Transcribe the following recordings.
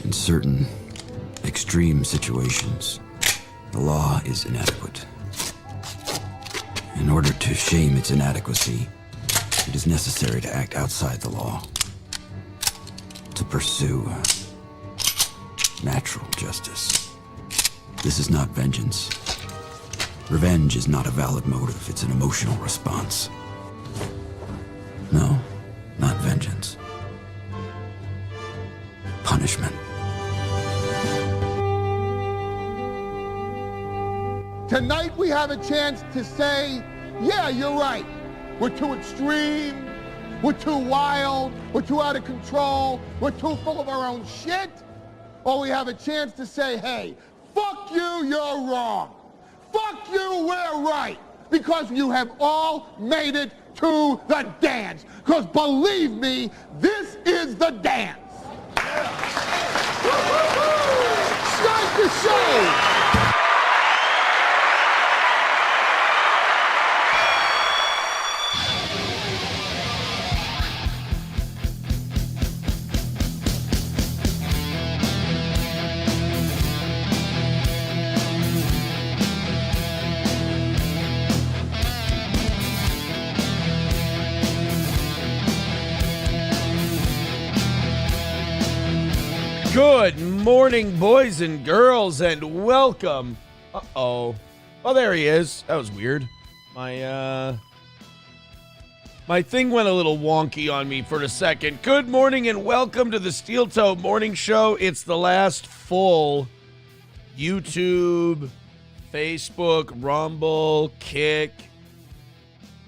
In certain extreme situations, the law is inadequate. In order to shame its inadequacy, it is necessary to act outside the law, to pursue natural justice. This is not vengeance. Revenge is not a valid motive, it's an emotional response. No, not vengeance. Punishment. Tonight we have a chance to say, yeah, you're right. We're too extreme, we're too wild, we're too out of control, we're too full of our own shit. Or we have a chance to say, hey, fuck you, you're wrong. Fuck you, we're right. Because you have all made it to the dance. Because believe me, this is the dance. Start the show. Good morning, boys and girls, and welcome. Oh, there he is. That was weird. My thing went a little wonky on me for a second. Good morning and welcome to the Steel Toe Morning Show. It's the last full YouTube, Facebook, Rumble, Kick.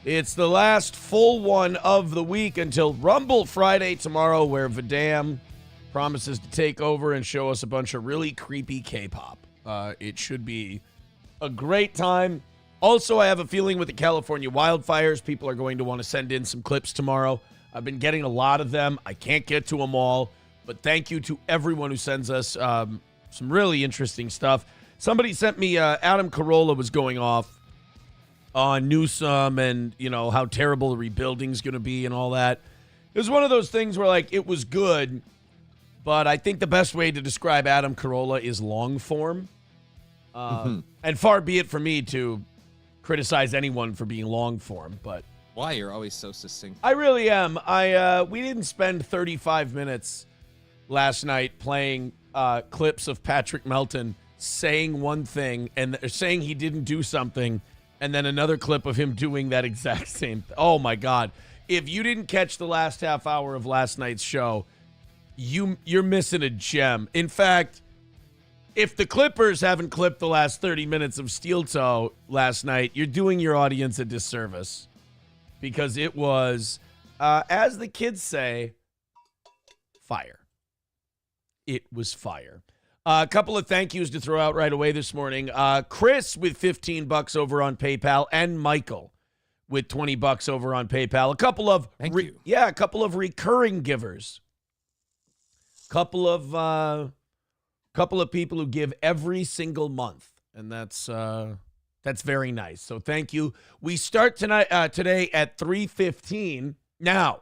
It's the last full one of the week until Rumble Friday tomorrow, where Vadam promises to take over and show us a bunch of really creepy K-pop. It should be a great time. Also, I have a feeling with the California wildfires, people are going to want to send in some clips tomorrow. I've been getting a lot of them. I can't get to them all, but thank you to everyone who sends us some really interesting stuff. Somebody sent me Adam Carolla was going off on Newsome and, you know, how terrible the rebuilding's going to be and all that. It was one of those things where, like, it was good, but I think the best way to describe Adam Carolla is long form. And far be it for me to criticize anyone for being long form, but why? You're always so succinct. I really am. We didn't spend 35 minutes last night playing clips of Patrick Melton saying one thing and saying he didn't do something, and then another clip of him doing that exact same thing. Oh my God. If you didn't catch the last half hour of last night's show, you're missing a gem. In fact, if the Clippers haven't clipped the last 30 minutes of Steel Toe last night, you're doing your audience a disservice, because it was, as the kids say, fire. It was fire. A couple of thank yous to throw out right away this morning. Chris with $15 over on PayPal, and Michael with $20 over on PayPal. A couple of a couple of recurring givers. Couple of people who give every single month, and that's very nice. So thank you. We start today at 3:15. Now,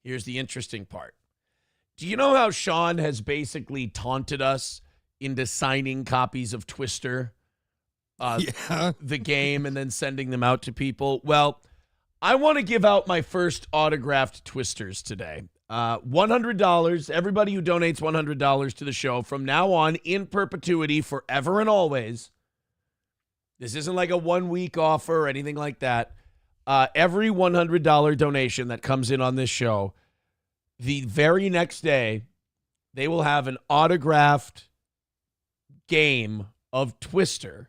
here's the interesting part. Do you know how Sean has basically taunted us into signing copies of Twister, the game, and then sending them out to people? Well, I want to give out my first autographed Twisters today. $100. Everybody who donates $100 to the show from now on in perpetuity, forever and always. This isn't like a 1 week offer or anything like that. Every $100 donation that comes in on this show, the very next day, they will have an autographed game of Twister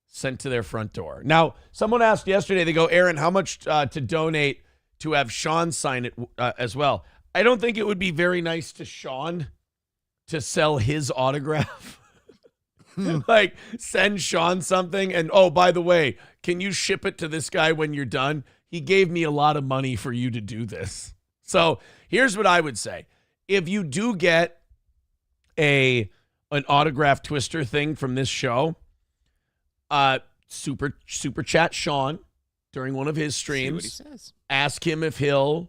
sent to their front door. Now, someone asked yesterday, they go, Aaron, how much to donate to have Sean sign it as well? I don't think it would be very nice to Sean to sell his autograph. Like, send Sean something and, oh, by the way, can you ship it to this guy when you're done? He gave me a lot of money for you to do this. So here's what I would say. If you do get an autographed Twister thing from this show, super chat Sean during one of his streams. See what he says. Ask him if you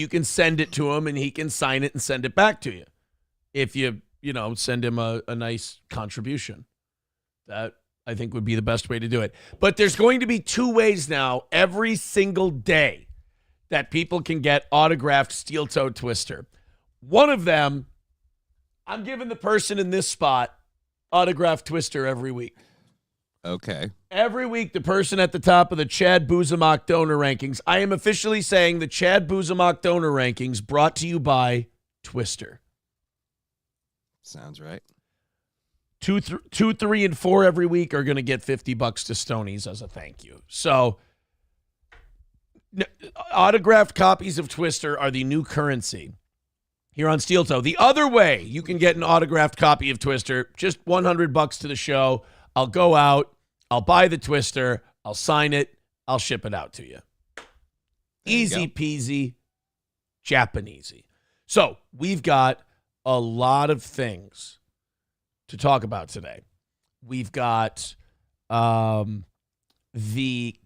can send it to him and he can sign it and send it back to you. if you send him a nice contribution. That I think would be the best way to do it. But there's going to be 2 ways now every single day that people can get autographed steel-toed Twister. One of them, I'm giving the person in this spot autographed Twister every week. Okay. Every week, the person at the top of the Chad Buzamok donor rankings. I am officially saying the Chad Buzamok donor rankings brought to you by Twister. Sounds right. 2, 3, and 4 every week are going to get $50 to Stoney's as a thank you. So, autographed copies of Twister are the new currency here on Steel Toe. The other way you can get an autographed copy of Twister, just $100 to the show. I'll go out, I'll buy the Twister, I'll sign it, I'll ship it out to you. Easy peasy, Japanesey. So we've got a lot of things to talk about today. We've got I didn't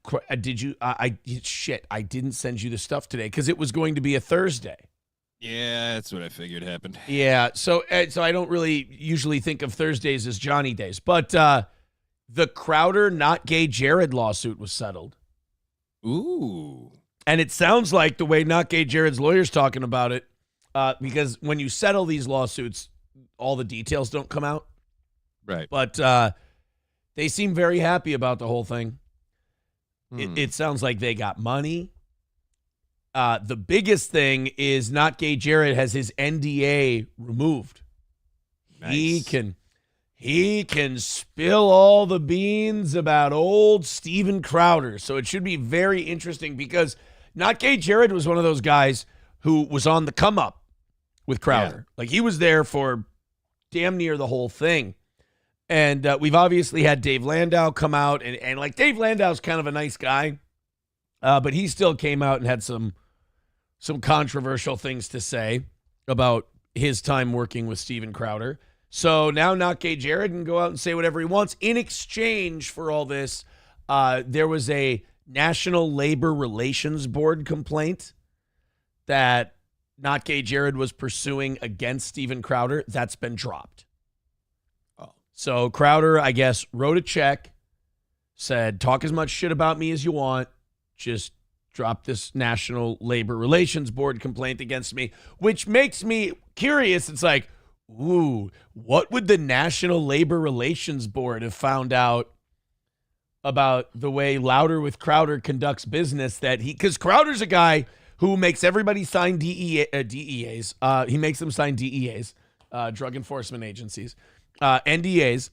send you the stuff today because it was going to be a Thursday. Yeah, that's what I figured happened. Yeah, so I don't really usually think of Thursdays as Johnny days, but the Crowder not gay Jared lawsuit was settled. Ooh. And it sounds like the way not gay Jared's lawyer's talking about it, because when you settle these lawsuits, all the details don't come out. Right. But they seem very happy about the whole thing. It sounds like they got money. The biggest thing is not gay Jared has his NDA removed. Nice. He can spill all the beans about old Steven Crowder. So it should be very interesting because not gay Jared was one of those guys who was on the come up with Crowder. Yeah. Like he was there for damn near the whole thing. And we've obviously had Dave Landau come out and like Dave Landau's kind of a nice guy. But he still came out and had some controversial things to say about his time working with Steven Crowder. So now not gay Jared can go out and say whatever he wants. In exchange for all this, there was a National Labor Relations Board complaint that not gay Jared was pursuing against Steven Crowder. That's been dropped. Oh. So Crowder, I guess, wrote a check, said, talk as much shit about me as you want. Just drop this National Labor Relations Board complaint against me, which makes me curious. It's like, ooh, what would the National Labor Relations Board have found out about the way Louder with Crowder conducts business? Because Crowder's a guy who makes everybody sign DEAs. He makes them sign DEAs, drug enforcement agencies, NDAs.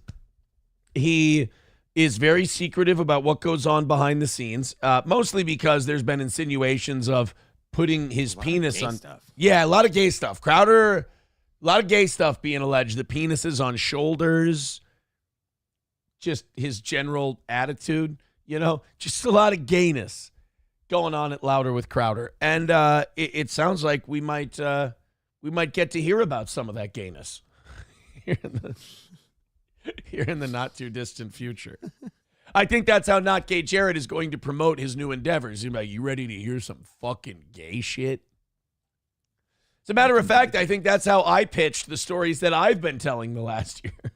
He is very secretive about what goes on behind the scenes, mostly because there's been insinuations of putting his penis on stuff. Yeah, a lot of gay stuff. Crowder, a lot of gay stuff being alleged. The penises on shoulders, just his general attitude, just a lot of gayness going on at Louder with Crowder. And it sounds like we might get to hear about some of that gayness here in the not too distant future. I think that's how not gay Jared is going to promote his new endeavors. He's like, you ready to hear some fucking gay shit? As a matter of fact, I think that's how I pitched the stories that I've been telling the last year.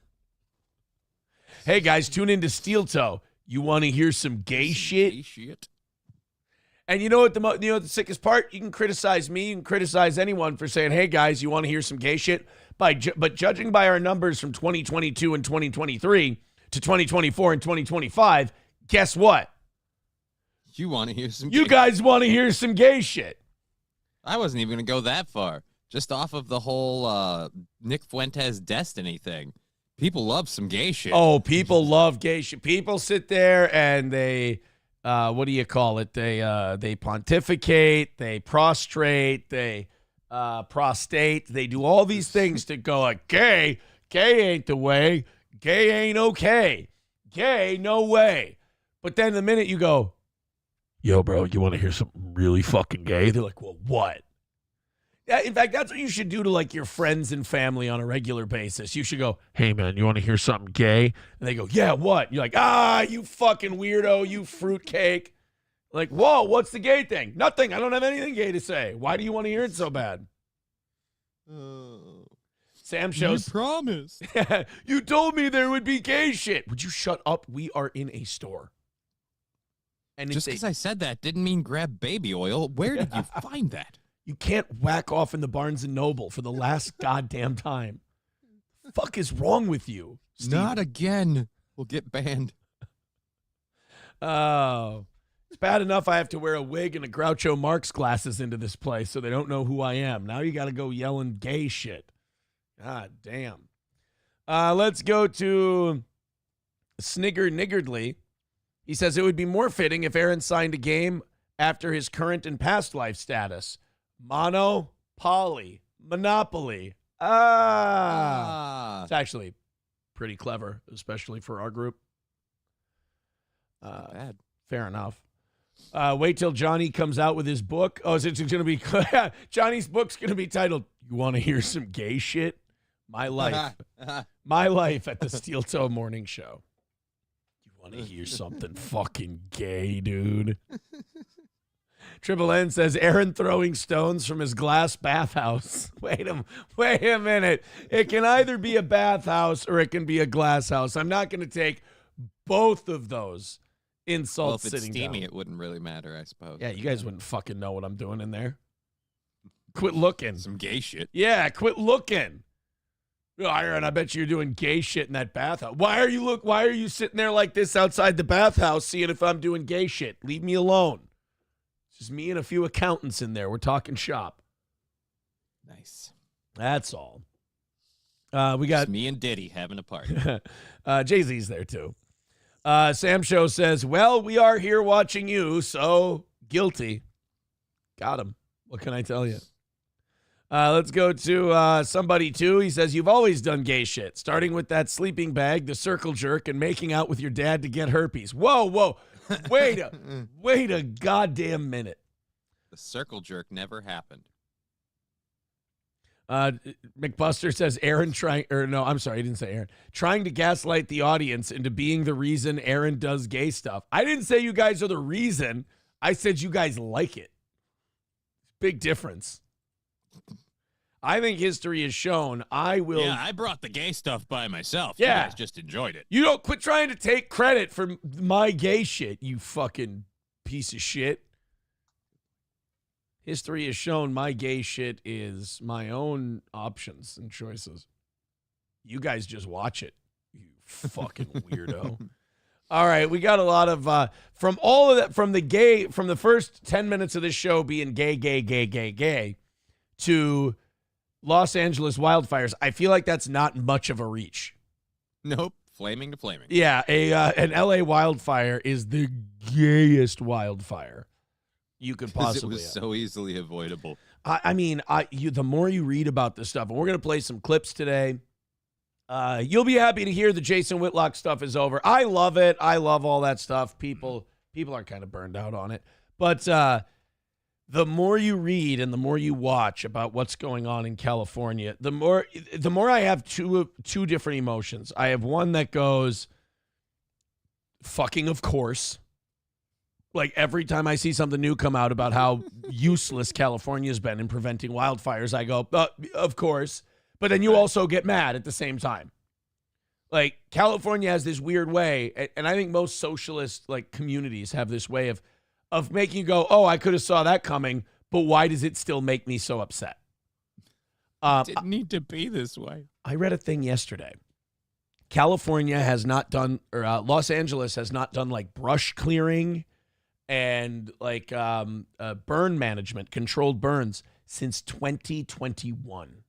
Hey guys, tune into Steel Toe. You want to hear some gay shit? Gay shit. And you know what the sickest part? You can criticize me, you can criticize anyone for saying, hey guys, you want to hear some gay shit? But judging by our numbers from 2022 and 2023 to 2024 and 2025, guess what? You want to hear some You guys want to hear some gay shit. I wasn't even going to go that far. Just off of the whole Nick Fuentes Destiny thing. People love some gay shit. Oh, people love gay shit. People sit there and they, what do you call it? They pontificate, they prostrate, they prostate. They do all these things to go like, gay ain't the way. Gay ain't okay. Gay, no way. But then the minute you go, yo, bro, you want to hear something really fucking gay? They're like, well, what? Yeah, in fact, that's what you should do to like your friends and family on a regular basis. You should go, hey, man, you want to hear something gay? And they go, yeah, what? You're like, you fucking weirdo, you fruitcake. Like, whoa, what's the gay thing? Nothing. I don't have anything gay to say. Why do you want to hear it so bad? Sam shows. promised. You told me there would be gay shit. Would you shut up? We are in a store. And Just because I said that didn't mean grab baby oil. Where did you find that? You can't whack off in the Barnes & Noble for the last goddamn time. Fuck is wrong with you, Steve? Not again. We'll get banned. Oh. It's bad enough I have to wear a wig and a Groucho Marx glasses into this place so they don't know who I am. Now you got to go yelling gay shit. God damn. Let's go to Snigger Niggardly. He says it would be more fitting if Aaron signed a game after his current and past life status. Mono, poly, monopoly. It's actually pretty clever, especially for our group. Bad. Fair enough. Wait till Johnny comes out with his book. Oh, is it going to be Johnny's book's going to be titled "You Want to Hear Some Gay Shit?" My life, my life at the Steel Toe Morning Show. You want to hear something fucking gay, dude? Triple N says Aaron throwing stones from his glass bathhouse. Wait a minute. It can either be a bathhouse or it can be a glass house. I'm not going to take both of those insults. Well, if it's sitting steamy, down. it wouldn't really matter, I suppose. Yeah, you guys wouldn't fucking know what I'm doing in there. Quit looking. Some gay shit. Yeah, quit looking. Oh, Aaron, I bet you're doing gay shit in that bathhouse. Why are you sitting there like this outside the bathhouse seeing if I'm doing gay shit? Leave me alone. It's just me and a few accountants in there. We're talking shop. Nice. That's all. We got Just me and Diddy having a party. Jay-Z's there too. Sam Show says, well, we are here watching you, so guilty. Got him. What can I tell you? Let's go to somebody too. He says, you've always done gay shit, starting with that sleeping bag, the circle jerk, and making out with your dad to get herpes. Whoa. Wait a goddamn minute. The circle jerk never happened. McBuster says Aaron he didn't say Aaron. Trying to gaslight the audience into being the reason Aaron does gay stuff. I didn't say you guys are the reason. I said you guys like it. Big difference. I think history has shown I will. Yeah, I brought the gay stuff by myself. Yeah. You guys just enjoyed it. You don't quit trying to take credit for my gay shit, you fucking piece of shit. History has shown my gay shit is my own options and choices. You guys just watch it, you fucking weirdo. All right, we got a lot of from all of that, from the first 10 minutes of this show being gay to Los Angeles wildfires. I feel like that's not much of a reach. Nope. Flaming to flaming. Yeah, an LA wildfire is the gayest wildfire you could possibly It was have. so easily avoidable. The more you read about this stuff, and we're going to play some clips today, you'll be happy to hear the Jason Whitlock stuff is over. I love it. I love all that stuff. People are kind of burned out on it. But the more you read and the more you watch about what's going on in California, the more I have two different emotions. I have one that goes, fucking of course. Like every time I see something new come out about how useless California's been in preventing wildfires, I go, of course. But then you also get mad at the same time. Like California has this weird way, and I think most socialist like communities have this way of making you go, oh, I could have saw that coming, but why does it still make me so upset? Didn't need to be this way. I read a thing yesterday. California has not done, or Los Angeles has not done like brush clearing and like burn management, controlled burns since 2021.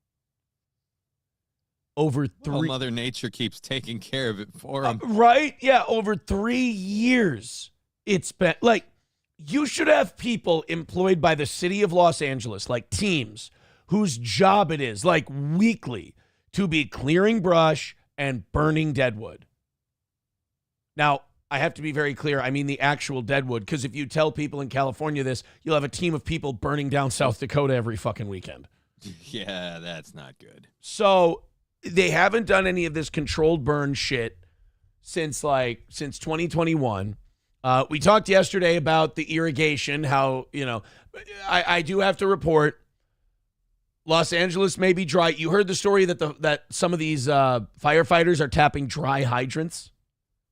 Over Well, three. Mother Nature keeps taking care of it for them. Right? Yeah, over 3 years. It's been like, you should have people employed by the city of Los Angeles, like teams, whose job it is, like weekly, to be clearing brush and burning deadwood. Now, I have to be very clear. I mean the actual deadwood, because if you tell people in California this, you'll have a team of people burning down South Dakota every fucking weekend. Yeah, that's not good. So they haven't done any of this controlled burn shit since 2021. We talked yesterday about the irrigation, how, I do have to report Los Angeles may be dry. You heard the story that some of these firefighters are tapping dry hydrants.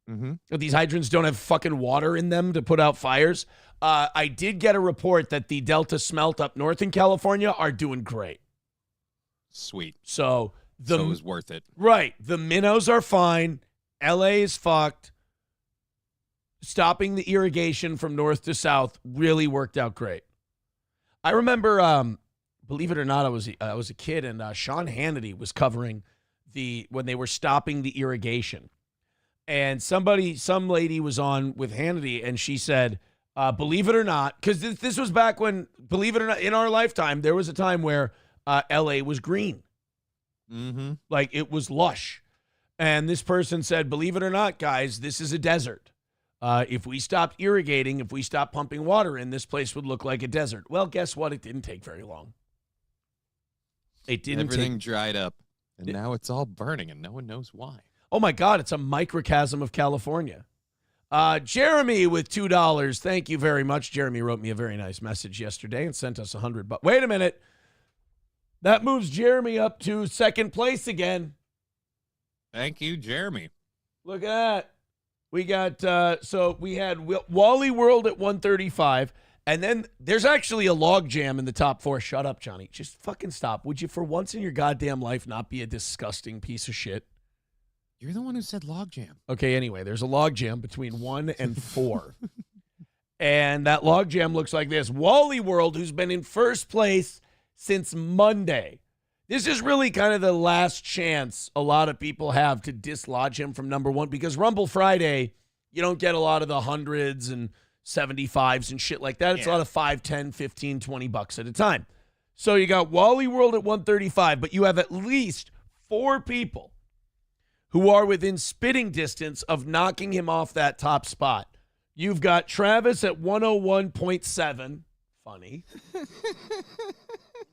Mm-hmm. These hydrants don't have fucking water in them to put out fires. I did get a report that the Delta Smelt up north in California are doing great. Sweet. So it was worth it. Right. The minnows are fine. LA is fucked. Stopping the irrigation from north to south really worked out great. I remember, believe it or not, I was a kid, and Sean Hannity was covering when they were stopping the irrigation. And some lady was on with Hannity, and she said, believe it or not, because this was back when, believe it or not, in our lifetime, there was a time where LA was green. Mm-hmm. Like, it was lush. And this person said, believe it or not, guys, this is a desert. If we stopped irrigating, if we stopped pumping water in, this place would look like a desert. Well, guess what? It didn't take very long. Everything dried up, and now it's all burning, and no one knows why. Oh, my God, it's a microcosm of California. Jeremy with $2. Thank you very much. Jeremy wrote me a very nice message yesterday and sent us $100. Wait a minute. That moves Jeremy up to second place again. Thank you, Jeremy. Look at that. We got, so we had Wally World at 135, and then there's actually a log jam in the top 4. Shut up, Johnny. Just fucking stop. Would you, for once in your goddamn life, not be a disgusting piece of shit? You're the one who said log jam. Okay, anyway, there's a log jam between 1 and 4. And that log jam looks like this. Wally World, who's been in first place since Monday. This is really kind of the last chance a lot of people have to dislodge him from number 1, because Rumble Friday, you don't get a lot of the hundreds and 75s and shit like that. It's a lot of 5, 10, 15, 20 bucks at a time. So you got Wally World at 135, but you have at least 4 people who are within spitting distance of knocking him off that top spot. You've got Travis at 101.7. Funny.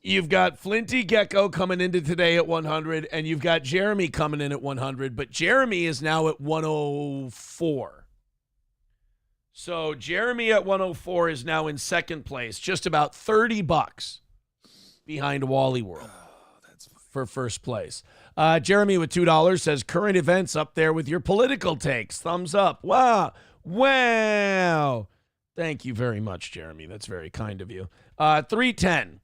You've got Flinty Gecko coming into today at 100, and you've got Jeremy coming in at 100, but Jeremy is now at 104. So Jeremy at 104 is now in second place, just about $30 behind Wally World for first place. Jeremy with $2 says, current events up there with your political takes. Thumbs up. Wow. Wow. Thank you very much, Jeremy. That's very kind of you. 310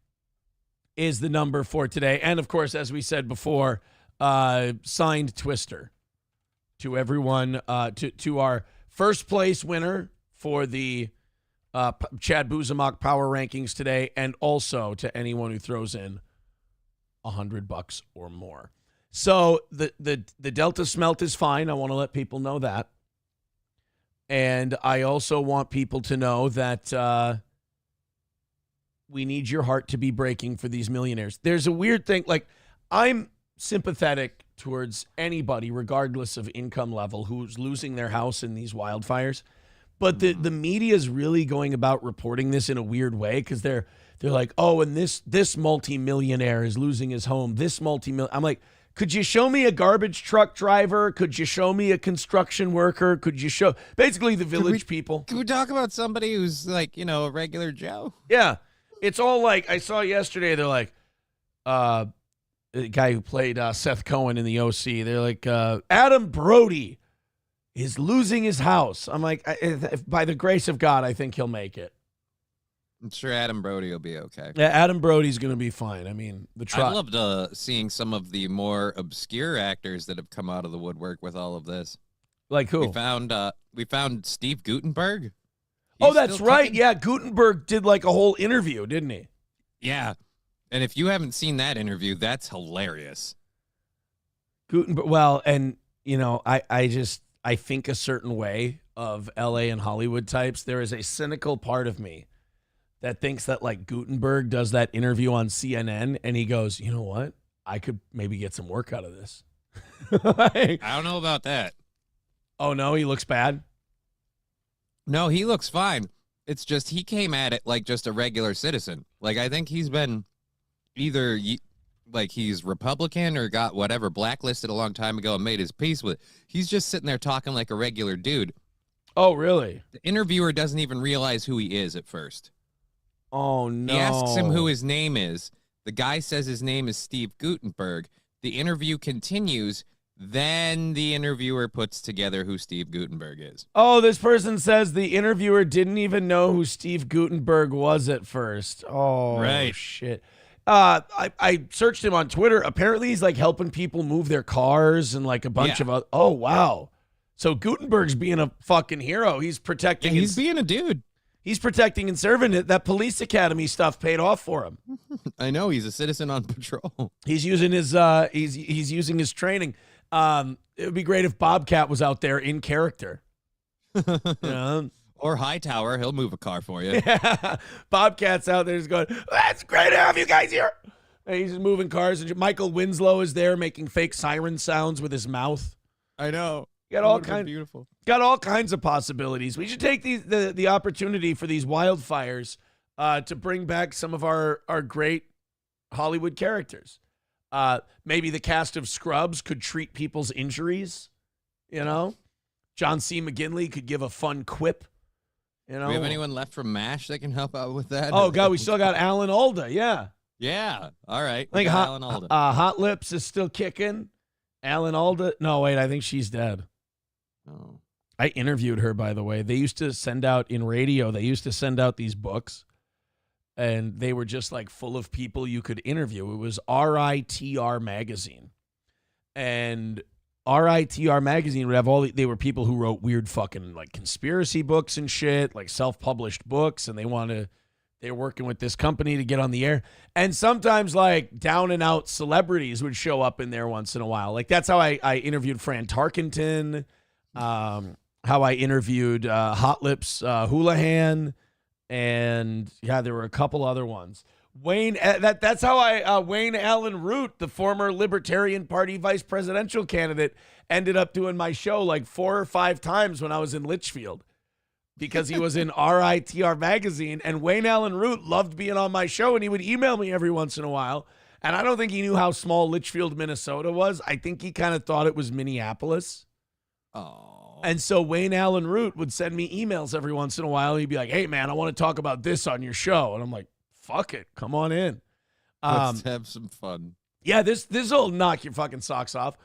is the number for today. And, of course, as we said before, signed Twister to everyone, to our first place winner for the Chad Buzamok Power Rankings today, and also to anyone who throws in $100 or more. So the Delta Smelt is fine. I want to let people know that. And I also want people to know that we need your heart to be breaking for these millionaires. There's a weird thing. Like, I'm sympathetic towards anybody, regardless of income level, who's losing their house in these wildfires. But the media is really going about reporting this in a weird way, because they're like, oh, and this multimillionaire is losing his home. I'm like, could you show me a garbage truck driver? Could you show me a construction worker? Could you show basically the village people? Can we talk about somebody who's like, a regular Joe? Yeah. It's all like, I saw yesterday, they're like, the guy who played Seth Cohen in the OC, they're like, Adam Brody is losing his house. I'm like, by the grace of God, I think he'll make it. I'm sure Adam Brody will be okay. Yeah, Adam Brody's going to be fine. I mean, I loved seeing some of the more obscure actors that have come out of the woodwork with all of this. Like who? We found Steve Guttenberg. Oh, that's right. Yeah, Gutenberg did like a whole interview, didn't he? Yeah. And if you haven't seen that interview, that's hilarious. Gutenberg, well, and, I think a certain way of LA and Hollywood types. There is a cynical part of me that thinks that, like, Gutenberg does that interview on CNN, and he goes, you know what? I could maybe get some work out of this. I don't know about that. Oh, no? He looks bad? No, he looks fine. It's just he came at it like just a regular citizen. Like, I think he's been either like he's Republican or got whatever blacklisted a long time ago and made his peace with it. He's just sitting there talking like a regular dude. Oh, really? The interviewer doesn't even realize who he is at first. Oh, no. He asks him who his name is. The guy says his name is Steve Gutenberg. The interview continues. Then the interviewer puts together who Steve Gutenberg is. Oh, this person says the interviewer didn't even know who Steve Gutenberg was at first. Oh, Right. Shit. I searched him on Twitter. Apparently, he's like helping people move their cars and like a bunch of other. Oh, wow. So Gutenberg's being a fucking hero. He's protecting. He's being a dude. He's protecting and serving it. That police academy stuff paid off for him. I know he's a citizen on patrol. He's using his he's using his training. It would be great if Bobcat was out there in character. Or Hightower, he'll move a car for you. Yeah. Bobcat's out there just going, "That's great to have you guys here." And he's just moving cars. And Michael Winslow is there making fake siren sounds with his mouth. I know. Got all kinds of possibilities. We should take the opportunity for these wildfires to bring back some of our great Hollywood characters. Maybe the cast of Scrubs could treat people's injuries. John C. McGinley could give a fun quip. Do we have anyone left from MASH that can help out with that? Oh God, we still got Alan Alda. Yeah. Yeah. All right. I think Alan Alda. Hot Lips is still kicking. Alan Alda. No, wait, I think she's dead. Oh. I interviewed her, by the way. They used to send out in radio, they used to send out these books, and they were just like full of people you could interview. It was RITR magazine. And RITR magazine would have they were people who wrote weird fucking like conspiracy books and shit, like self-published books, and they're working with this company to get on the air. And sometimes like down and out celebrities would show up in there once in a while. Like that's how I interviewed Fran Tarkenton, how I interviewed Hot Lips Houlihan, and yeah, there were a couple other ones. Wayne, that's how Wayne Allen Root, the former Libertarian Party vice presidential candidate, ended up doing my show like 4 or 5 times when I was in Litchfield because he was in RITR magazine, and Wayne Allen Root loved being on my show, and he would email me every once in a while. And I don't think he knew how small Litchfield, Minnesota was. I think he kind of thought it was Minneapolis. Oh. And so Wayne Allen Root would send me emails every once in a while. He'd be like, "Hey, man, I want to talk about this on your show." And I'm like, fuck it. Come on in. Let's have some fun. Yeah, this will knock your fucking socks off.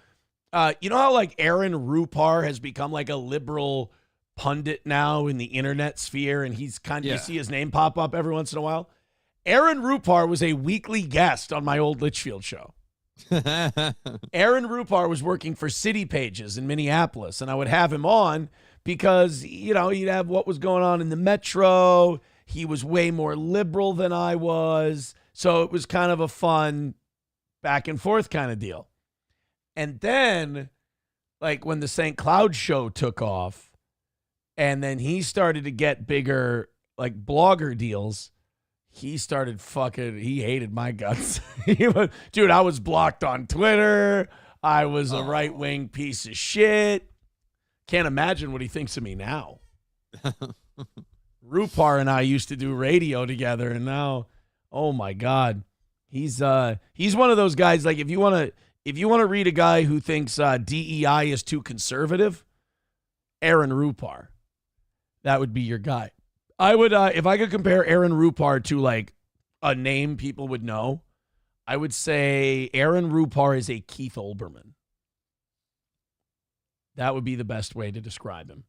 You know how like Aaron Rupar has become like a liberal pundit now in the internet sphere, and he's kind of, you see his name pop up every once in a while? Aaron Rupar was a weekly guest on my old Litchfield show. Aaron Rupar was working for City Pages in Minneapolis, and I would have him on because, he'd have what was going on in the metro. He was way more liberal than I was. So it was kind of a fun back and forth kind of deal. And then, like, when the St. Cloud show took off, and then he started to get bigger, like, blogger deals, he hated my guts. Dude, I was blocked on Twitter. I was a right-wing piece of shit. Can't imagine what he thinks of me now. Rupar and I used to do radio together, and now, oh my God, he's one of those guys. Like, if you want to read a guy who thinks DEI is too conservative, Aaron Rupar, that would be your guy. I would, if I could compare Aaron Rupar to like a name people would know, I would say Aaron Rupar is a Keith Olbermann. That would be the best way to describe him.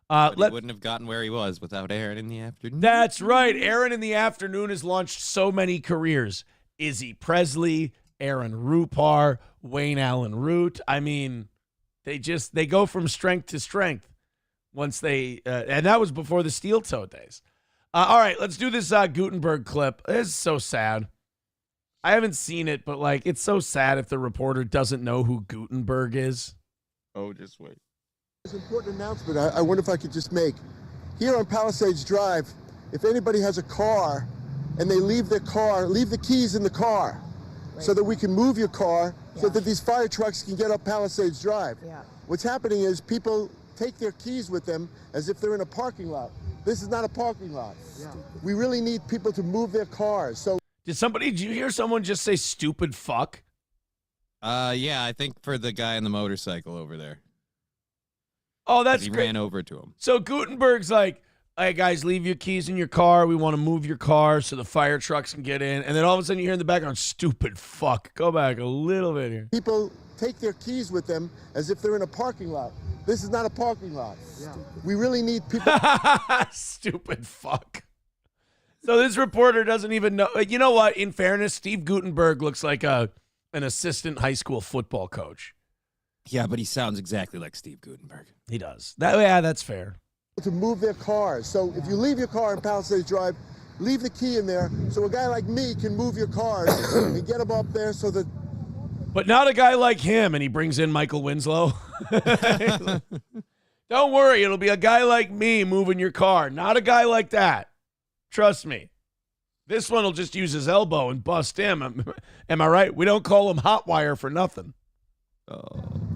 He wouldn't have gotten where he was without Aaron in the Afternoon. That's right. Aaron in the Afternoon has launched so many careers. Izzy Presley, Aaron Rupar, Wayne Allen Root. I mean, they go from strength to strength once and that was before the steel toe days. All right, let's do this Gutenberg clip. This is so sad. I haven't seen it, but like, it's so sad if the reporter doesn't know who Gutenberg is. Oh, just wait. It's an important announcement I wonder if I could just make. Here on Palisades Drive, if anybody has a car and they leave the keys in the car so that we can move your car so that these fire trucks can get up Palisades Drive. Yeah. What's happening is people take their keys with them as if they're in a parking lot. This is not a parking lot. Yeah. We really need people to move their cars. So did you hear someone just say stupid fuck? Yeah, I think for the guy on the motorcycle over there. Oh, that's he great. Ran over to him. So Gutenberg's like, hey, guys, leave your keys in your car. We want to move your car so the fire trucks can get in. And then all of a sudden you hear in the background, stupid fuck. Go back a little bit here. People take their keys with them as if they're in a parking lot. This is not a parking lot. Yeah. We really need people. Stupid fuck. So this reporter doesn't even know. You know what? In fairness, Steve Gutenberg looks like an assistant high school football coach. Yeah, but he sounds exactly like Steve Gutenberg. He does. Yeah, that's fair. To move their cars. So if you leave your car in Palisades Drive, leave the key in there so a guy like me can move your cars and get them up there so that. But not a guy like him, and he brings in Michael Winslow. Don't worry, it'll be a guy like me moving your car, not a guy like that. Trust me. This one will just use his elbow and bust him. Am I right? We don't call him Hotwire for nothing.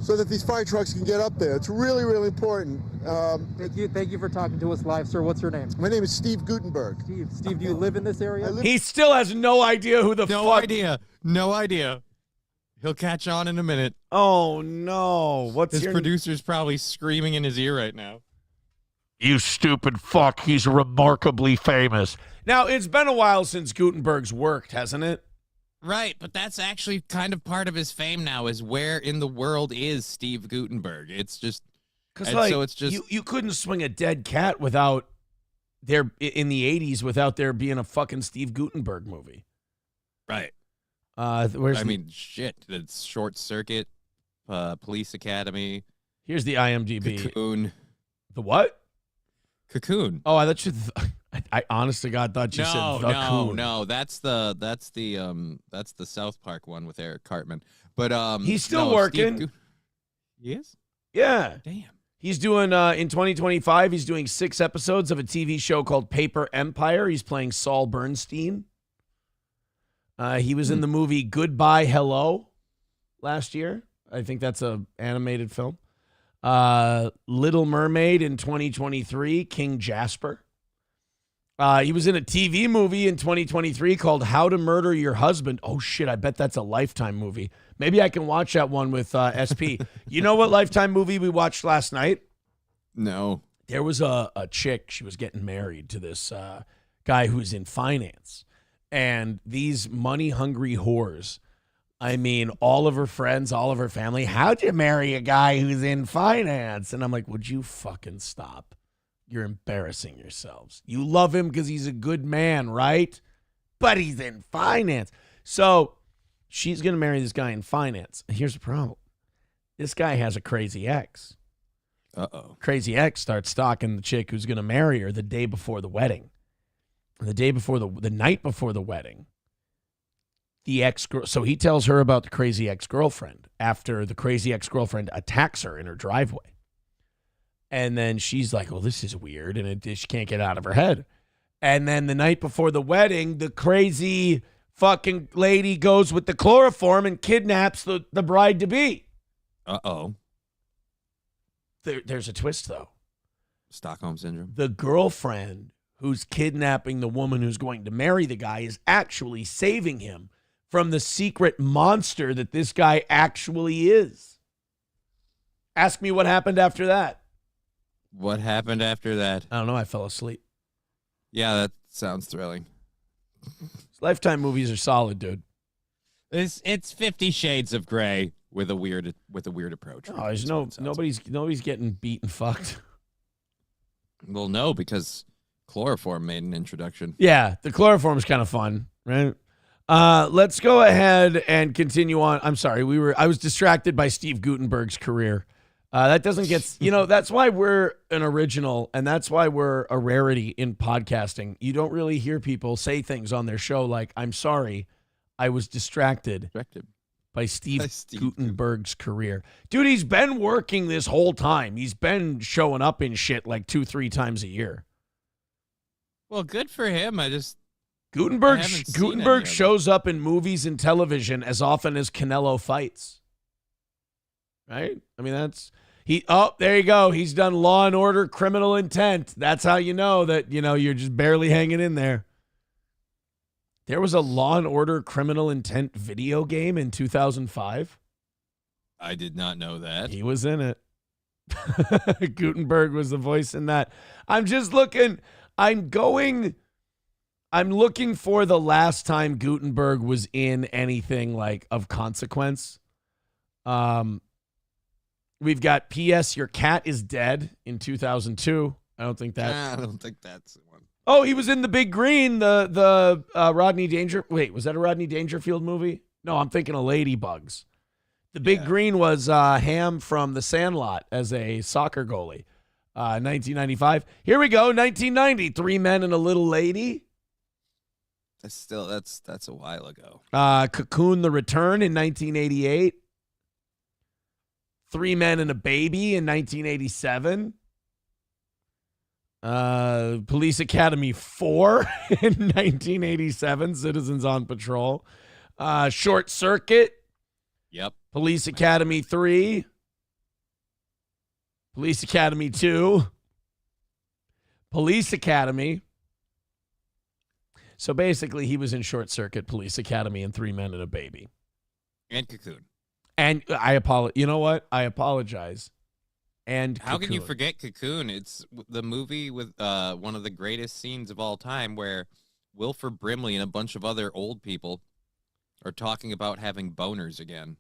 So that these fire trucks can get up there. It's really, really important. Thank you for talking to us live, sir. What's your name? My name is Steve Gutenberg. Steve, do you live in this area? He still has no idea who the fuck. No idea. He'll catch on in a minute. Oh, no. His producer's probably screaming in his ear right now. You stupid fuck. He's remarkably famous. Now, it's been a while since Gutenberg's worked, hasn't it? Right, but that's actually kind of part of his fame now is where in the world is Steve Gutenberg? It's just... Because, like, so it's just, you couldn't swing a dead cat without there in the 80s without there being a fucking Steve Gutenberg movie. Right. Shit. It's Short Circuit, Police Academy. Here's the IMDb. Cocoon. The what? Cocoon. Oh, I thought you... I honest to God thought you said the Coon. No, that's the South Park one with Eric Cartman. But he's still working. He is? Yeah. Damn. He's doing in 2025. He's doing 6 episodes of a TV show called Paper Empire. He's playing Saul Bernstein. He was in the movie Goodbye Hello last year. I think that's a animated film. Little Mermaid in 2023. King Jasper. He was in a TV movie in 2023 called How to Murder Your Husband. Oh, shit, I bet that's a Lifetime movie. Maybe I can watch that one with SP. You know what Lifetime movie we watched last night? No. There was a chick. She was getting married to this guy who's in finance. And these money-hungry whores, I mean, all of her friends, all of her family, how'd you marry a guy who's in finance? And I'm like, would you fucking stop? You're embarrassing yourselves. You love him because he's a good man, right? But he's in finance. So she's going to marry this guy in finance. Here's the problem. This guy has a crazy ex. Uh-oh. Crazy ex starts stalking the chick who's going to marry her the day before the wedding. And the night before the wedding, the ex-girl, so he tells her about the crazy ex-girlfriend after the crazy ex-girlfriend attacks her in her driveway. And then she's like, well, this is weird. And she can't get out of her head. And then the night before the wedding, the crazy fucking lady goes with the chloroform and kidnaps the bride-to-be. Uh-oh. There's a twist, though. Stockholm Syndrome. The girlfriend who's kidnapping the woman who's going to marry the guy is actually saving him from the secret monster that this guy actually is. Ask me what happened after that. What happened after that? I don't know. I fell asleep. Yeah, that sounds thrilling. Lifetime movies are solid, dude. It's 50 Shades of Grey with a weird approach. Oh, there's nobody's getting beat and fucked. Well, no, because chloroform made an introduction. Yeah, the chloroform is kind of fun, right? Let's go ahead and continue on. I'm sorry, I was distracted by Steve Gutenberg's career. That doesn't get, that's why we're an original, and that's why we're a rarity in podcasting. You don't really hear people say things on their show like, I'm sorry, I was distracted by Steve Gutenberg's career. Dude, he's been working this whole time. He's been showing up in shit like 2-3 times a year. Well, good for him. Gutenberg shows up in movies and television as often as Canelo fights. Right? I mean, there you go. He's done Law and Order, Criminal Intent. That's how you know that, you're just barely hanging in there. There was a Law and Order, Criminal Intent video game in 2005. I did not know that. He was in it. Gutenberg was the voice in that. I'm just looking. I'm looking for the last time Gutenberg was in anything like of consequence. We've got P.S. Your cat is dead in 2002. I don't think I don't think that's the one. Oh, he was in The Big Green, the Rodney Danger. Wait, was that a Rodney Dangerfield movie? No, I'm thinking of Ladybugs. The Big Green was Ham from The Sandlot as a soccer goalie. 1995. Here we go. 1990. Three Men and a Little Lady. That's a while ago. Cocoon: The Return in 1988. Three Men and a Baby in 1987. Police Academy 4 in 1987. Citizens on Patrol. Short Circuit. Yep. Police Academy 3. Police Academy 2. Police Academy. So basically, he was in Short Circuit, Police Academy, and Three Men and a Baby. And Cocoon. And I apologize. You know what? I apologize. And how can you Cocoon. forget Cocoon? It's the movie with one of the greatest scenes of all time where Wilford Brimley and a bunch of other old people are talking about having boners again.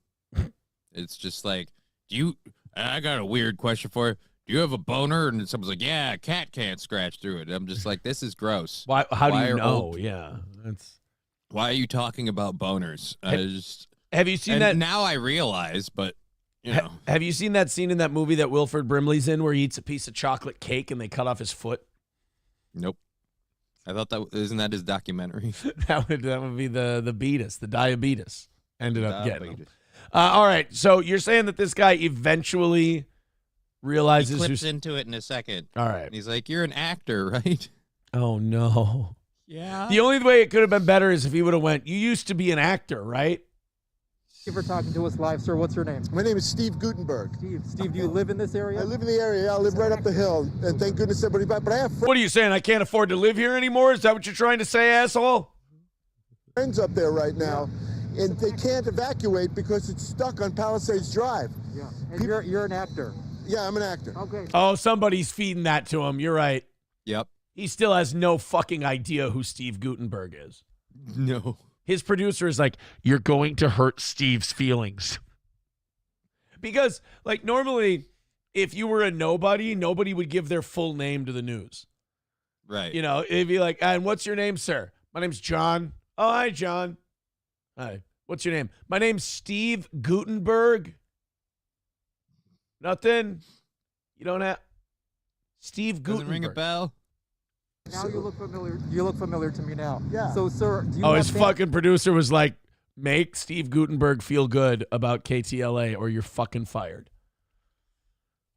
It's just like, I got a weird question for you. Do you have a boner? And someone's like, yeah, a cat can't scratch through it. I'm just like, this is gross. Why? How do you know? old- Yeah. Why are you talking about boners? Have you seen and that? now I realize, but you know. Have you seen that scene in that movie that Wilford Brimley's in where he eats a piece of chocolate cake and they cut off his foot? Nope. I thought isn't that his documentary? that would be the beatus, the diabetes ended up getting him. All right, so you're saying that this guy eventually realizes he clips into it in a second. All right. And he's like, you're an actor, right? Oh, no. Yeah. The only way it could have been better is if he would have went, you used to be an actor, right? Thank you for talking to us live, sir. What's your name? My name is Steve Gutenberg. Steve, do you live in this area? I live in the area. Yeah, I live right up the hill, and thank goodness everybody. But I have What are you saying? I can't afford to live here anymore? Is that what you're trying to say, asshole? friends up there right now, and they can't evacuate because it's stuck on Palisades Drive. Yeah. And you're an actor. Yeah, I'm an actor. Okay. Oh, somebody's feeding that to him. You're right. Yep. He still has no fucking idea who Steve Gutenberg is. No. His producer is like, you're going to hurt Steve's feelings. Because, like, normally, if you were a nobody would give their full name to the news. Right. You know, it'd be like, and what's your name, sir? My name's John. Oh, hi, John. Hi. What's your name? My name's Steve Gutenberg. Nothing. You don't have Steve Gutenberg. Doesn't ring a bell. Now you look familiar. You look familiar to me now. Yeah. So, sir, do you Oh, have his fucking producer was like, make Steve Gutenberg feel good about KTLA or you're fucking fired.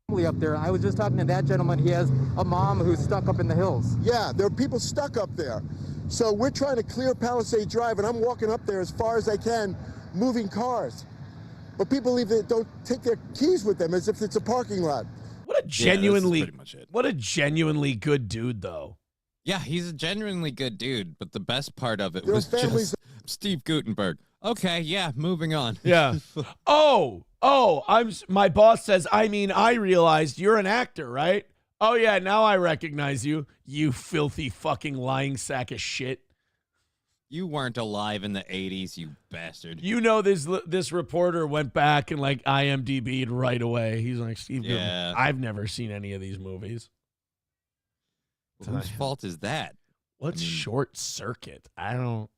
family up there? I was just talking to that gentleman. He has a mom who's stuck up in the hills. Yeah, there are people stuck up there. So we're trying to clear Palisade Drive, and I'm walking up there as far as I can, moving cars. But people don't take their keys with them as if it's a parking lot. What a genuinely, pretty much it. what a genuinely good dude, though. Yeah, he's a genuinely good dude, but the best part of it There are was families- just Steve Gutenberg. Okay, yeah, moving on. Yeah. My boss says, I realized you're an actor, right? Oh, yeah, now I recognize you, you filthy fucking lying sack of shit. You weren't alive in the 80s, you bastard. You know, this reporter went back and like IMDb'd right away. He's like, Steve Gutenberg, Yeah. I've never seen any of these movies. Whose fault is that? What's Short Circuit? I don't.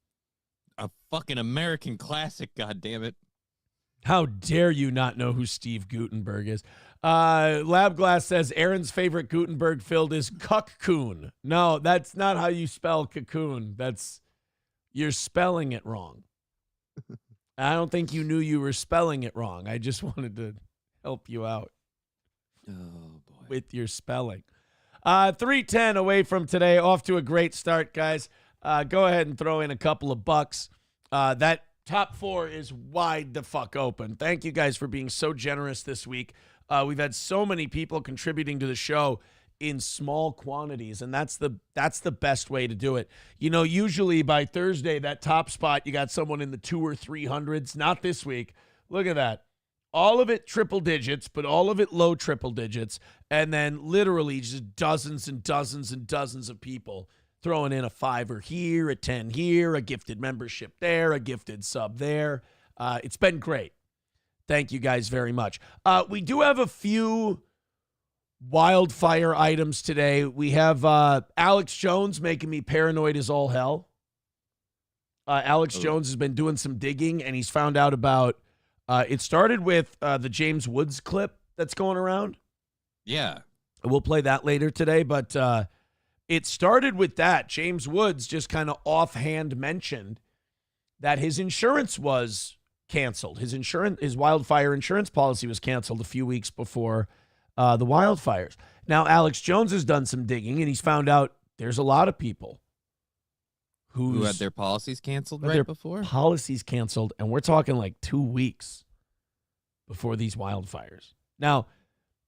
A fucking American classic, goddammit. How dare you not know who Steve Gutenberg is? Labglass says Aaron's favorite Gutenberg filled is cocoon. No, that's not how you spell cocoon. You're spelling it wrong. I don't think you knew you were spelling it wrong. I just wanted to help you out Oh, boy. with your spelling. 3:10 away from today. Off to a great start, guys. Go ahead and throw in a couple of bucks. That top four is wide the fuck open. Thank you guys for being so generous this week. We've had so many people contributing to the show in small quantities, and that's the best way to do it. You know, usually by Thursday, that top spot, you got someone in the 200 or 300s. Not this week. Look at that. All of it triple digits, but all of it low triple digits. And then literally just dozens and dozens and dozens of people throwing in a $5 here, a 10 here, a gifted membership there, a gifted sub there. It's been great. Thank you guys very much. We do have a few wildfire items today. We have Alex Jones making me paranoid as all hell. Alex Jones has been doing some digging, and he's found out about it started with the James Woods clip that's going around. Yeah. We'll play that later today, but it started with that. James Woods just kind of offhand mentioned that his insurance was canceled. His wildfire insurance policy was canceled a few weeks before the wildfires. Now, Alex Jones has done some digging, and he's found out there's a lot of people who had their policies canceled before? Policies canceled, and we're talking like 2 weeks before these wildfires. Now,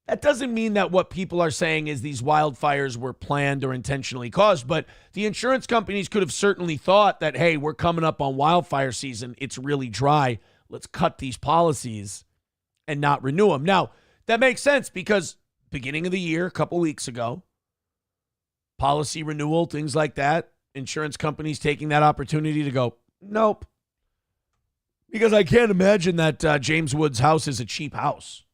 that doesn't mean that what people are saying is these wildfires were planned or intentionally caused, but the insurance companies could have certainly thought that, hey, we're coming up on wildfire season. It's really dry. Let's cut these policies and not renew them. Now, that makes sense because beginning of the year, a couple weeks ago, policy renewal, things like that, insurance companies taking that opportunity to go, nope. Because I can't imagine that James Woods' house is a cheap house.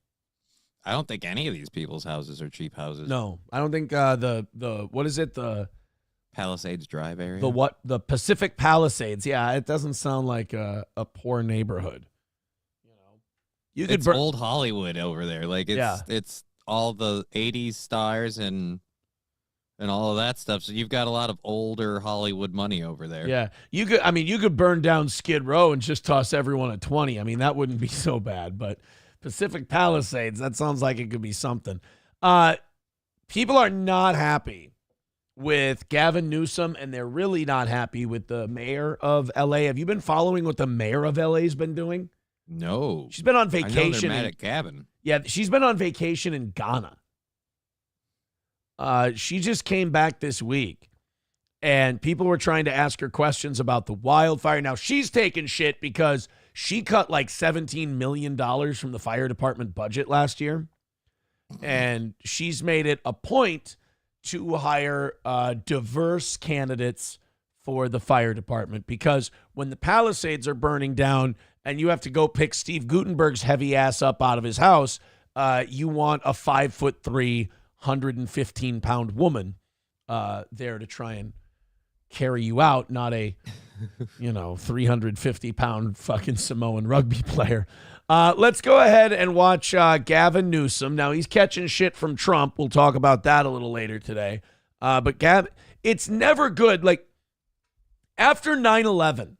I don't think any of these people's houses are cheap houses. No, I don't think the what is it? The Palisades Drive area? The Pacific Palisades. Yeah, it doesn't sound like a poor neighborhood. You know, it's old Hollywood over there. Like it's all the 80s stars and all of that stuff. So you've got a lot of older Hollywood money over there. Yeah. You could burn down Skid Row and just toss everyone a 20. I mean, that wouldn't be so bad, but Pacific Palisades, that sounds like it could be something. People are not happy with Gavin Newsome, and they're really not happy with the mayor of L.A. Have you been following what the mayor of L.A. has been doing? No. She's been on vacation. I know they're mad at Gavin. Yeah, she's been on vacation in Ghana. She just came back this week, and people were trying to ask her questions about the wildfire. Now, she's taking shit because she cut like $17 million from the fire department budget last year, and she's made it a point to hire diverse candidates for the fire department because when the Palisades are burning down and you have to go pick Steve Gutenberg's heavy ass up out of his house, you want a 5'3", 115-pound woman there to try and carry you out, not a 350-pound fucking Samoan rugby player. Let's go ahead and watch Gavin Newsome. Now, he's catching shit from Trump. We'll talk about that a little later today. But Gavin, it's never good. Like, after 9/11,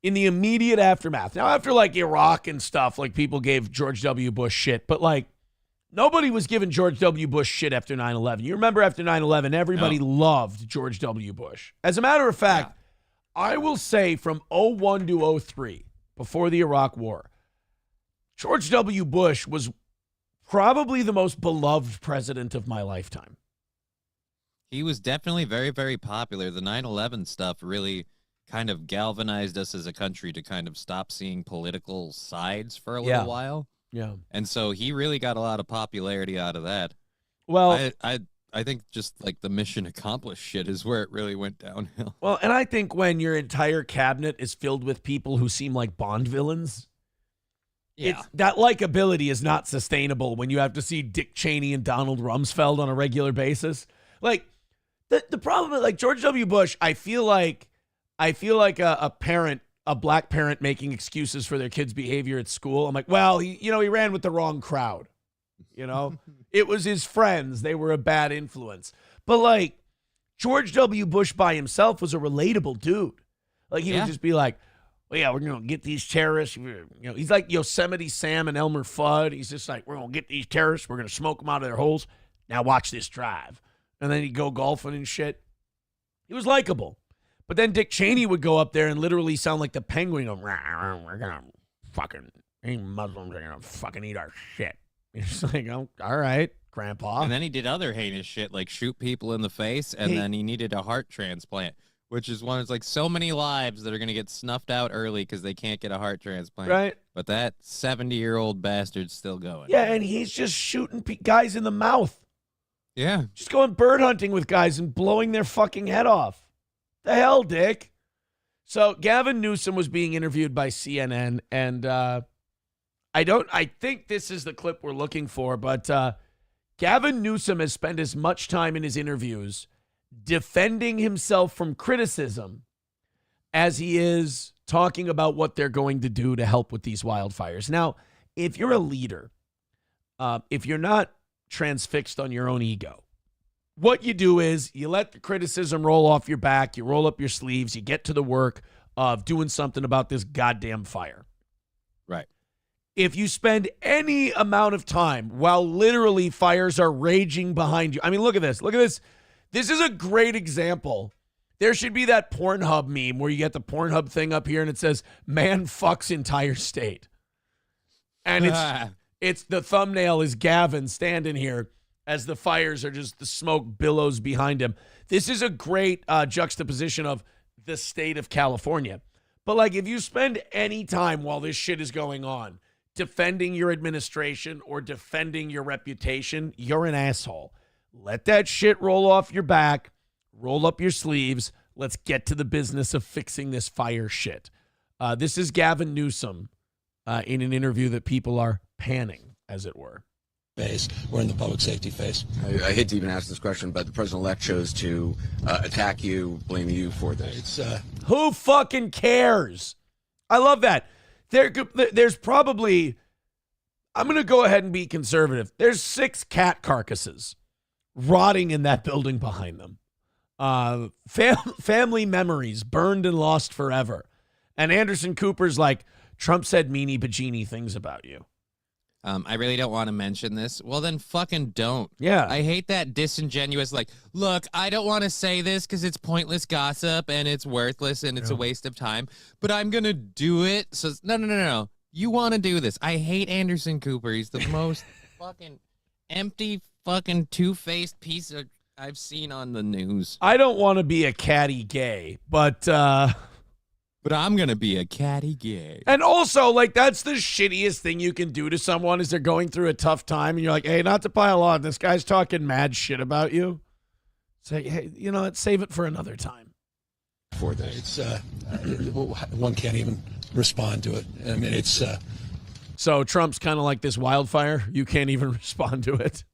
in the immediate aftermath, now after like Iraq and stuff, like people gave George W. Bush shit, but like nobody was giving George W. Bush shit after 9/11. You remember after 9/11, everybody loved George W. Bush. As a matter of fact, I will say from 01 to 03, before the Iraq War, George W. Bush was probably the most beloved president of my lifetime. He was definitely very, very popular. The 9/11 stuff really kind of galvanized us as a country to kind of stop seeing political sides for a little while. Yeah. And so he really got a lot of popularity out of that. Well, I think just like the mission accomplished shit is where it really went downhill. Well, and I think when your entire cabinet is filled with people who seem like Bond villains, that likability is not sustainable when you have to see Dick Cheney and Donald Rumsfeld on a regular basis. Like, the problem is, like, George W. Bush, I feel like a parent, a black parent making excuses for their kid's behavior at school. I'm like, well, he ran with the wrong crowd. It was his friends. They were a bad influence. But like George W. Bush by himself was a relatable dude. Like he would just be like, well, yeah, we're going to get these terrorists. He's like Yosemite Sam and Elmer Fudd. He's just like, we're going to get these terrorists. We're going to smoke them out of their holes. Now watch this drive. And then he'd go golfing and shit. He was likable. But then Dick Cheney would go up there and literally sound like the penguin. We're going to fucking, Muslims are going to fucking eat our shit. You're just like, oh, all right, Grandpa. And then he did other heinous shit like shoot people in the face, and then he needed a heart transplant, which is one. It's like so many lives that are going to get snuffed out early because they can't get a heart transplant. Right. But that 70-year-old bastard's still going. Yeah, and he's just shooting guys in the mouth. Yeah. Just going bird hunting with guys and blowing their fucking head off. The hell, Dick? So Gavin Newsom was being interviewed by CNN, and I think this is the clip we're looking for, but Gavin Newsom has spent as much time in his interviews defending himself from criticism as he is talking about what they're going to do to help with these wildfires. Now, if you're a leader, if you're not transfixed on your own ego, what you do is you let the criticism roll off your back, you roll up your sleeves, you get to the work of doing something about this goddamn fire. Right. If you spend any amount of time while literally fires are raging behind you, I mean, look at this. Look at this. This is a great example. There should be that Pornhub meme where you get the Pornhub thing up here and it says, man fucks entire state. And it's the thumbnail is Gavin standing here as the fires are just, the smoke billows behind him. This is a great juxtaposition of the state of California. But like, if you spend any time while this shit is going on defending your administration or defending your reputation, you're an asshole. Let that shit roll off your back, roll up your sleeves. Let's get to the business of fixing this fire shit. This is Gavin Newsom in an interview that people are panning, as it were. Phase. We're in the public safety phase. I hate to even ask this question, but the president-elect chose to attack you, blame you for this. Who fucking cares? I love that. There's probably, I'm going to go ahead and be conservative. There's 6 cat carcasses rotting in that building behind them. Family memories burned and lost forever. And Anderson Cooper's like, Trump said meanie bajini things about you. I really don't want to mention this. Well, then fucking don't. Yeah. I hate that disingenuous, like, look, I don't want to say this because it's pointless gossip and it's worthless and it's a waste of time, but I'm going to do it. So, no. You want to do this. I hate Anderson Cooper. He's the most fucking empty, fucking two-faced piece of I've seen on the news. I don't want to be a catty gay, but I'm going to be a catty gay. And also, like, that's the shittiest thing you can do to someone is they're going through a tough time and you're like, hey, not to pile on, this guy's talking mad shit about you. Say, hey, you know what, save it for another time. For this. One can't even respond to it. I mean, it's... So Trump's kind of like this wildfire. You can't even respond to it.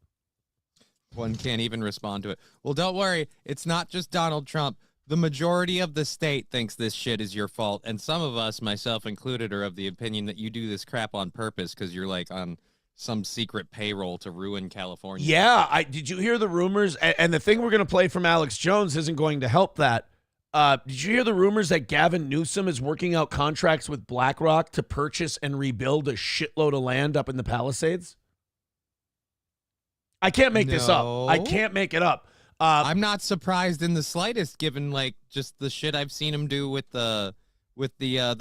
One can't even respond to it. Well, don't worry. It's not just Donald Trump. The majority of the state thinks this shit is your fault. And some of us, myself included, are of the opinion that you do this crap on purpose because you're like on some secret payroll to ruin California. Yeah. Did you hear the rumors? And the thing we're going to play from Alex Jones isn't going to help that. Did you hear the rumors that Gavin Newsom is working out contracts with BlackRock to purchase and rebuild a shitload of land up in the Palisades? I can't make this up. I can't make it up. I'm not surprised in the slightest, given like just the shit I've seen him do with the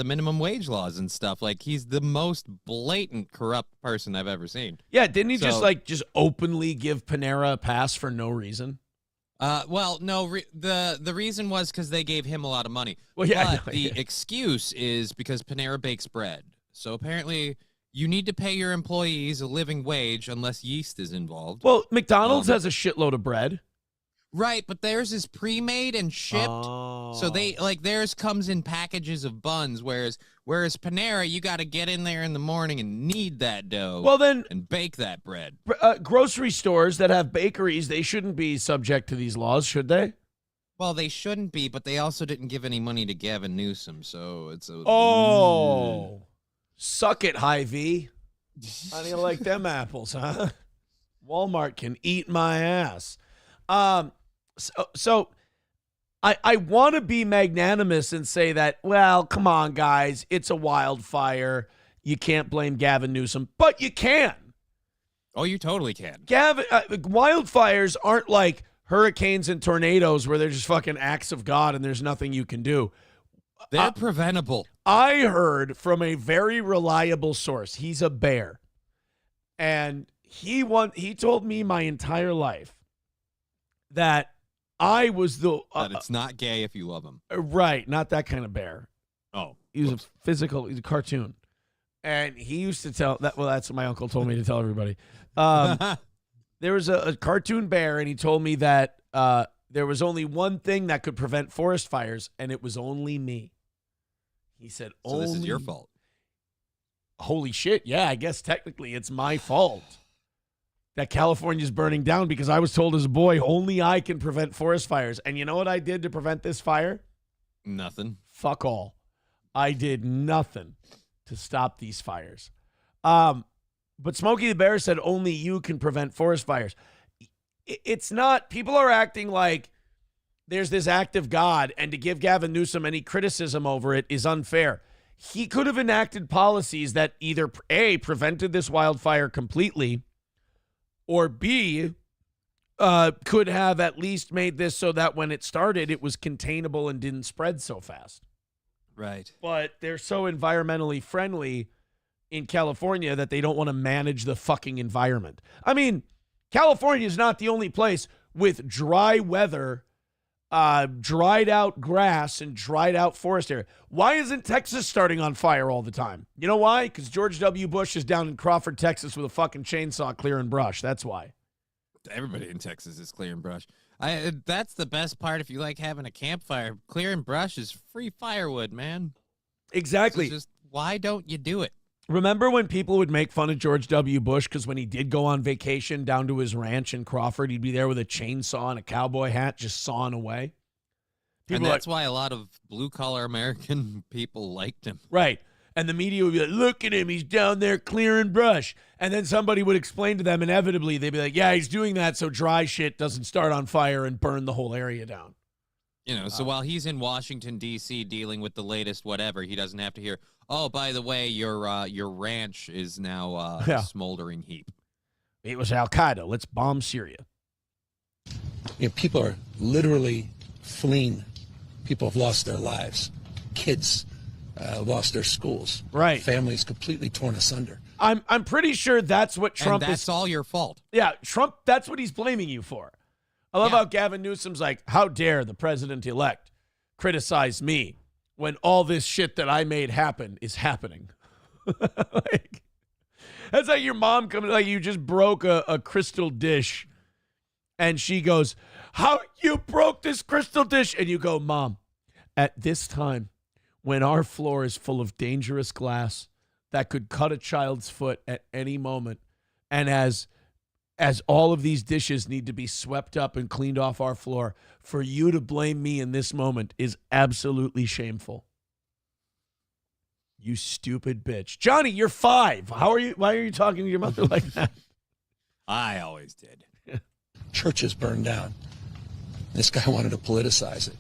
minimum wage laws and stuff. Like, he's the most blatant corrupt person I've ever seen. Yeah, didn't he just openly give Panera a pass for no reason? Well, no. The reason was because they gave him a lot of money. Well, yeah. But the excuse is because Panera bakes bread. So apparently, you need to pay your employees a living wage unless yeast is involved. Well, McDonald's has a shitload of bread. Right, but theirs is pre-made and shipped. Oh. So they theirs comes in packages of buns, whereas Panera, you got to get in there in the morning and knead that dough. Well, then, and bake that bread. Grocery stores that have bakeries, they shouldn't be subject to these laws, should they? Well, they shouldn't be, but they also didn't give any money to Gavin Newsom, so it's a... Oh, suck it, Hy-Vee. How do you like them apples, huh? Walmart can eat my ass. So I want to be magnanimous and say that, well, come on, guys, it's a wildfire. You can't blame Gavin Newsom, but you can. Oh, you totally can. Wildfires aren't like hurricanes and tornadoes where they're just fucking acts of God and there's nothing you can do. They're preventable. I heard from a very reliable source. He's a bear. And he told me my entire life that I was the That it's not gay if you love him. right, not that kind of bear. Oh, He was he's a cartoon. And he used to tell that. Well, that's what my uncle told me to tell everybody. There was a cartoon bear, and he told me that there was only one thing that could prevent forest fires, and it was only me. He said, so this is your fault. Holy shit. Yeah, I guess technically it's my fault that California's burning down because I was told as a boy, only I can prevent forest fires. And you know what I did to prevent this fire? Nothing. Fuck all. I did nothing to stop these fires. But Smokey the Bear said only you can prevent forest fires. It's not, people are acting like there's this act of God, and to give Gavin Newsom any criticism over it is unfair. He could have enacted policies that either A, prevented this wildfire completely, or B, could have at least made this so that when it started, it was containable and didn't spread so fast. Right. But they're so environmentally friendly in California that they don't want to manage the fucking environment. I mean, California is not the only place with dry weather, dried out grass, and dried out forest area. Why isn't Texas starting on fire all the time? You know why? Because George W. Bush is down in Crawford, Texas with a fucking chainsaw clearing brush. That's why. Everybody in Texas is clearing brush. That's the best part if you like having a campfire. Clearing brush is free firewood, man. Exactly. So just why don't you do it? Remember when people would make fun of George W. Bush because when he did go on vacation down to his ranch in Crawford, he'd be there with a chainsaw and a cowboy hat just sawing away? And that's why a lot of blue-collar American people liked him. Right. And the media would be like, look at him, he's down there clearing brush. And then somebody would explain to them, inevitably, they'd be like, yeah, he's doing that so dry shit doesn't start on fire and burn the whole area down. You know, so while he's in Washington, D.C. dealing with the latest whatever, he doesn't have to hear, oh, by the way, your ranch is now a smoldering heap. It was Al-Qaeda. Let's bomb Syria. You know, people are literally fleeing. People have lost their lives. Kids lost their schools. Right. Families completely torn asunder. I'm pretty sure that's what Trump and that's all your fault. Yeah, Trump, that's what he's blaming you for. I love how Gavin Newsom's like, how dare the president-elect criticize me when all this shit that I made happen is happening. Like, that's like your mom coming, like you just broke a crystal dish, and she goes, how you broke this crystal dish? And you go, Mom, at this time, when our floor is full of dangerous glass that could cut a child's foot at any moment, and as all of these dishes need to be swept up and cleaned off our floor, for you to blame me in this moment is absolutely shameful. You stupid bitch. Johnny, you're 5. Why are you talking to your mother like that? I always did. Churches burned down. This guy wanted to politicize it.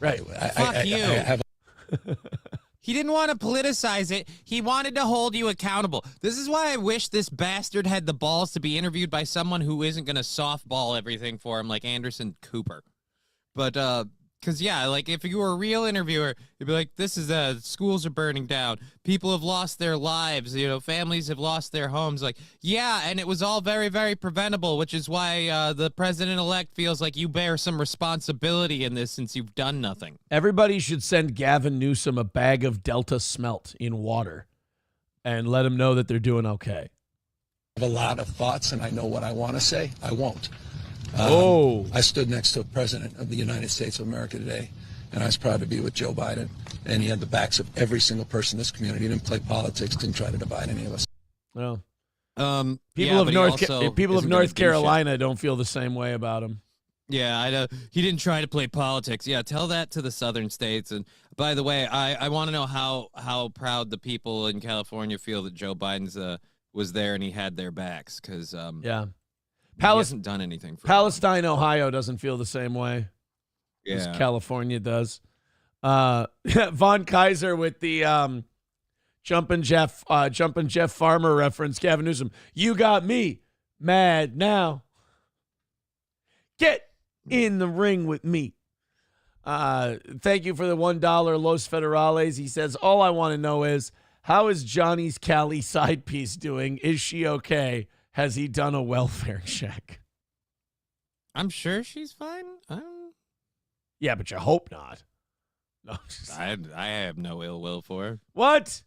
Right. Fuck you. He didn't want to politicize it. He wanted to hold you accountable. This is why I wish this bastard had the balls to be interviewed by someone who isn't going to softball everything for him like Anderson Cooper. But, because, yeah, like, if you were a real interviewer, you'd be like, this is, schools are burning down. People have lost their lives. You know, families have lost their homes. Like, yeah, and it was all very, very preventable, which is why the president-elect feels like you bear some responsibility in this since you've done nothing. Everybody should send Gavin Newsom a bag of Delta smelt in water and let him know that they're doing okay. I have a lot of thoughts, and I know what I want to say. I won't. I stood next to a president of the United States of America today, and I was proud to be with Joe Biden. And he had the backs of every single person in this community. He didn't play politics, didn't try to divide any of us. Well, people of North Carolina don't feel the same way about him. Yeah, I know. He didn't try to play politics. Yeah, tell that to the southern states. And by the way, I want to know how proud the people in California feel that Joe Biden's was there and he had their backs, because he hasn't done anything for Palestine, Ohio doesn't feel the same way as California does. Von Kaiser with the Jumpin' Jeff Farmer reference. Gavin Newsom, you got me mad now. Get in the ring with me. Thank you for the $1 Los Federales. He says, all I want to know is, how is Johnny's Cali side piece doing? Is she okay? Has he done a welfare check? I'm sure she's fine. Yeah, but you hope not. No, I have no ill will for her. what?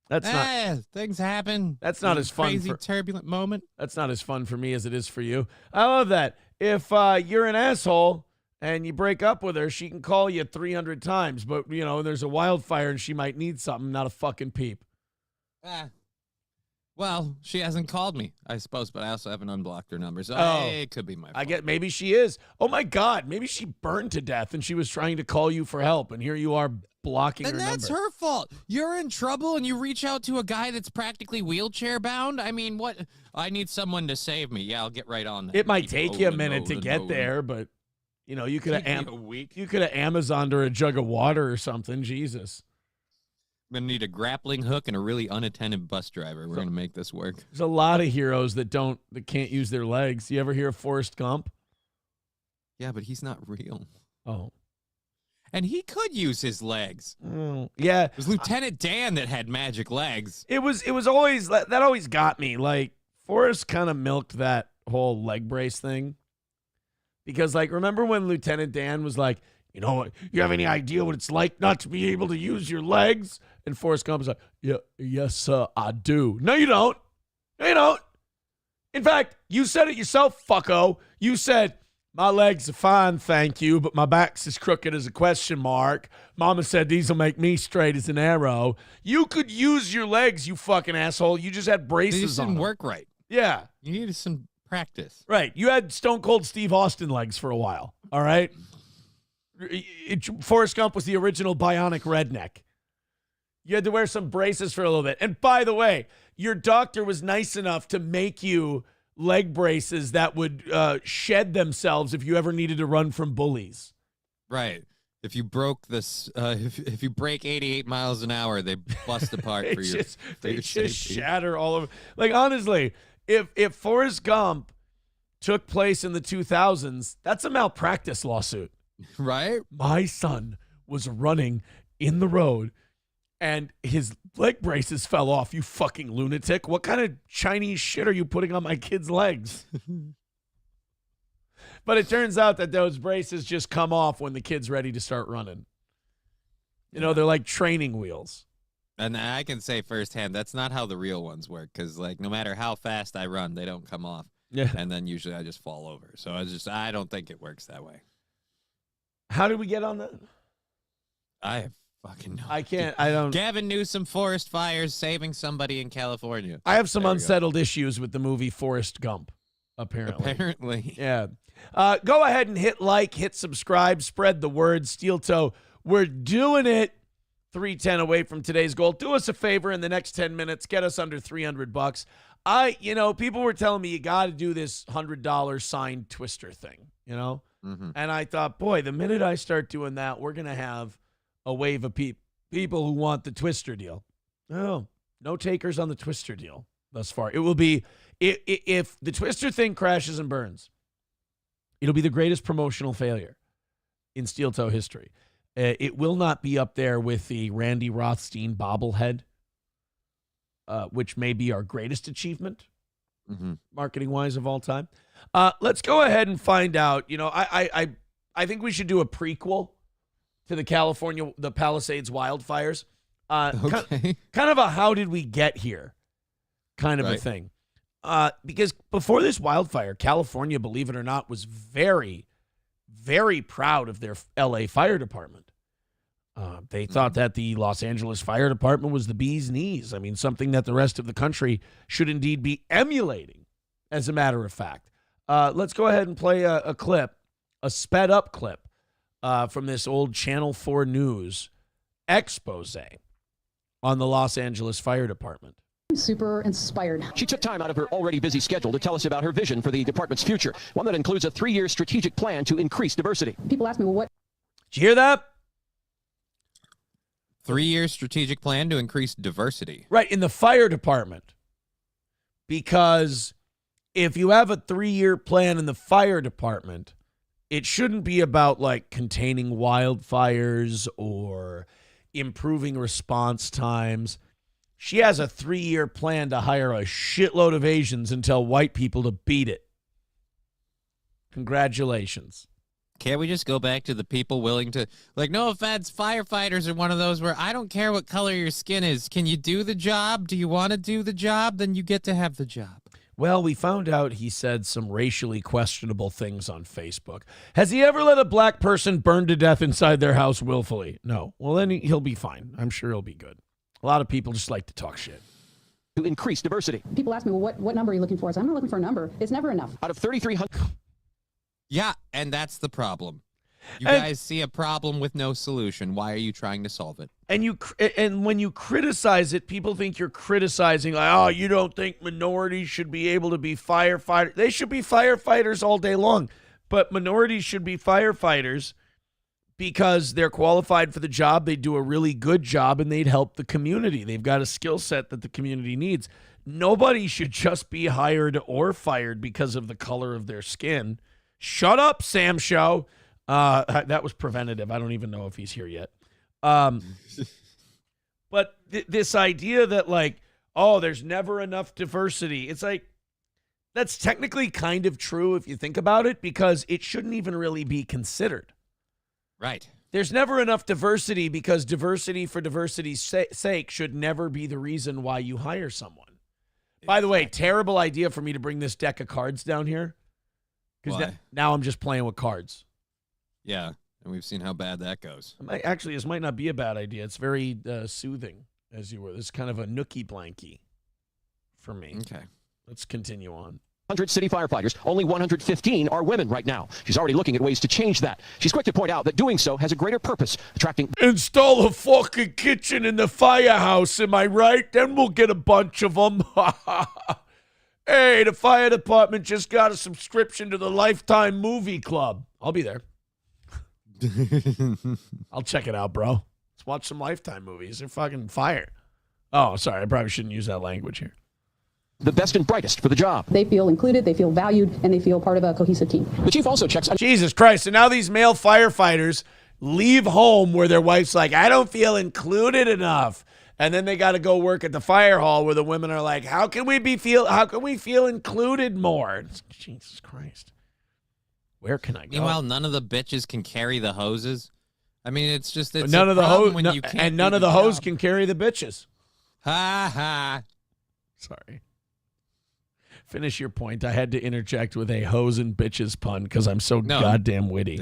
That's not. Things happen. That's not as fun. Crazy, turbulent moment. That's not as fun for me as it is for you. I love that. If you're an asshole and you break up with her, she can call you 300 times. But, there's a wildfire and she might need something, not a fucking peep. Well, she hasn't called me, I suppose, but I also haven't unblocked her number. So it could be my fault. I get maybe she is. Oh, my God. Maybe she burned to death and she was trying to call you for help. And here you are blocking her number. And that's her fault. You're in trouble and you reach out to a guy that's practically wheelchair bound. I mean, what? I need someone to save me. Yeah, I'll get right on that. It might take you a minute to get there, but, you could have Amazoned her a jug of water or something. Jesus. I'm going to need a grappling hook and a really unattended bus driver. We're going to make this work. There's a lot of heroes that can't use their legs. You ever hear of Forrest Gump? Yeah, but he's not real. Oh. And he could use his legs. Yeah. It was Lieutenant Dan that had magic legs. It was always, that always got me. Like, Forrest kind of milked that whole leg brace thing. Because, remember when Lieutenant Dan was like, you have any idea what it's like not to be able to use your legs? And Forrest Gump was like, yeah, yes, sir, I do. No, you don't. No, you don't. In fact, you said it yourself, fucko. You said, my legs are fine, thank you, but my back's as crooked as a question mark. Mama said these will make me straight as an arrow. You could use your legs, you fucking asshole. You just had braces on. They just didn't work right. Yeah. You needed some practice. Right. You had Stone Cold Steve Austin legs for a while, all right? Forrest Gump was the original bionic redneck. You had to wear some braces for a little bit. And by the way, your doctor was nice enough to make you leg braces that would shed themselves if you ever needed to run from bullies. Right. If you broke this, if you break 88 miles an hour, they bust apart for your They just shatter all over. Honestly, if Forrest Gump took place in the 2000s, that's a malpractice lawsuit. Right? My son was running in the road and his leg braces fell off, you fucking lunatic. What kind of Chinese shit are you putting on my kid's legs? But it turns out that those braces just come off when the kid's ready to start running. They're like training wheels. And I can say firsthand, that's not how the real ones work, because no matter how fast I run, they don't come off. Yeah. And then usually I just fall over. So I don't think it works that way. How did we get on that? I have fucking no I don't. Gavin Newsome, forest fires, saving somebody in California. I have some unsettled issues with the movie Forrest Gump, apparently. Apparently. Yeah. Go ahead and hit subscribe, spread the word. Steel Toe, we're doing it. 310 away from today's goal. Do us a favor in the next 10 minutes. Get us under $300. People were telling me you got to do this $100 signed Twister thing, Mm-hmm. And I thought, boy, the minute I start doing that, we're going to have a wave of people who want the Twister deal. No takers on the Twister deal thus far. It will be, if the Twister thing crashes and burns, it'll be the greatest promotional failure in Steel Toe history. It will not be up there with the Randy Rothstein bobblehead, which may be our greatest achievement, marketing-wise, of all time. Let's go ahead and find out. I think we should do a prequel to the Palisades wildfires. Okay. Kind of a how did we get here kind of a thing. Because before this wildfire, California, believe it or not, was very, very proud of their LA fire department. They thought that the Los Angeles Fire Department was the bee's knees. I mean, something that the rest of the country should indeed be emulating, as a matter of fact. Let's go ahead and play a clip, a sped-up clip from this old Channel 4 News expose on the Los Angeles Fire Department. Super inspired. She took time out of her already busy schedule to tell us about her vision for the department's future, one that includes a 3-year strategic plan to increase diversity. People ask me, well, what? Did you hear that? 3-year strategic plan to increase diversity. Right, in the fire department. Because if you have a 3-year plan in the fire department, it shouldn't be about containing wildfires or improving response times. She has a 3-year plan to hire a shitload of Asians and tell white people to beat it. Congratulations. Can't we just go back to the people willing to, like, no offense, firefighters are one of those where I don't care what color your skin is. Can you do the job? Do you want to do the job? Then you get to have the job. Well, we found out he said some racially questionable things on Facebook. Has he ever let a black person burn to death inside their house willfully? No. Well, then he'll be fine. I'm sure he'll be good. A lot of people just like to talk shit. To increase diversity. People ask me, well, what number are you looking for? I said, I'm not looking for a number. It's never enough. Out of 3,300. Yeah, and that's the problem. You guys see a problem with no solution. Why are you trying to solve it? And when you criticize it, people think you're criticizing, like, oh, you don't think minorities should be able to be firefighters. They should be firefighters all day long. But minorities should be firefighters because they're qualified for the job. They do a really good job, and they'd help the community. They've got a skill set that the community needs. Nobody should just be hired or fired because of the color of their skin. Shut up, Sam Show. That was preventative. I don't even know if he's here yet. But this idea that, like, oh, there's never enough diversity. It's like, that's technically kind of true if you think about it, because it shouldn't even really be considered. Right. There's never enough diversity because diversity for diversity's sake should never be the reason why you hire someone. Exactly. By the way, terrible idea for me to bring this deck of cards down here. Because now I'm just playing with cards. Yeah, and we've seen how bad that goes. Actually, this might not be a bad idea. It's very soothing, as you were. This is kind of a nookie blankie for me. Okay. Let's continue on. 100 city firefighters, only 115 are women right now. She's already looking at ways to change that. She's quick to point out that doing so has a greater purpose, attracting... Install a fucking kitchen in the firehouse, am I right? Then we'll get a bunch of them. Hey, the fire department just got a subscription to the Lifetime Movie Club. I'll be there. I'll check it out, bro. Let's watch some Lifetime movies. They're fucking fire. Oh, sorry. I probably shouldn't use that language here. The best and brightest for the job. They feel included, they feel valued, and they feel part of a cohesive team. The chief also checks... Jesus Christ. And now these male firefighters leave home where their wife's like, I don't feel included enough. And then they got to go work at the fire hall where the women are like, how can we feel included more? Jesus Christ. Where can I go? Meanwhile, none of the bitches can carry the hoses. I mean, it's none of the hose can carry the bitches. Ha ha. Sorry. Finish your point. I had to interject with a hose and bitches pun because I'm so goddamn witty.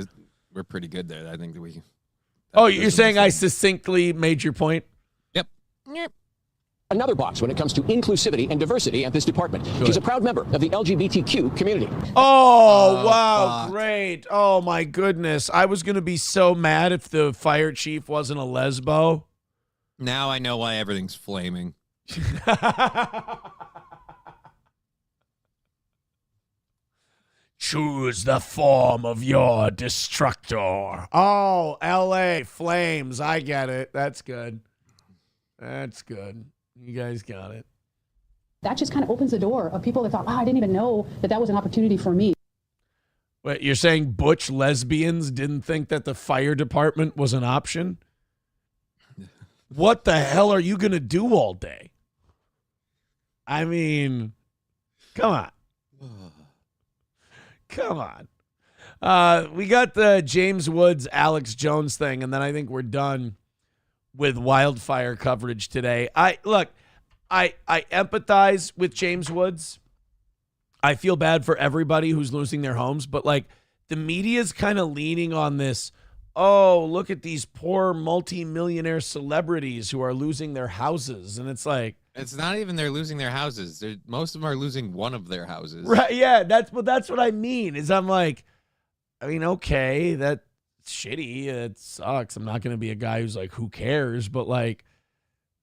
We're pretty good there. I think that we. Oh, you're saying I succinctly made your point? Yep. Another box when it comes to inclusivity and diversity at this department. Good. She's a proud member of the LGBTQ community. Oh, wow. Fuck. Great. Oh, my goodness. I was going to be so mad if the fire chief wasn't a lesbo. Now I know why everything's flaming. Choose the form of your destructor. Oh, L.A. flames. I get it. That's good. That's good. You guys got it. That just kind of opens the door of people that thought, wow, I didn't even know that was an opportunity for me. Wait, you're saying butch lesbians didn't think that the fire department was an option? What the hell are you going to do all day? I mean, come on. Come on. We got the James Woods, Alex Jones thing, and then I think we're done with wildfire coverage today. I empathize with James Woods. I feel bad for everybody who's losing their homes, but like the media's kind of leaning on this, oh, look at these poor multi-millionaire celebrities who are losing their houses. And it's like, it's not even they're losing their houses. Most of them are losing one of their houses. Right, yeah, that's what I mean. Is I'm like, I mean, okay, that's shitty. It sucks. I'm not going to be a guy who's like, who cares? But like,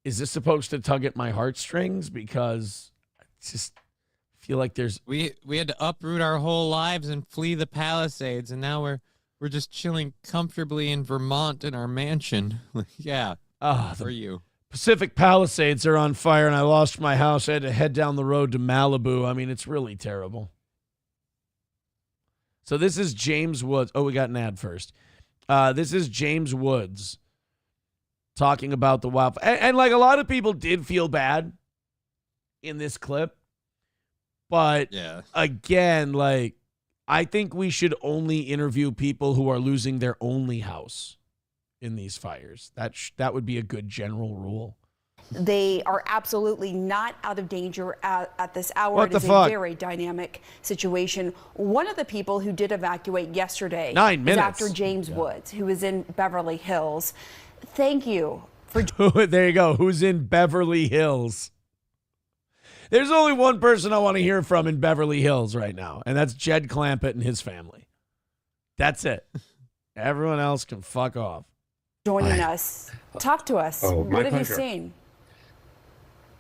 is this supposed to tug at my heartstrings? Because I just feel like we had to uproot our whole lives and flee the Palisades, and now we're just chilling comfortably in Vermont in our mansion. Yeah. For you. Pacific Palisades are on fire, and I lost my house. I had to head down the road to Malibu. I mean, it's really terrible. So this is James Woods. Oh, we got an ad first. This is James Woods talking about the wildfire. And like a lot of people did feel bad in this clip. But again, like I think we should only interview people who are losing their only house in these fires. That would be a good general rule. They are absolutely not out of danger at this hour. What it is the fuck? a very dynamic situation. One of the people who did evacuate yesterday 9 minutes. is Actor James Woods, who is in Beverly Hills. Thank you for There you go. Who's in Beverly Hills? There's only one person I want to hear from in Beverly Hills right now, and that's Jed Clampett and his family. That's it. Everyone else can fuck off. joining us. Talk to us. Oh, What have you pleasure. seen?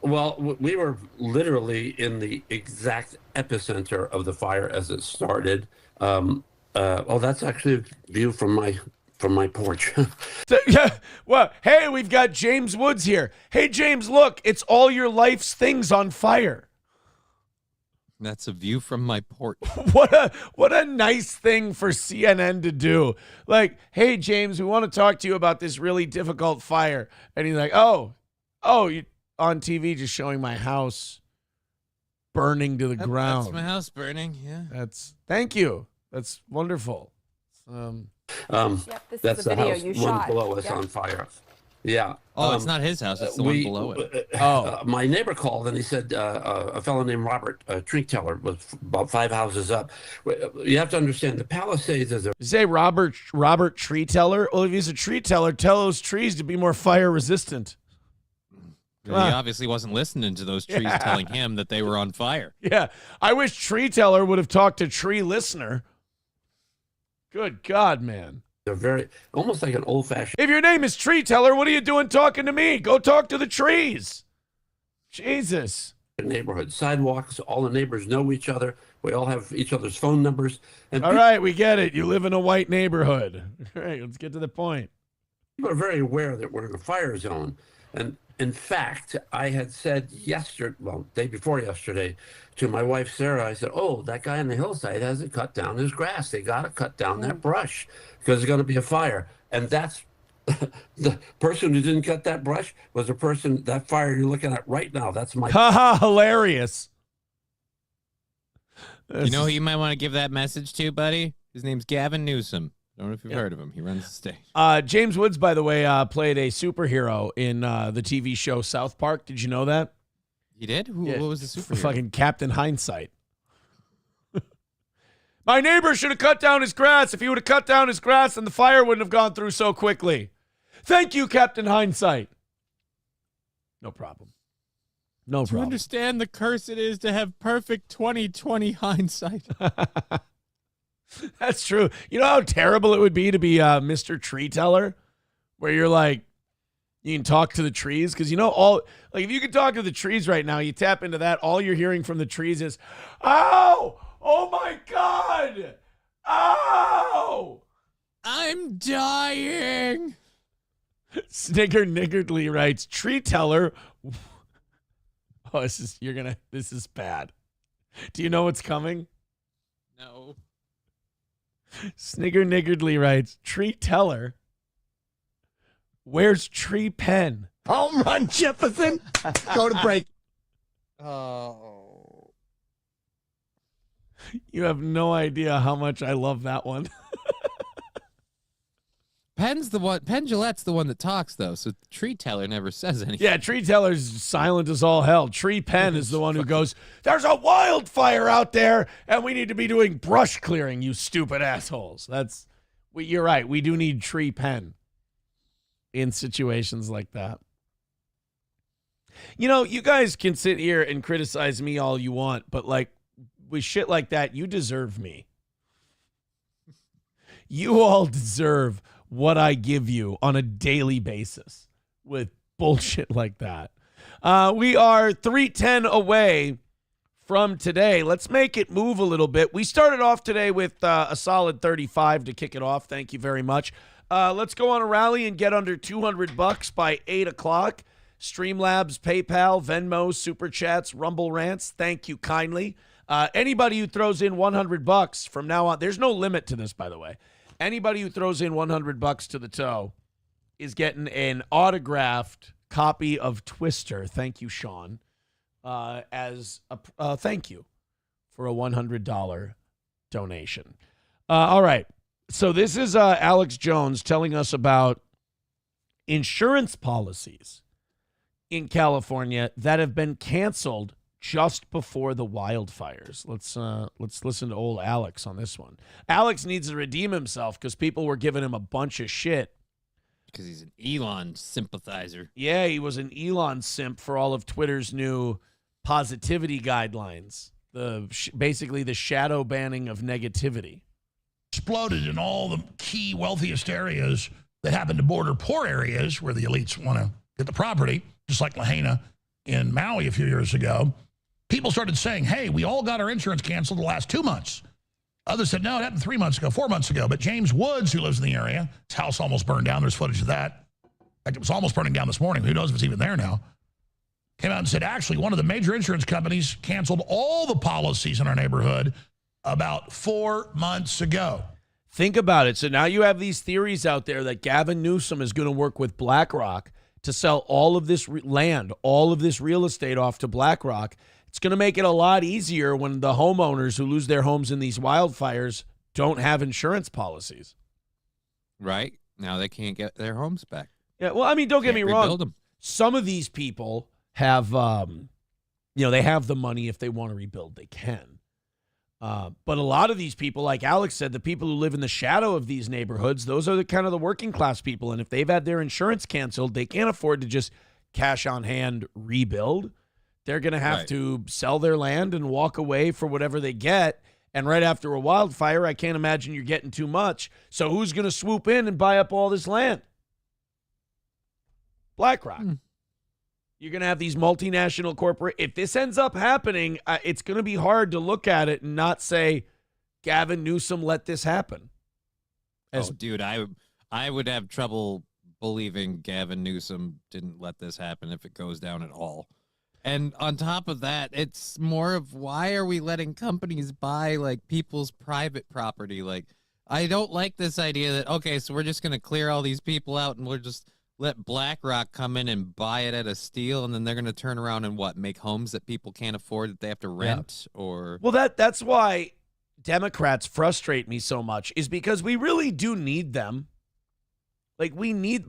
Well, we were literally in the exact epicenter of the fire as it started. That's actually a view from my porch. Yeah, well, hey, we've got James Woods here. Hey, James, look, it's all your life's things on fire. That's a view from my porch. What a nice thing for CNN to do. Like, hey, James, we want to talk to you about this really difficult fire. And he's like, oh, you on TV just showing my house burning to the ground. That's my house burning, yeah. Thank you. That's wonderful. Yep, this That's is the the video house, you one shot. below us Yep. on fire. Yeah. Oh, it's not his house. It's the one below it. My neighbor called and he said a fellow named Robert, a tree teller, was about 5 houses up. You have to understand, the Palisades is a... You say Robert tree teller? Well, if he's a tree teller, tell those trees to be more fire resistant. He obviously wasn't listening to those trees telling him that they were on fire. Yeah. I wish tree teller would have talked to tree listener. Good God, man. They're very, almost like an old-fashioned... If your name is tree teller, what are you doing talking to me? Go talk to the trees. Jesus. neighborhood. Sidewalks, all the neighbors know each other. We all have each other's phone numbers. And All right, we get it. You live in a white neighborhood. All right, let's get to the point. people are very aware that we're in a fire zone. And in fact, I had said day before yesterday, to my wife, Sarah, I said, oh, that guy on the hillside hasn't cut down his grass. They got to cut down that brush because there's going to be a fire. And that's the person who didn't cut that brush was the person, that fire you're looking at right now. That's my... Haha, hilarious. You know who you might want to give that message to, buddy? His name's Gavin Newsome. I don't know if you've heard of him. He runs the state. James Woods, by the way, played a superhero in the TV show South Park. Did you know that? He did? What was the superhero? Fucking Captain Hindsight. My neighbor should have cut down his grass. If he would have cut down his grass, then the fire wouldn't have gone through so quickly. Thank you, Captain Hindsight. No problem. No To problem. understand the curse it is to have perfect 20/20 hindsight. That's true. You know how terrible it would be to be Mr. Tree Teller, where you're like, you can talk to the trees? Because if you could talk to the trees right now, you tap into that, all you're hearing from the trees is, ow! Oh my God! Ow! I'm dying. Snigger Niggardly writes, Tree Teller. Oh, this is bad. Do you know what's coming? No. Snigger Niggardly writes, Tree Teller. Where's Tree Pen? Home run, Jefferson. Go to break. Oh. You have no idea how much I love that one. Penn Jillette's the one that talks, though, so Tree Teller never says anything. Yeah, Tree Teller's silent as all hell. Tree Pen is the one who goes, there's a wildfire out there, and we need to be doing brush clearing, you stupid assholes. You're right. We do need Tree Pen in situations like that. You guys can sit here and criticize me all you want, but with shit like that, you deserve me. You all deserve what I give you on a daily basis with bullshit like that. We are 3:10 away from today. Let's make it move a little bit. We started off today with a solid 35 to kick it off. Thank you very much. Let's go on a rally and get under $200 by 8 o'clock. Streamlabs, PayPal, Venmo, Super Chats, Rumble Rants. Thank you kindly. Anybody who throws in $100 from now on, there's no limit to this, by the way. Anybody who throws in $100 to the toe is getting an autographed copy of Twister. Thank you, Sean. As a thank you for a $100 donation. All right. So this is Alex Jones telling us about insurance policies in California that have been canceled just before the wildfires. Let's listen to old Alex on this one. Alex needs to redeem himself because people were giving him a bunch of shit. Because he's an Elon sympathizer. Yeah, he was an Elon simp for all of Twitter's new positivity guidelines. Basically the shadow banning of negativity. Exploded in all the key wealthiest areas that happen to border poor areas where the elites want to get the property, just like Lahaina in Maui a few years ago. People started saying, hey, we all got our insurance canceled the last 2 months. Others said, no, it happened 3 months ago, 4 months ago. But James Woods, who lives in the area, his house almost burned down. There's footage of that. In fact, it was almost burning down this morning. Who knows if it's even there now? Came out and said, actually, one of the major insurance companies canceled all the policies in our neighborhood about 4 months ago. Think about it. So now you have these theories out there that Gavin Newsome is going to work with BlackRock to sell all of this land, all of this real estate off to BlackRock. It's going to make it a lot easier when the homeowners who lose their homes in these wildfires don't have insurance policies. Right. Now they can't get their homes back. Yeah. Well, I mean, don't get me wrong. Them. Some of these people have, they have the money. If they want to rebuild, they can. But a lot of these people, like Alex said, the people who live in the shadow of these neighborhoods, those are the kind of the working class people. And if they've had their insurance canceled, they can't afford to just cash on hand rebuild. They're going to have to sell their land and walk away for whatever they get. And right after a wildfire, I can't imagine you're getting too much. So who's going to swoop in and buy up all this land? BlackRock. You're going to have these multinational corporate. If this ends up happening, it's going to be hard to look at it and not say, Gavin Newsome let this happen. Dude, I would have trouble believing Gavin Newsome didn't let this happen if it goes down at all. And on top of that, it's more of why are we letting companies buy like people's private property? Like, I don't like this idea that, okay, so we're just going to clear all these people out and we'll just let BlackRock come in and buy it at a steal, and then they're going to turn around and make homes that people can't afford that they have to rent or. Well, that's why Democrats frustrate me so much, is because we really do need them. Like we need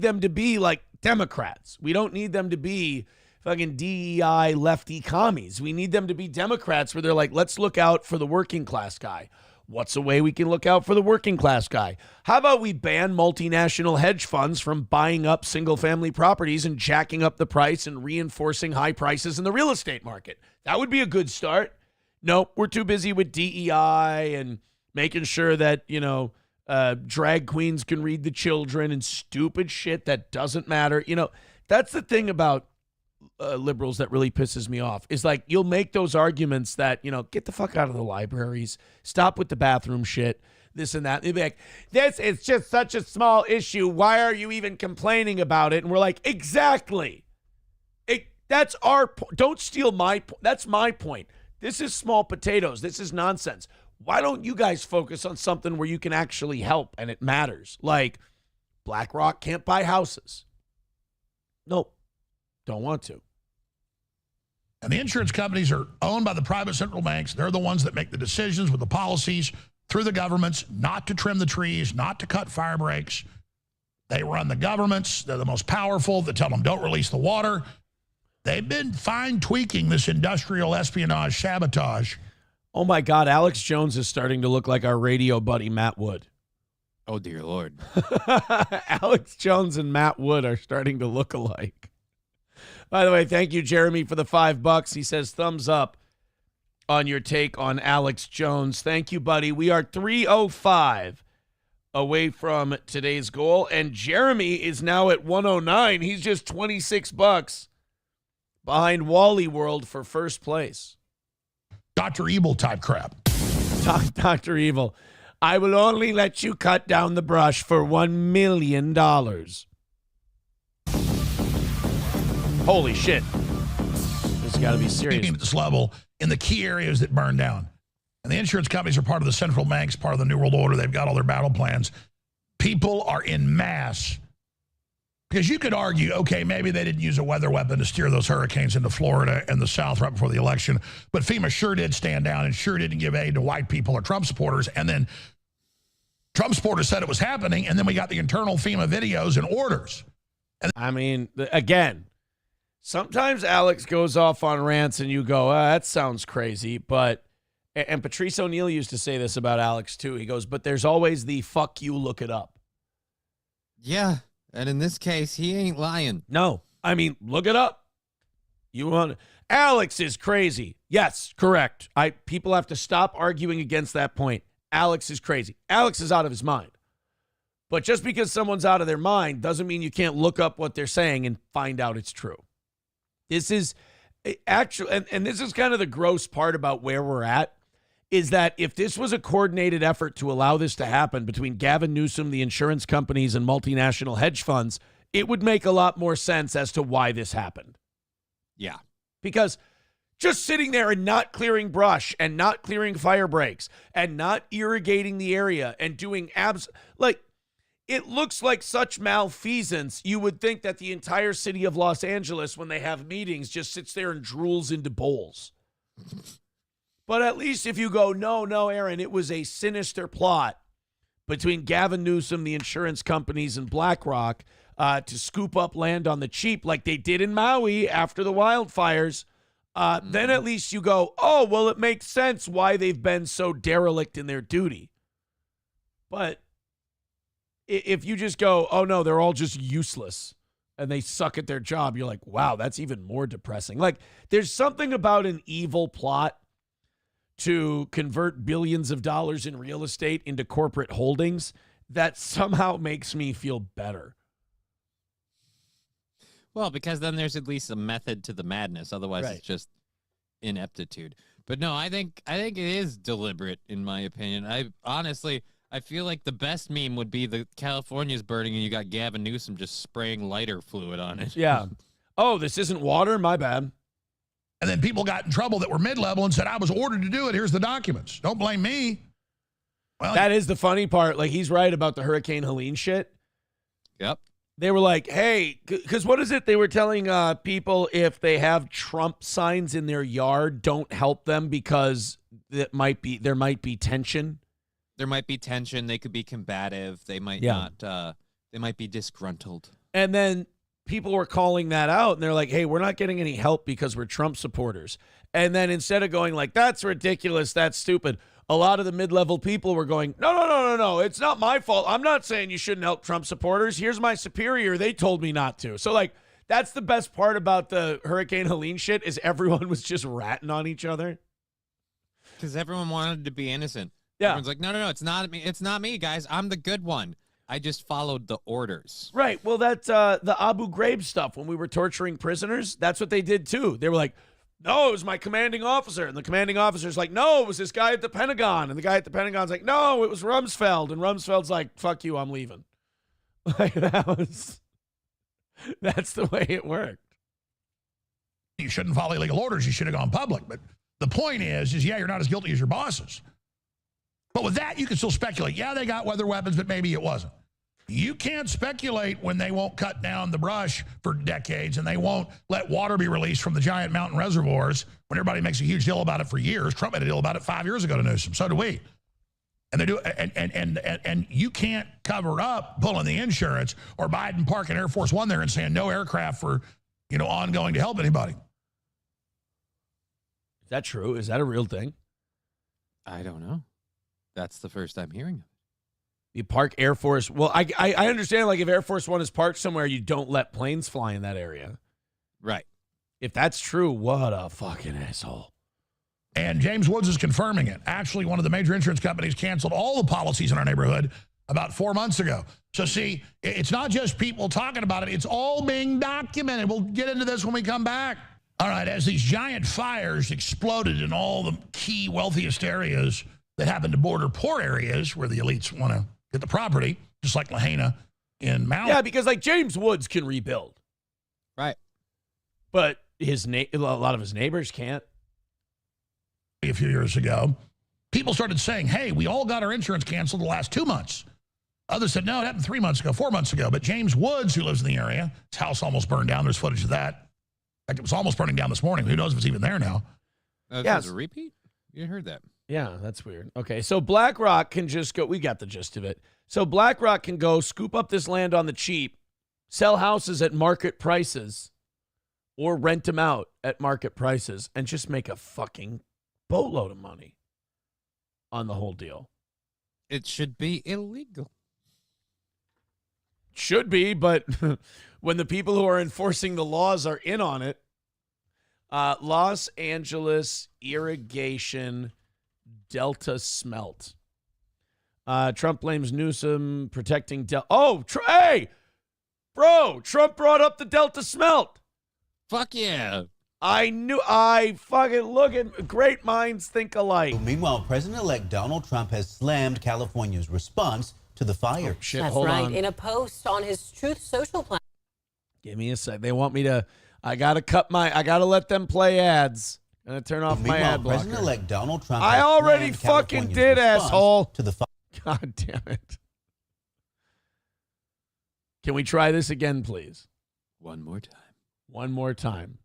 them to be like Democrats. We don't need them to be fucking DEI lefty commies. We need them to be Democrats where they're like, let's look out for the working class guy. What's a way we can look out for the working class guy? How about we ban multinational hedge funds from buying up single family properties and jacking up the price and reinforcing high prices in the real estate market? That would be a good start. Nope, we're too busy with DEI and making sure that, drag queens can read the children and stupid shit that doesn't matter. That's the thing about liberals that really pisses me off, is like you'll make those arguments that, get the fuck out of the libraries, stop with the bathroom shit, this and that. They'll be like, this is just such a small issue. Why are you even complaining about it? And we're like, exactly. That's our point. Don't steal my point. That's my point. This is small potatoes. This is nonsense. Why don't you guys focus on something where you can actually help and it matters? Like BlackRock can't buy houses. Nope. Don't want to. And the insurance companies are owned by the private central banks. They're the ones that make the decisions with the policies through the governments, not to trim the trees, not to cut fire breaks. They run the governments. They're the most powerful. They tell them don't release the water. They've been fine tweaking this industrial espionage sabotage. Oh my God, Alex Jones is starting to look like our radio buddy Matt Wood. Oh dear Lord. Alex Jones and Matt Wood are starting to look alike. By the way, thank you, Jeremy, for the $5. He says thumbs up on your take on Alex Jones. Thank you, buddy. We are 305 away from today's goal, and Jeremy is now at 109. He's just $26 behind Wally World for first place. Dr. Evil type crap. Dr. Evil, I will only let you cut down the brush for $1 million. Holy shit. This has got to be serious. At this level in the key areas that burn down. And the insurance companies are part of the central banks, part of the New World Order. They've got all their battle plans. People are in mass Because you could argue, okay, maybe they didn't use a weather weapon to steer those hurricanes into Florida and the South right before the election, but FEMA sure did stand down and sure didn't give aid to white people or Trump supporters. And then Trump supporters said it was happening, and then we got the internal FEMA videos and orders. I mean, again, sometimes Alex goes off on rants and you go, that sounds crazy. But, and Patrice O'Neill used to say this about Alex too. He goes, but there's always the fuck you, look it up. Yeah. And in this case, he ain't lying. No, I mean, look it up. You want Alex is crazy. Yes, correct. People have to stop arguing against that point. Alex is crazy. Alex is out of his mind. But just because someone's out of their mind doesn't mean you can't look up what they're saying and find out it's true. This is actually, and this is kind of the gross part about where we're at, is that if this was a coordinated effort to allow this to happen between Gavin Newsome, the insurance companies, and multinational hedge funds, it would make a lot more sense as to why this happened. Yeah. Because just sitting there and not clearing brush and not clearing fire breaks and not irrigating the area and doing it looks like such malfeasance. You would think that the entire city of Los Angeles, when they have meetings, just sits there and drools into bowls. But at least if you go, no, Aaron, it was a sinister plot between Gavin Newsome, the insurance companies, and BlackRock to scoop up land on the cheap like they did in Maui after the wildfires, then at least you go, oh, well, it makes sense why they've been so derelict in their duty. But if you just go, oh, no, they're all just useless and they suck at their job, you're like, wow, that's even more depressing. Like, there's something about an evil plot to convert billions of dollars in real estate into corporate holdings that somehow makes me feel better. Well, because then there's at least a method to the madness. Otherwise, Right. It's just ineptitude. But no, I think it is deliberate, in my opinion. I feel like the best meme would be the California's burning and you got Gavin Newsome just spraying lighter fluid on it. Yeah. Oh, this isn't water? My bad. And then people got in trouble that were mid-level and said, I was ordered to do it. Here's the documents. Don't blame me. Well, That is the funny part. Like, he's right about the Hurricane Helene shit. Yep. They were like, hey, because what is it? They were telling people if they have Trump signs in their yard, don't help them because there might be tension. There might be tension. They could be combative. They might not. They might be disgruntled. And then people were calling that out, and they're like, hey, we're not getting any help because we're Trump supporters. And then instead of going like, that's ridiculous, that's stupid, a lot of the mid-level people were going, no, it's not my fault. I'm not saying you shouldn't help Trump supporters. Here's my superior. They told me not to. So, like, that's the best part about the Hurricane Helene shit is everyone was just ratting on each other. Because everyone wanted to be innocent. Yeah. Everyone's like, no, it's not me. It's not me, guys. I'm the good one. I just followed the orders. Right. Well, that's the Abu Ghraib stuff when we were torturing prisoners. That's what they did, too. They were like, no, it was my commanding officer. And the commanding officer's like, no, it was this guy at the Pentagon. And the guy at the Pentagon's like, no, it was Rumsfeld. And Rumsfeld's like, fuck you, I'm leaving. Like, that's the way it worked. you shouldn't follow illegal orders. You should have gone public. But the point is, yeah, you're not as guilty as your bosses. But with that, you can still speculate. Yeah, they got weather weapons, but maybe it wasn't. You can't speculate when they won't cut down the brush for decades and they won't let water be released from the giant mountain reservoirs when everybody makes a huge deal about it for years. Trump made a deal about it 5 years ago to Newsom. So do we. And they do, and you can't cover up pulling the insurance or Biden parking Air Force One there and saying no aircraft for, ongoing to help anybody. Is that true? Is that a real thing? I don't know. That's the first I'm hearing of it. You park Air Force. Well, I understand, like, if Air Force One is parked somewhere, you don't let planes fly in that area. Right. If that's true, what a fucking asshole. And James Woods is confirming it. Actually, one of the major insurance companies canceled all the policies in our neighborhood about 4 months ago. So, see, it's not just people talking about it. It's all being documented. We'll get into this when we come back. All right, as these giant fires exploded in all the key wealthiest areas that happen to border poor areas where the elites want to get the property, just like Lahaina in Maui. Yeah, because, like, James Woods can rebuild. Right. But a lot of his neighbors can't. A few years ago, people started saying, hey, we all got our insurance canceled the last 2 months. Others said, no, it happened 3 months ago, 4 months ago. But James Woods, who lives in the area, his house almost burned down. There's footage of that. In fact, it was almost burning down this morning. Who knows if it's even there now? Yeah, it's a repeat? You heard that. Yeah, that's weird. Okay, so BlackRock can just go. We got the gist of it. So BlackRock can go scoop up this land on the cheap, sell houses at market prices, or rent them out at market prices and just make a fucking boatload of money on the whole deal. It should be illegal. Should be, but when the people who are enforcing the laws are in on it, Los Angeles irrigation Delta smelt. Trump blames Newsom protecting hey, bro, Trump brought up the Delta smelt. Fuck yeah. I fucking look at great minds think alike. Meanwhile, President-elect Donald Trump has slammed California's response to the fire. Oh, shit, That's hold right. on. In a post on his Truth Social platform. Give me a sec. They want me to, I got to let them play ads. I'm going to turn off my ad blocker. President-elect Donald Trump I has already slammed fucking California's did, response asshole. to the fire. God damn it. Can we try this again, please? One more time. One more time.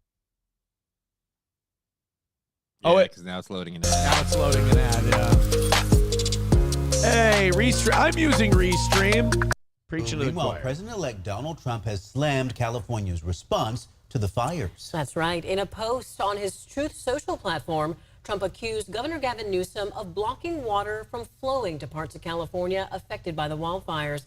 Yeah, because now it's loading an ad. Now it's loading an ad, yeah. Hey, Restream. I'm using Restream. Preaching to the Meanwhile, choir. President-elect Donald Trump has slammed California's response to the fires. That's right. In a post on his Truth Social platform, Trump accused Governor Gavin Newsom of blocking water from flowing to parts of California affected by the wildfires.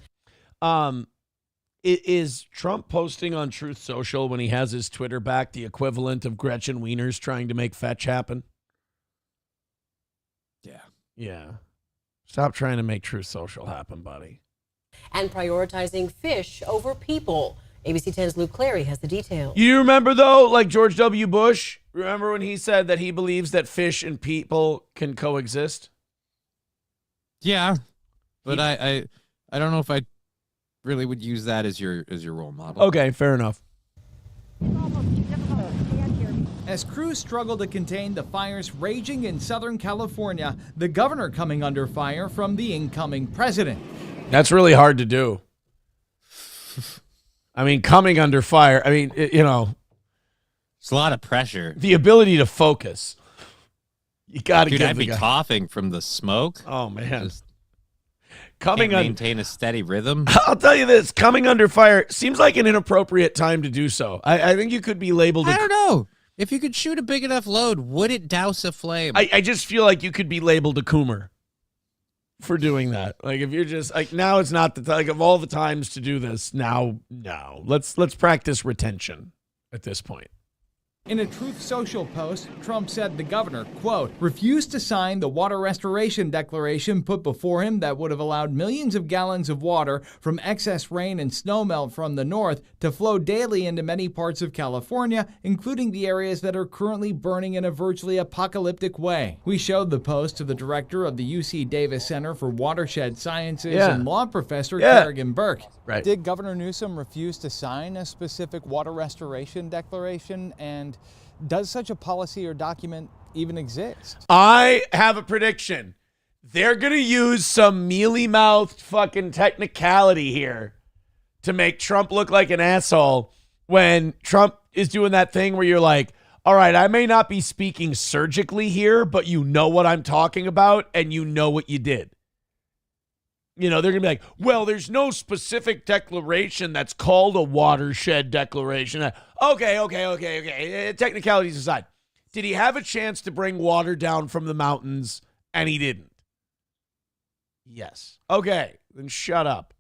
Is Trump posting on Truth Social when he has his Twitter back the equivalent of Gretchen Wieners trying to make fetch happen? Yeah. Yeah. Stop trying to make Truth Social happen, buddy. And prioritizing fish over people. ABC 10's Luke Clary has the details. You remember, though, like George W. Bush? Remember when he said that he believes that fish and people can coexist? Yeah, but I don't know if I really would use that as your role model. Okay, fair enough. As crews struggle to contain the fires raging in Southern California, the governor coming under fire from the incoming president. That's really hard to do. I mean, coming under fire, I mean, it's a lot of pressure. The ability to focus. You got to Dude, give I'd the be guy. coughing from the smoke. Oh, man. Just Coming can't on, maintain a steady rhythm. I'll tell you this, coming under fire seems like an inappropriate time to do so. I think you could be labeled. I don't know. If you could shoot a big enough load, would it douse a flame? I just feel like you could be labeled a coomer for doing that. Like if you're just like, now it's not the time, like of all the times to do this. Now, no. Let's practice retention at this point. In a Truth Social post, Trump said the governor, quote, refused to sign the water restoration declaration put before him that would have allowed millions of gallons of water from excess rain and snowmelt from the north to flow daily into many parts of California, including the areas that are currently burning in a virtually apocalyptic way. We showed the post to the director of the UC Davis Center for Watershed Sciences and law professor Kerrigan Burke. Right. Did Governor Newsom refuse to sign a specific water restoration declaration? And does such a policy or document even exist? I have a prediction. They're going to use some mealy-mouthed fucking technicality here to make Trump look like an asshole when Trump is doing that thing where you're like, all right, I may not be speaking surgically here, but you know what I'm talking about and you know what you did. They're going to be like, well, there's no specific declaration that's called a watershed declaration. Okay. Technicalities aside, did he have a chance to bring water down from the mountains and he didn't? Yes. Okay, then shut up.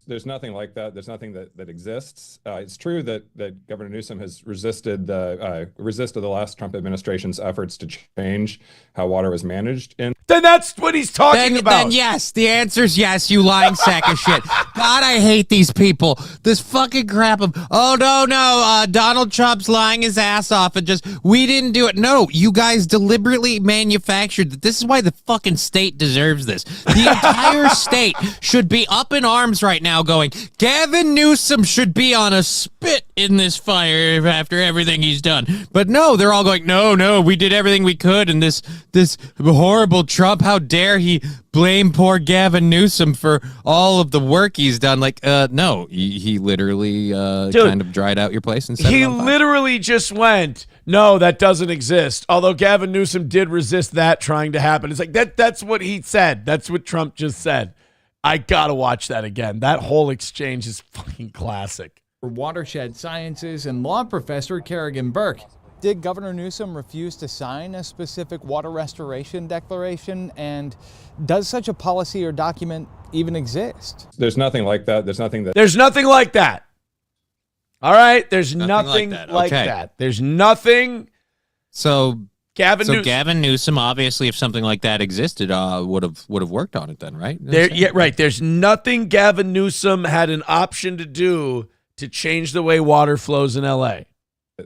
There's nothing like that. There's nothing that exists. It's true that Governor Newsom has resisted the last Trump administration's efforts to change how water was managed. Then that's what he's talking about. Then yes, the answer's yes, you lying sack of shit. God, I hate these people. This fucking crap of, Donald Trump's lying his ass off and we didn't do it. No, you guys deliberately manufactured that. This is why the fucking state deserves this. The entire state should be up in arms right right now going, Gavin Newsom should be on a spit in this fire after everything he's done. But no, they're all going, no, we did everything we could, and this horrible Trump, how dare he blame poor Gavin Newsom for all of the work he's done. Like, no, he literally kind of dried out your place and set it on fire. Literally just went, no, that doesn't exist. Although Gavin Newsom did resist that trying to happen. It's like that's what he said. That's what Trump just said. I got to watch that again. That whole exchange is fucking classic. Watershed Sciences and law professor Kerrigan Burke. Did Governor Newsom refuse to sign a specific water restoration declaration? And does such a policy or document even exist? There's nothing like that. There's nothing like that. All right? There's nothing like Okay. that. There's nothing. So Gavin Newsom, obviously, if something like that existed, would have worked on it then, right? Right. There's nothing Gavin Newsom had an option to do to change the way water flows in L.A.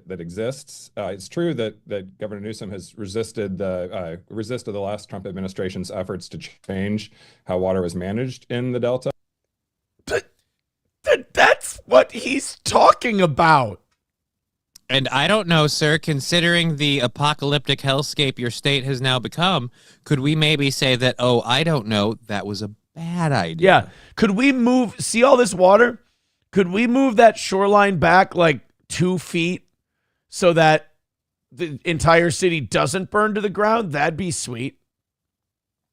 that exists. It's true that Governor Newsom has resisted the last Trump administration's efforts to change how water was managed in the Delta. That's what he's talking about. And I don't know, sir, considering the apocalyptic hellscape your state has now become, could we maybe say that, I don't know, that was a bad idea? Yeah. Could we see all this water? Could we move that shoreline back like 2 feet so that the entire city doesn't burn to the ground? That'd be sweet.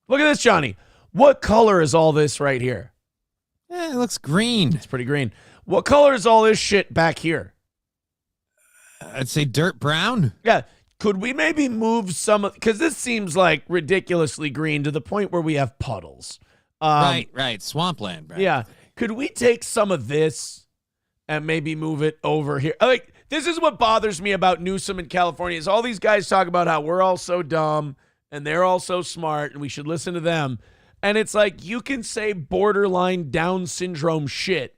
Look at this, Johnny. What color is all this right here? It looks green. It's pretty green. What color is all this shit back here? I'd say dirt brown. Yeah. Could we maybe move some of, because this seems like ridiculously green to the point where we have puddles. Right. Swampland. Right? Yeah. Could we take some of this and maybe move it over here? Like, this is what bothers me about Newsom in California is all these guys talk about how we're all so dumb and they're all so smart and we should listen to them. And it's like you can say borderline Down syndrome shit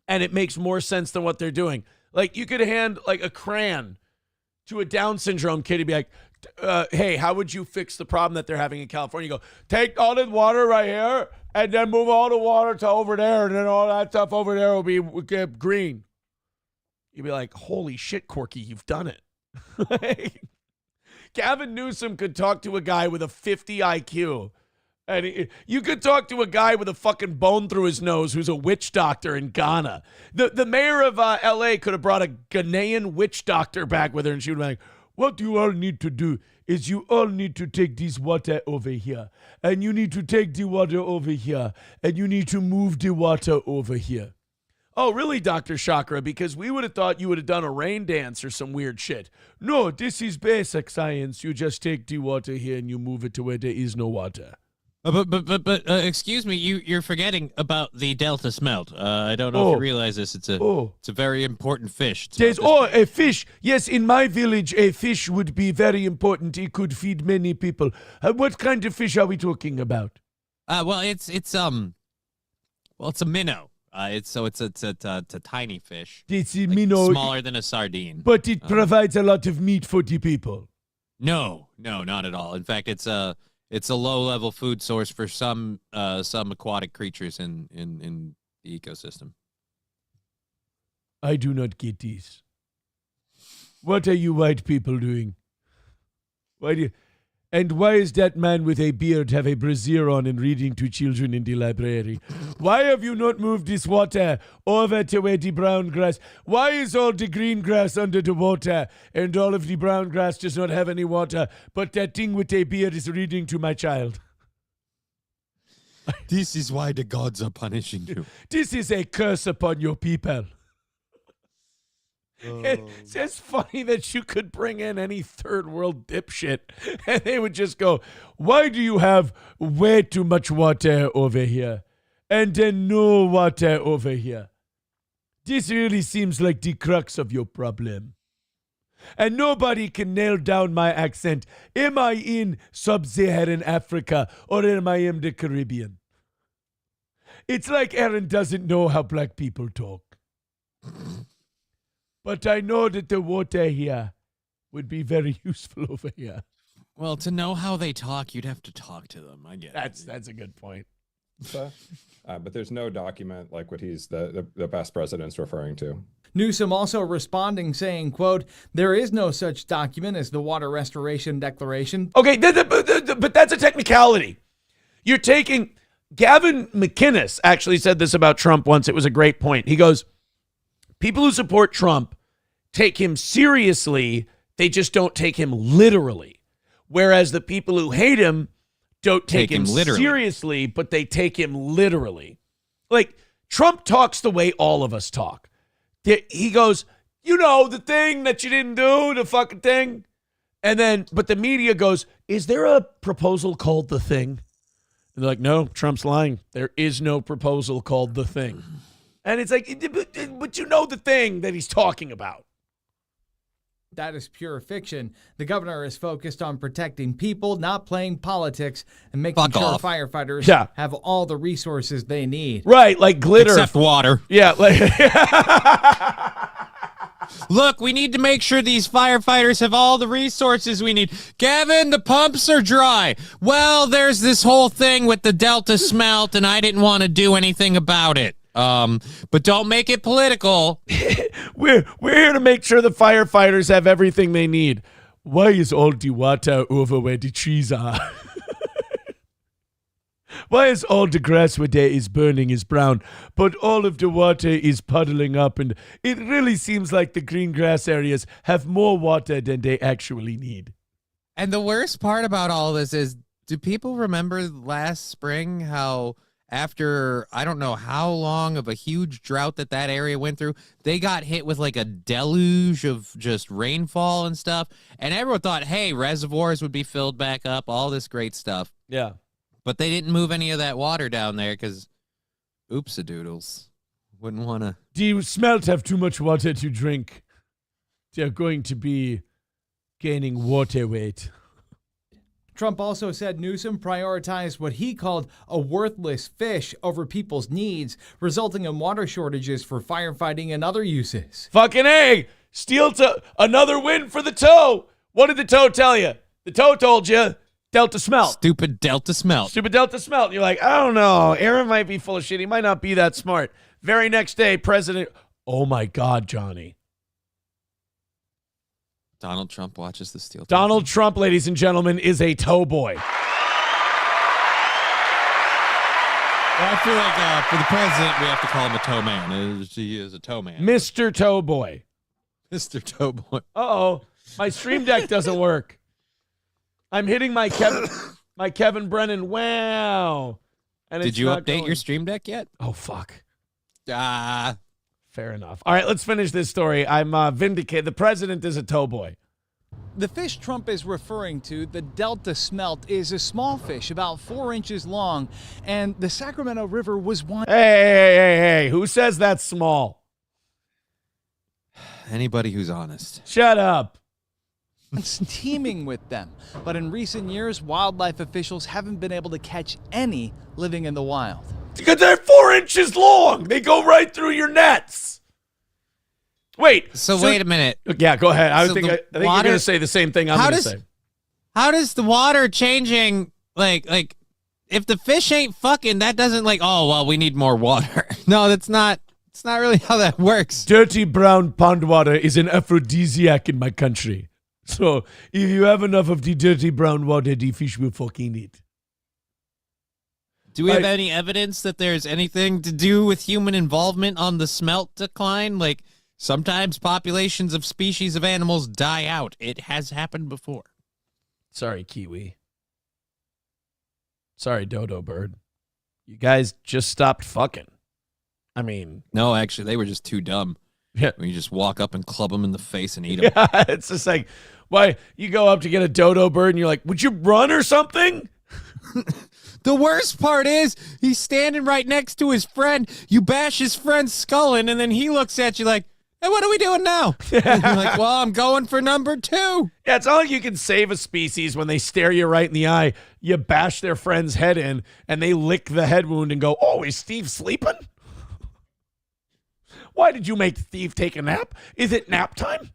and it makes more sense than what they're doing. Like, you could hand like a crayon to a Down syndrome kid and be like, hey, how would you fix the problem that they're having in California? You go, take all the water right here and then move all the water to over there, and then all that stuff over there will be green. You'd be like, holy shit, Corky, you've done it. Gavin Newsom could talk to a guy with a 50 IQ. And you could talk to a guy with a fucking bone through his nose who's a witch doctor in Ghana. The mayor of L.A. could have brought a Ghanaian witch doctor back with her, and she would be like, what you all need to do is you all need to take this water over here, and you need to take the water over here, and you need to move the water over here. Oh, really, Dr. Chakra? Because we would have thought you would have done a rain dance or some weird shit. No, this is basic science. You just take the water here and you move it to where there is no water. But excuse me, you're forgetting about the Delta smelt. I don't know if you realize this. It's a very important fish. A fish. Yes, in my village, a fish would be very important. It could feed many people. What kind of fish are we talking about? It's a minnow. It's a tiny fish. It's a minnow, smaller than a sardine. But it provides a lot of meat for the people. No, not at all. In fact, it's a low-level food source for some aquatic creatures in the ecosystem. I do not get this. What are you white people doing? Why is that man with a beard have a brassiere on and reading to children in the library? Why have you not moved this water over to where the brown grass? Why is all the green grass under the water and all of the brown grass does not have any water, but that thing with a beard is reading to my child? This is why the gods are punishing you. This is a curse upon your people. It's just funny that you could bring in any third world dipshit and they would just go, why do you have way too much water over here and then no water over here? This really seems like the crux of your problem. And nobody can nail down my accent. Am I in sub-Saharan Africa or am I in the Caribbean? It's like Aaron doesn't know how black people talk. But I know that the water here would be very useful over here. Well, to know how they talk, you'd have to talk to them. I get it. That's a good point. But there's no document like what the past president's referring to. Newsom also responding, saying, quote, there is no such document as the Water Restoration Declaration. Okay, but that's a technicality. You're taking... Gavin McInnes actually said this about Trump once. It was a great point. He goes, people who support Trump take him seriously. They just don't take him literally. Whereas the people who hate him don't take him seriously, but they take him literally. Like, Trump talks the way all of us talk. He goes, you know, the thing that you didn't do, the fucking thing. And then, but the media goes, is there a proposal called The Thing? And they're like, no, Trump's lying. There is no proposal called The Thing. And it's like, but you know the thing that he's talking about. That is pure fiction. The governor is focused on protecting people, not playing politics, and making sure firefighters have all the resources they need. Right, like glitter. Except water. Yeah, like... Look, we need to make sure these firefighters have all the resources we need. Gavin, the pumps are dry. Well, there's this whole thing with the Delta smelt, and I didn't want to do anything about it. But don't make it political. We're here to make sure the firefighters have everything they need. Why is all the water over where the trees are? Why is all the grass where there is burning is brown, but all of the water is puddling up, and it really seems like the green grass areas have more water than they actually need. And the worst part about all this is, do people remember last spring how after I don't know how long of a huge drought that area went through, they got hit with like a deluge of just rainfall and stuff, and everyone thought, hey, reservoirs would be filled back up, all this great stuff. Yeah. But they didn't move any of that water down there because, oops-a-doodles, wouldn't want to. The smelt have too much water to drink. They're going to be gaining water weight. Trump also said Newsom prioritized what he called a worthless fish over people's needs, resulting in water shortages for firefighting and other uses. Fucking A! Steel toe. Another win for the toe. What did the toe tell you? The toe told you. Delta smelt. Stupid Delta smelt. Stupid Delta smelt. You're like, I don't know. Aaron might be full of shit. He might not be that smart. Very next day, President. Oh my God, Johnny. Donald Trump watches the steel. Donald Trump, ladies and gentlemen, is a toe boy. Well, I feel like for the president, we have to call him a toe man. He is a toe man. Mr. Toe Boy. Mr. Toe Boy. Uh-oh. My Stream Deck doesn't work. I'm hitting my Kevin Brennan. Wow. And did you update your Stream Deck yet? Oh, fuck. Fair enough. All right, let's finish this story. I'm vindicated. The president is a toe boy. The fish Trump is referring to, the Delta smelt, is a small fish about 4 inches long, and the Sacramento River was one. Hey. Who says that's small? Anybody who's honest. Shut up. It's teeming with them. But in recent years, wildlife officials haven't been able to catch any living in the wild. Because they're 4 inches long. They go right through your nets. Wait. So wait a minute. Yeah, go ahead. I think you're going to say the same thing I'm going to say. How does the water changing, like, if the fish ain't fucking, that doesn't oh, well, we need more water. No, it's not really how that works. Dirty brown pond water is an aphrodisiac in my country. So if you have enough of the dirty brown water, the fish will fucking eat. Do we have any evidence that there's anything to do with human involvement on the smelt decline? Like, sometimes populations of species of animals die out. It has happened before. Sorry, Kiwi. Sorry, Dodo Bird. You guys just stopped fucking. I mean... No, actually, they were just too dumb. Yeah. When you just walk up and club them in the face and eat them. Yeah, it's just like, why? You go up to get a dodo bird and you're like, would you run or something? The worst part is he's standing right next to his friend. You bash his friend's skull in, and then he looks at you like, hey, what are we doing now? And you're like, well, I'm going for number 2. Yeah, it's not like you can save a species when they stare you right in the eye. You bash their friend's head in, and they lick the head wound and go, oh, is Steve sleeping? Why did you make Steve take a nap? Is it nap time?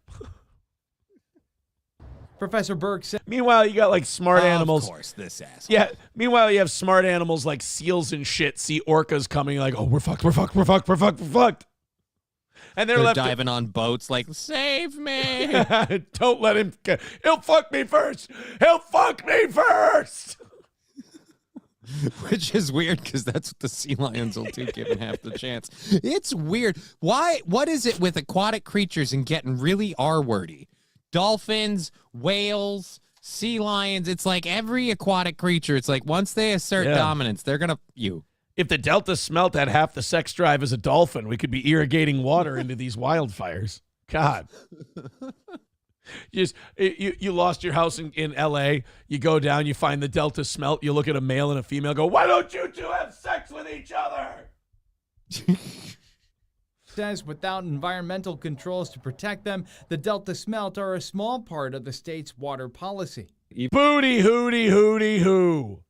Professor Burke said. Meanwhile, you got like smart animals. Of course, this asshole. Yeah. Meanwhile, you have smart animals like seals and shit see orcas coming, like, oh, we're fucked. And they're left diving on boats like, save me. Don't let him. He'll fuck me first. Which is weird because that's what the sea lions will do, given half the chance. It's weird. Why? What is it with aquatic creatures and getting really R-wordy? Dolphins, whales, sea lions. It's like every aquatic creature. It's like once they assert dominance, they're going to you. If the Delta smelt had half the sex drive as a dolphin, we could be irrigating water into these wildfires. God. You lost your house in L.A. You go down, you find the Delta smelt. You look at a male and a female, go, why don't you two have sex with each other? Says without environmental controls to protect them, the Delta smelt are a small part of the state's water policy. Booty hooty hooty hoo.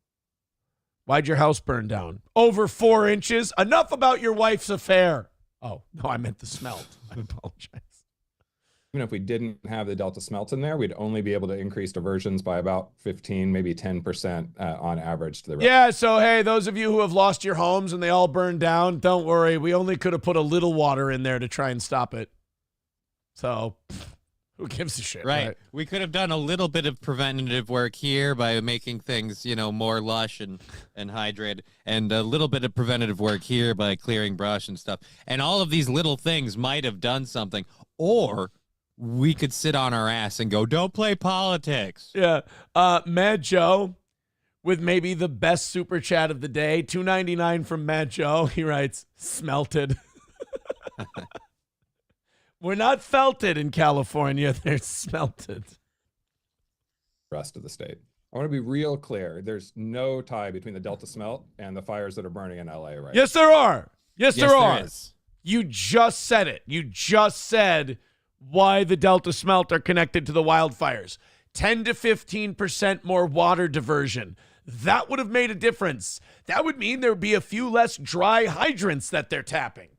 Why'd your house burn down? Over 4 inches? Enough about your wife's affair. Oh, no, I meant the smelt. I apologize. Even if we didn't have the Delta smelt in there, we'd only be able to increase diversions by about 15, maybe 10% on average to the river. Yeah, so hey, those of you who have lost your homes and they all burned down, don't worry. We only could have put a little water in there to try and stop it. So, who gives a shit? Right. We could have done a little bit of preventative work here by making things, more lush and hydrated, and a little bit of preventative work here by clearing brush and stuff. And all of these little things might have done something, or we could sit on our ass and go, don't play politics. Yeah. Mad Joe with maybe the best super chat of the day. $2.99 from Mad Joe. He writes, smelted. We're not felted in California. They're smelted. Rest of the state. I want to be real clear. There's no tie between the Delta smelt and the fires that are burning in LA right now. Yes, there are. Yes, there are. Is. You just said it. You just said why the Delta smelt are connected to the wildfires. 10 to 15% more water diversion. That would have made a difference. That would mean there would be a few less dry hydrants that they're tapping.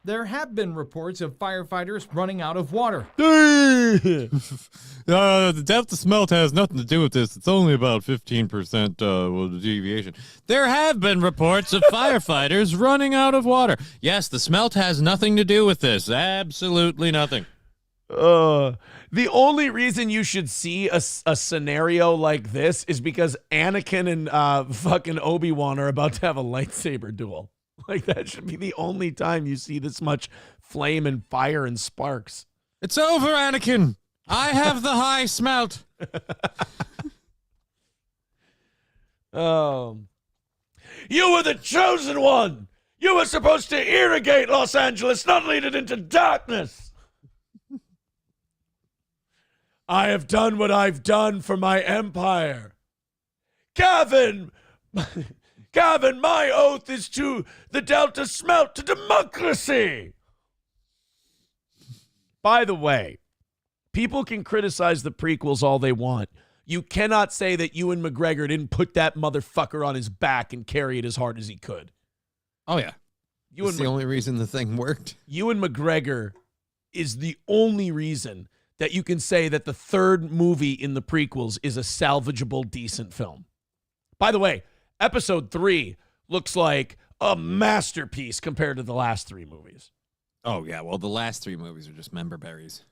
There have been reports of firefighters running out of water. The Delta smelt has nothing to do with this. It's only about 15% deviation. There have been reports of firefighters running out of water. Yes, the smelt has nothing to do with this. Absolutely nothing. The only reason you should see a scenario like this is because Anakin and fucking Obi-Wan are about to have a lightsaber duel. Like, that should be the only time you see this much flame and fire and sparks. It's over, Anakin. I have the high smelt. You were the chosen one. You were supposed to irrigate Los Angeles, not lead it into darkness. I have done what I've done for my empire. Gavin, my oath is to the Delta smelt, to democracy. By the way, people can criticize the prequels all they want. You cannot say that Ewan McGregor didn't put that motherfucker on his back and carry it as hard as he could. Oh, yeah. That's the only reason the thing worked. Ewan McGregor is the only reason that you can say that the third movie in the prequels is a salvageable, decent film. By the way, Episode 3 looks like a masterpiece compared to the last 3 movies. Oh, yeah. Well, the last 3 movies are just member berries.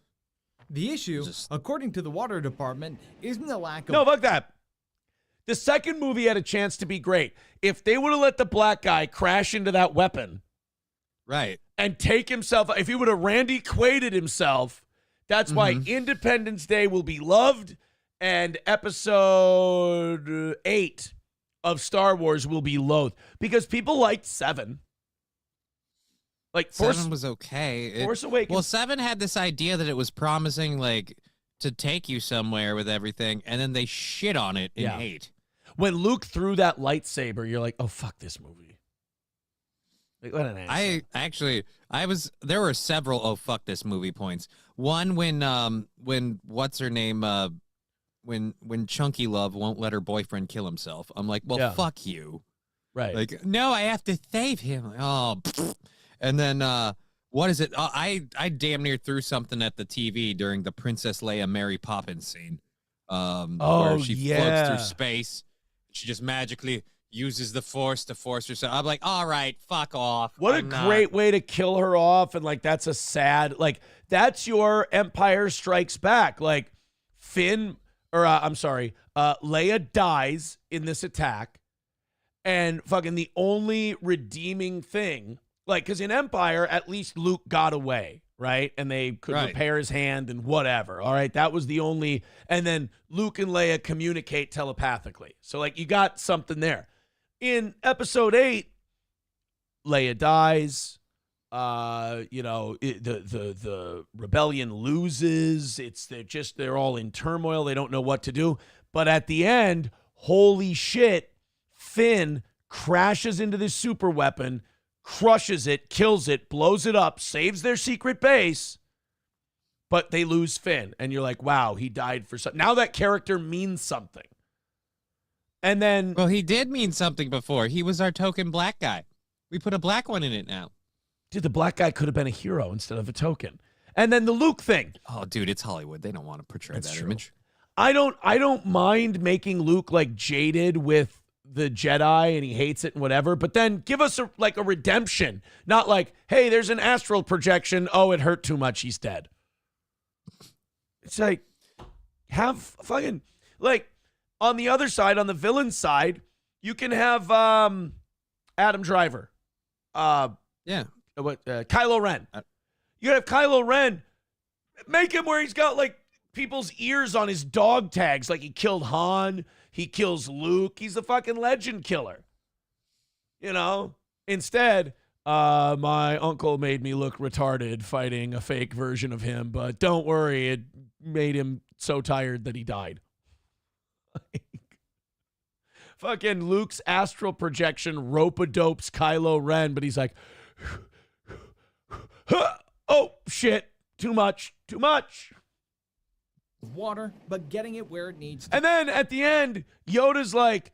The issue, according to the water department, isn't the lack of... No, fuck that. The second movie had a chance to be great. If they would have let the black guy crash into that weapon... Right. And take himself... If he would have Randy Quaided himself, that's why Independence Day will be loved, and Episode 8... of Star Wars will be loathed because people liked 7. Like 7 was okay. Force Awakens. Well, 7 had this idea that it was promising, like, to take you somewhere with everything, and then they shit on it in 8. When Luke threw that lightsaber, you're like, oh, fuck this movie. Like, what an ass. There were several oh fuck this movie points. One when what's her name when Chunky Love won't let her boyfriend kill himself. I'm like, well, fuck you. Right. Like, no, I have to save him. Like, oh, and then What is it? I damn near threw something at the TV during the Princess Leia Mary Poppins scene. Where she floats through space. She just magically uses the Force to force herself. I'm like, all right, fuck off. What a great way to kill her off. And like, that's a sad, like, that's your Empire Strikes Back. Like, Leia dies in this attack. And fucking the only redeeming thing, like, because in Empire, at least Luke got away, right? And they could repair his hand and whatever, all right? That was the only, and then Luke and Leia communicate telepathically. So, like, you got something there. In Episode 8, Leia dies. The rebellion loses. They're all in turmoil. They don't know what to do. But at the end, holy shit, Finn crashes into this super weapon, crushes it, kills it, blows it up, saves their secret base, but they lose Finn. And you're like, wow, he died for something. Now that character means something. And then... Well, he did mean something before. He was our token black guy. We put a black one in it now. Dude, the black guy could have been a hero instead of a token. And then the Luke thing. Oh, dude, it's Hollywood. They don't want to portray that image. I don't mind making Luke like jaded with the Jedi and he hates it and whatever, but then give us a redemption. Not like, hey, there's an astral projection. Oh, it hurt too much. He's dead. It's like, have fucking, like, on the other side, on the villain side, you can have Adam Driver. Kylo Ren. You have Kylo Ren. Make him where he's got, like, people's ears on his dog tags. Like, he killed Han. He kills Luke. He's a fucking legend killer. You know? Instead, my uncle made me look retarded fighting a fake version of him, but don't worry, it made him so tired that he died. Fucking Luke's astral projection rope-a-dopes Kylo Ren, but he's like, oh, shit, too much. Water, but getting it where it needs to. And then at the end, Yoda's like,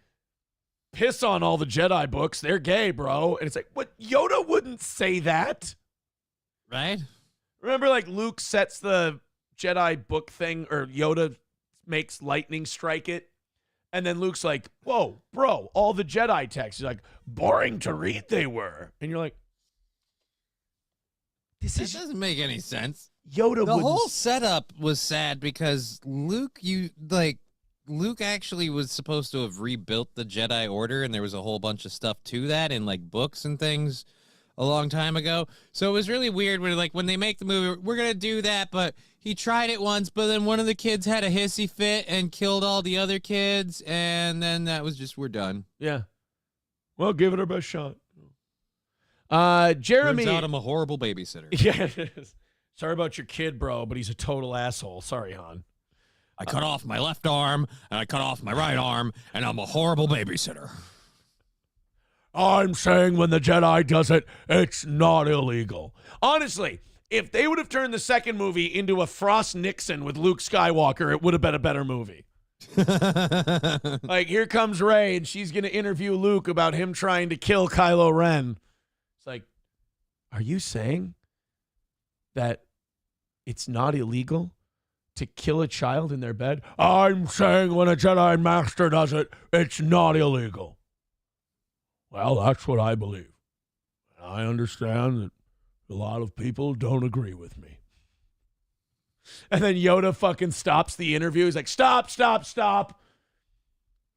piss on all the Jedi books. They're gay, bro. And it's like, what? Yoda wouldn't say that. Right? Remember, like, Luke sets the Jedi book thing, or Yoda makes lightning strike it. And then Luke's like, whoa, bro, all the Jedi texts. He's like, boring to read they were. And you're like, this doesn't make any sense. Yoda the whole setup was sad because Luke actually was supposed to have rebuilt the Jedi Order, and there was a whole bunch of stuff to that in like books and things a long time ago. So it was really weird when they make the movie, we're gonna do that, but he tried it once, but then one of the kids had a hissy fit and killed all the other kids, and then that was just, we're done. Yeah. Well, give it our best shot. Jeremy. Turns out I'm a horrible babysitter. Yeah, it is. Sorry about your kid, bro, but he's a total asshole. Sorry, Han. I cut off my left arm, and I cut off my right arm, and I'm a horrible babysitter. I'm saying when the Jedi does it, it's not illegal. Honestly, if they would have turned the second movie into a Frost Nixon with Luke Skywalker, it would have been a better movie. Like, here comes Rey, and she's going to interview Luke about him trying to kill Kylo Ren. It's like, are you saying that it's not illegal to kill a child in their bed? I'm saying when a Jedi Master does it, it's not illegal. Well, that's what I believe. I understand that a lot of people don't agree with me. And then Yoda fucking stops the interview. He's like, stop.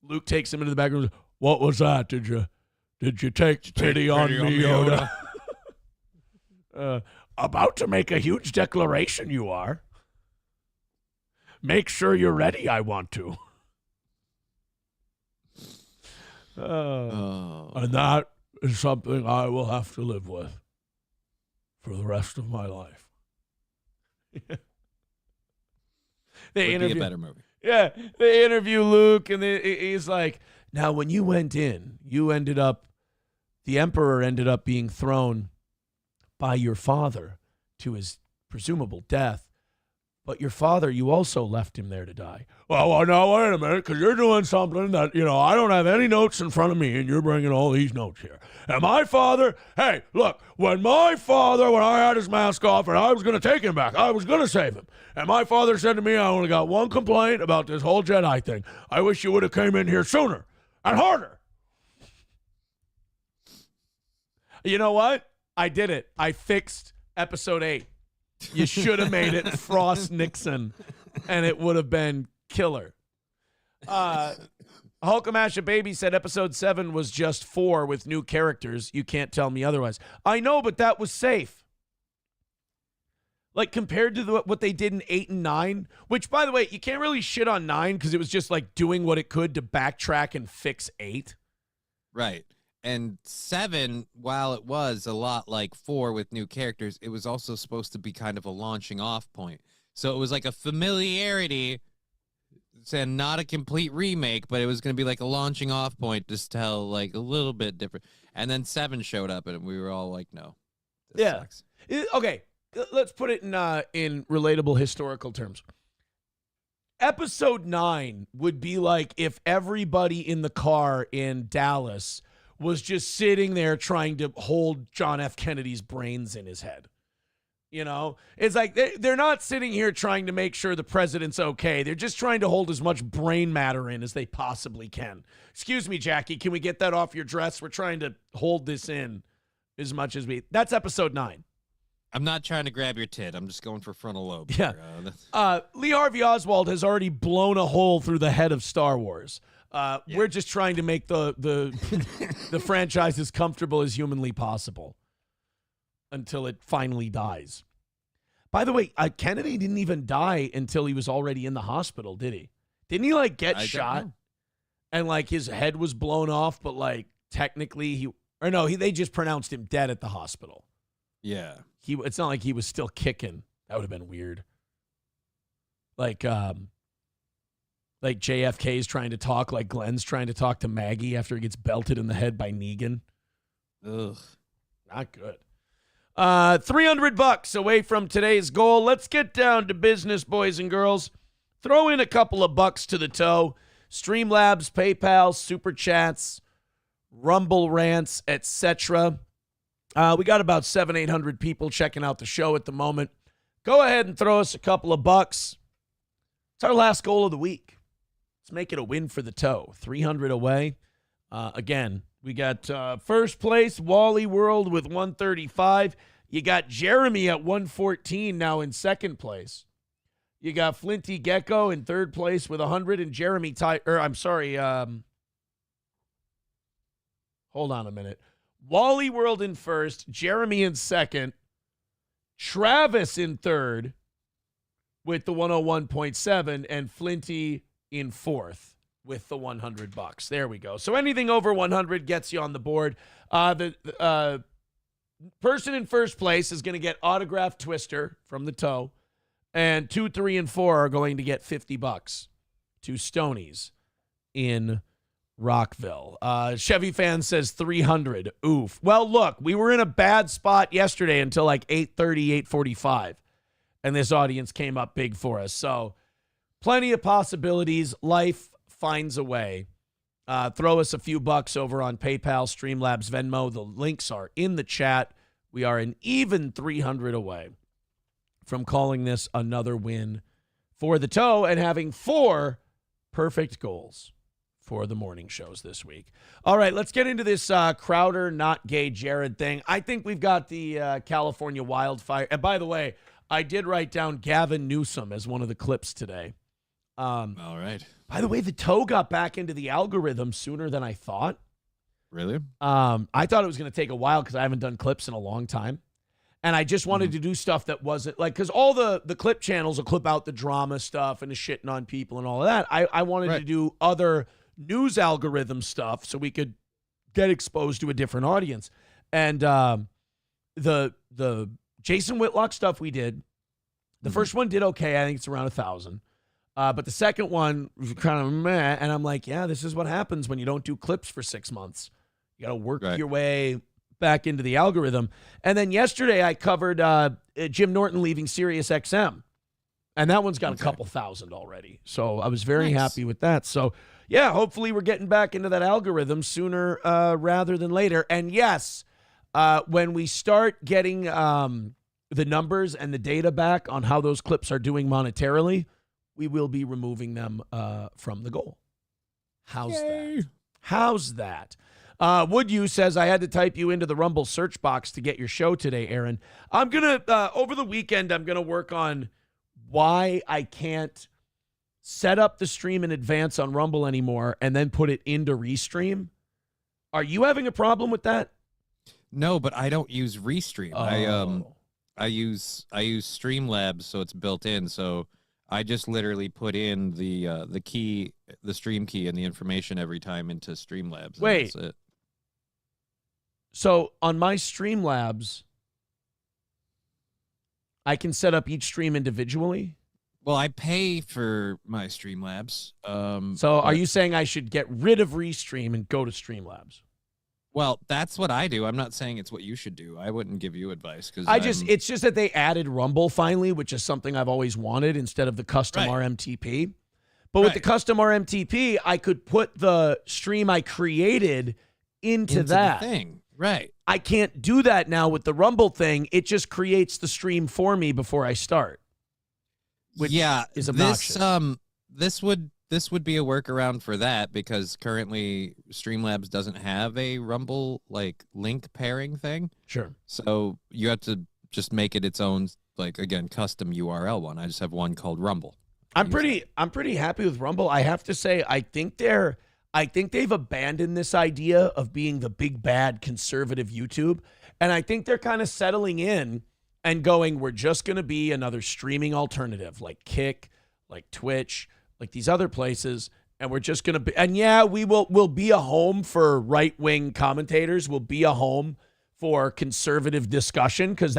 Luke takes him into the back room. What was that? Did you take pity on me, Yoda? About to make a huge declaration, you are. Make sure you're ready, I want to. And that is something I will have to live with for the rest of my life. They Would be a better movie. Yeah, they interview Luke, and he's like, now when you went in, the Emperor ended up being thrown by your father to his presumable death. But your father, you also left him there to die. Well, now, wait a minute, because you're doing something that, I don't have any notes in front of me, and you're bringing all these notes here. And my father, hey, look, when I had his mask off and I was going to take him back, I was going to save him. And my father said to me, I only got one complaint about this whole Jedi thing. I wish you would have came in here sooner and harder. You know what? I did it. I fixed episode 8. You should have made it Frost Nixon, and it would have been killer. Hulkamasha Baby said episode 7 was just 4 with new characters. You can't tell me otherwise. I know, but that was safe. Like, compared to what they did in 8 and 9, which, by the way, you can't really shit on 9 because it was just, like, doing what it could to backtrack and fix 8. Right. And 7, while it was a lot like 4 with new characters, it was also supposed to be kind of a launching off point. So it was like a familiarity, and not a complete remake, but it was going to be like a launching off point to tell like a little bit different. And then 7 showed up, and we were all like, no. This sucks. Okay, let's put it in relatable historical terms. Episode 9 would be like if everybody in the car in Dallas was just sitting there trying to hold John F. Kennedy's brains in his head. It's like they're not sitting here trying to make sure the president's okay. They're just trying to hold as much brain matter in as they possibly can. Excuse me, Jackie, can we get that off your dress? We're trying to hold this in as much as that's episode 9. I'm not trying to grab your tit. I'm just going for frontal lobe. Yeah. Lee Harvey Oswald has already blown a hole through the head of Star Wars. We're just trying to make the franchise as comfortable as humanly possible until it finally dies. By the way, Kennedy didn't even die until he was already in the hospital, did he? Didn't he get shot and his head was blown off, but technically they just pronounced him dead at the hospital. Yeah. It's not like he was still kicking. That would have been weird. Like JFK's trying to talk, like Glenn's trying to talk to Maggie after he gets belted in the head by Negan. Ugh. Not good. $300 away from today's goal. Let's get down to business, boys and girls. Throw in a couple of bucks to the toe. Streamlabs, PayPal, Super Chats, Rumble Rants, etc. We got about 700-800 people checking out the show at the moment. Go ahead and throw us a couple of bucks. It's our last goal of the week. Let's make it a win for the toe. 300 away. Again, we got first place, Wally World with 135. You got Jeremy at 114 now in second place. You got Flinty Gecko in third place with 100, and Jeremy hold on a minute. Wally World in first, Jeremy in second, Travis in third with the 101.7, and Flinty in fourth with the $100. There we go. So anything over 100 gets you on the board. The person in first place is going to get autographed Twister from the toe, and 2, 3, and 4 are going to get $50 to Stoney's in Rockville. Chevy fan says 300. Oof. Well, look, we were in a bad spot yesterday until 8:30, 8:45, and this audience came up big for us. So plenty of possibilities. Life finds a way. Throw us a few bucks over on PayPal, Streamlabs, Venmo. The links are in the chat. We are an even 300 away from calling this another win for the toe and having 4 perfect goals for the morning shows this week. All right, let's get into this Crowder, not gay Jared thing. I think we've got the California wildfire. And by the way, I did write down Gavin Newsome as one of the clips today. All right. By the way, the toe got back into the algorithm sooner than I thought. Really? I thought it was going to take a while because I haven't done clips in a long time. And I just wanted to do stuff that wasn't because all the clip channels will clip out the drama stuff and the shitting on people and all of that. I wanted to do other news algorithm stuff so we could get exposed to a different audience. And the Jason Whitlock stuff we did, the first one did okay. I think it's around 1,000. But the second one was kind of meh. And I'm like, yeah, this is what happens when you don't do clips for 6 months. You got to work your way back into the algorithm. And then yesterday I covered Jim Norton leaving Sirius XM. And that one's got Okay. a couple thousand already. So I was very happy with that. So, yeah, hopefully we're getting back into that algorithm sooner rather than later. And yes, when we start getting the numbers and the data back on how those clips are doing monetarily, we will be removing them from the goal. How's that? Would you says, I had to type you into the Rumble search box to get your show today, Aaron. I'm going to, over the weekend, I'm going to work on why I can't set up the stream in advance on Rumble anymore and then put it into Restream. Are you having a problem with that? No, but I don't use Restream. Oh. I use Streamlabs, so it's built in. So I just literally put in the key, the stream key, and the information every time into Streamlabs. and Wait. that's it. So on my Streamlabs, I can set up each stream individually? Well, I pay for my Streamlabs. So are but- you saying I should get rid of Restream and go to Streamlabs? Well, that's what I do. I'm not saying it's what you should do. I wouldn't give you advice because It's just that they added Rumble finally, which is something I've always wanted instead of the custom RMTP. But with the custom RMTP, I could put the stream I created into that the thing. Right. I can't do that now with the Rumble thing. It just creates the stream for me before I start. Which is obnoxious. This would be a workaround for that because currently Streamlabs doesn't have a Rumble like link pairing thing. Sure. So you have to just make it its own, like, again, custom URL one. I just have one called Rumble. I'm pretty happy with Rumble. I have to say, I think they've abandoned this idea of being the big bad conservative YouTube. And I think they're kind of settling in and going, we're just going to be another streaming alternative like Kick, like Twitch, like these other places. And we're just going to be, and yeah, we'll be a home for right-wing commentators. We'll be a home for conservative discussion because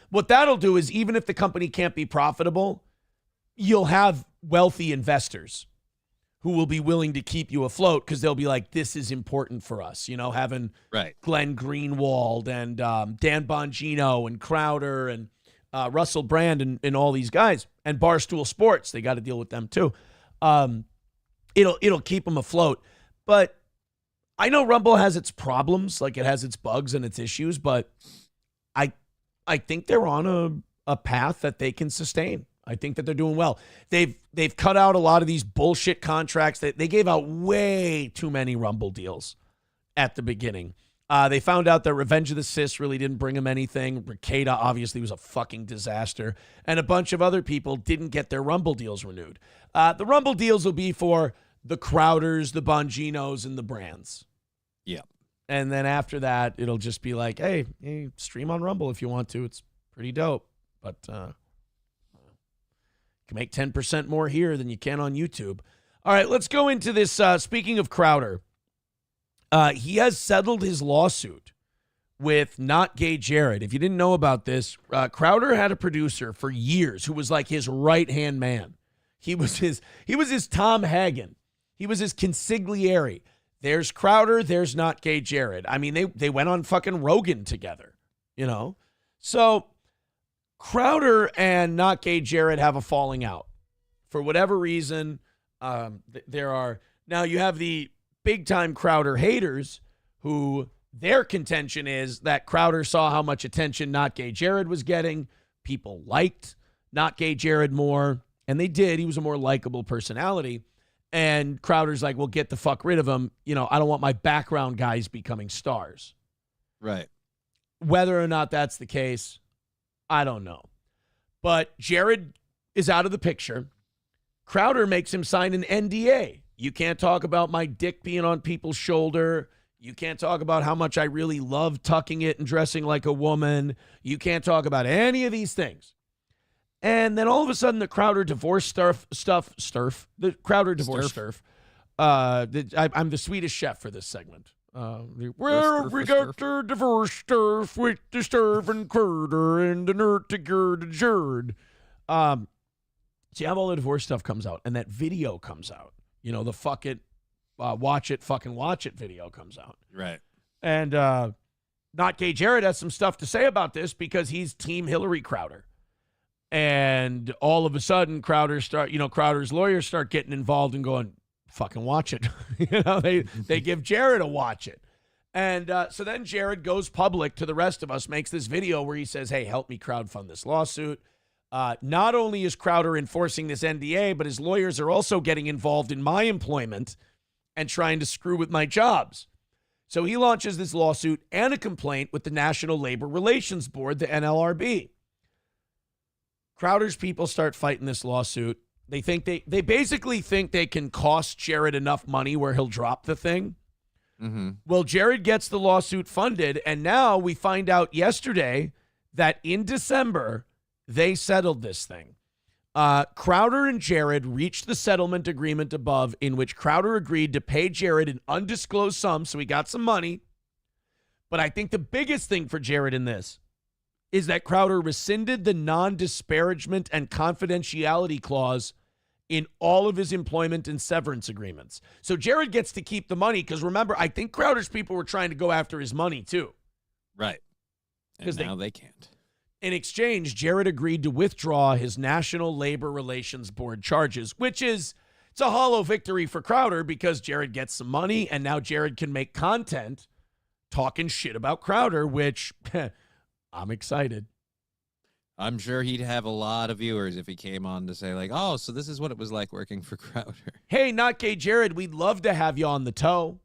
what that'll do is even if the company can't be profitable, you'll have wealthy investors who will be willing to keep you afloat because they'll be like, this is important for us. You know, having Glenn Greenwald and Dan Bongino and Crowder and Russell Brand and all these guys and Barstool Sports. They got to deal with them too. It'll keep them afloat. But I know Rumble has its problems, like it has its bugs and its issues, but I think they're on a path that they can sustain. I think that they're doing well. They've cut out a lot of these bullshit contracts. They gave out way too many Rumble deals at the beginning. They found out that Revenge of the Sis really didn't bring them anything. Ricada obviously was a fucking disaster. And a bunch of other people didn't get their Rumble deals renewed. The Rumble deals will be for the Crowders, the Bonginos, and the Brands. Yeah. And then after that, it'll just be like, hey, stream on Rumble if you want to. It's pretty dope. But you can make 10% more here than you can on YouTube. All right, let's go into this. Speaking of Crowder, he has settled his lawsuit with Not Gay Jared. If you didn't know about this, Crowder had a producer for years who was like his right-hand man. He was his Tom Hagen. He was his consigliere. There's Crowder, there's Not Gay Jared. I mean, they went on fucking Rogan together, you know? So Crowder and Not Gay Jared have a falling out. For whatever reason, there are... Now, you have the big-time Crowder haters who their contention is that Crowder saw how much attention Not Gay Jared was getting. People liked Not Gay Jared more, and they did. He was a more likable personality. And Crowder's like, well, get the fuck rid of him. You know, I don't want my background guys becoming stars. Right. Whether or not that's the case, I don't know. But Jared is out of the picture. Crowder makes him sign an NDA. You can't talk about my dick being on people's shoulder. You can't talk about how much I really love tucking it and dressing like a woman. You can't talk about any of these things. And then all of a sudden, the Crowder divorce I'm the Swedish chef for this segment. Well, we got the divorce stuff with the Sturf and Crowder and the Nurtigerd Jerd. So you have all the divorce stuff comes out, and that video comes out. You know, the fuck it, watch it, fucking watch it video comes out. Right. And Not Gay Jared has some stuff to say about this because he's Team Hillary Crowder. And all of a sudden, Crowder's lawyers start getting involved and going, fucking watch it. They give Jared a watch it. And so then Jared goes public to the rest of us, makes this video where he says, hey, help me crowdfund this lawsuit. Not only is Crowder enforcing this NDA, but his lawyers are also getting involved in my employment and trying to screw with my jobs. So he launches this lawsuit and a complaint with the National Labor Relations Board, the NLRB. Crowder's people start fighting this lawsuit. They basically think they can cost Jared enough money where he'll drop the thing. Mm-hmm. Well, Jared gets the lawsuit funded, and now we find out yesterday that in December, they settled this thing. Crowder and Jared reached the settlement agreement above, in which Crowder agreed to pay Jared an undisclosed sum, so he got some money. But I think the biggest thing for Jared in this is that Crowder rescinded the non-disparagement and confidentiality clause in all of his employment and severance agreements. So Jared gets to keep the money because, remember, I think Crowder's people were trying to go after his money too. Right. And now they can't. In exchange, Jared agreed to withdraw his National Labor Relations Board charges, which is, it's a hollow victory for Crowder because Jared gets some money and now Jared can make content talking shit about Crowder, which I'm excited. I'm sure he'd have a lot of viewers if he came on to say, like, oh, so this is what it was like working for Crowder. Hey, Not Gay Jared, we'd love to have you on the toe.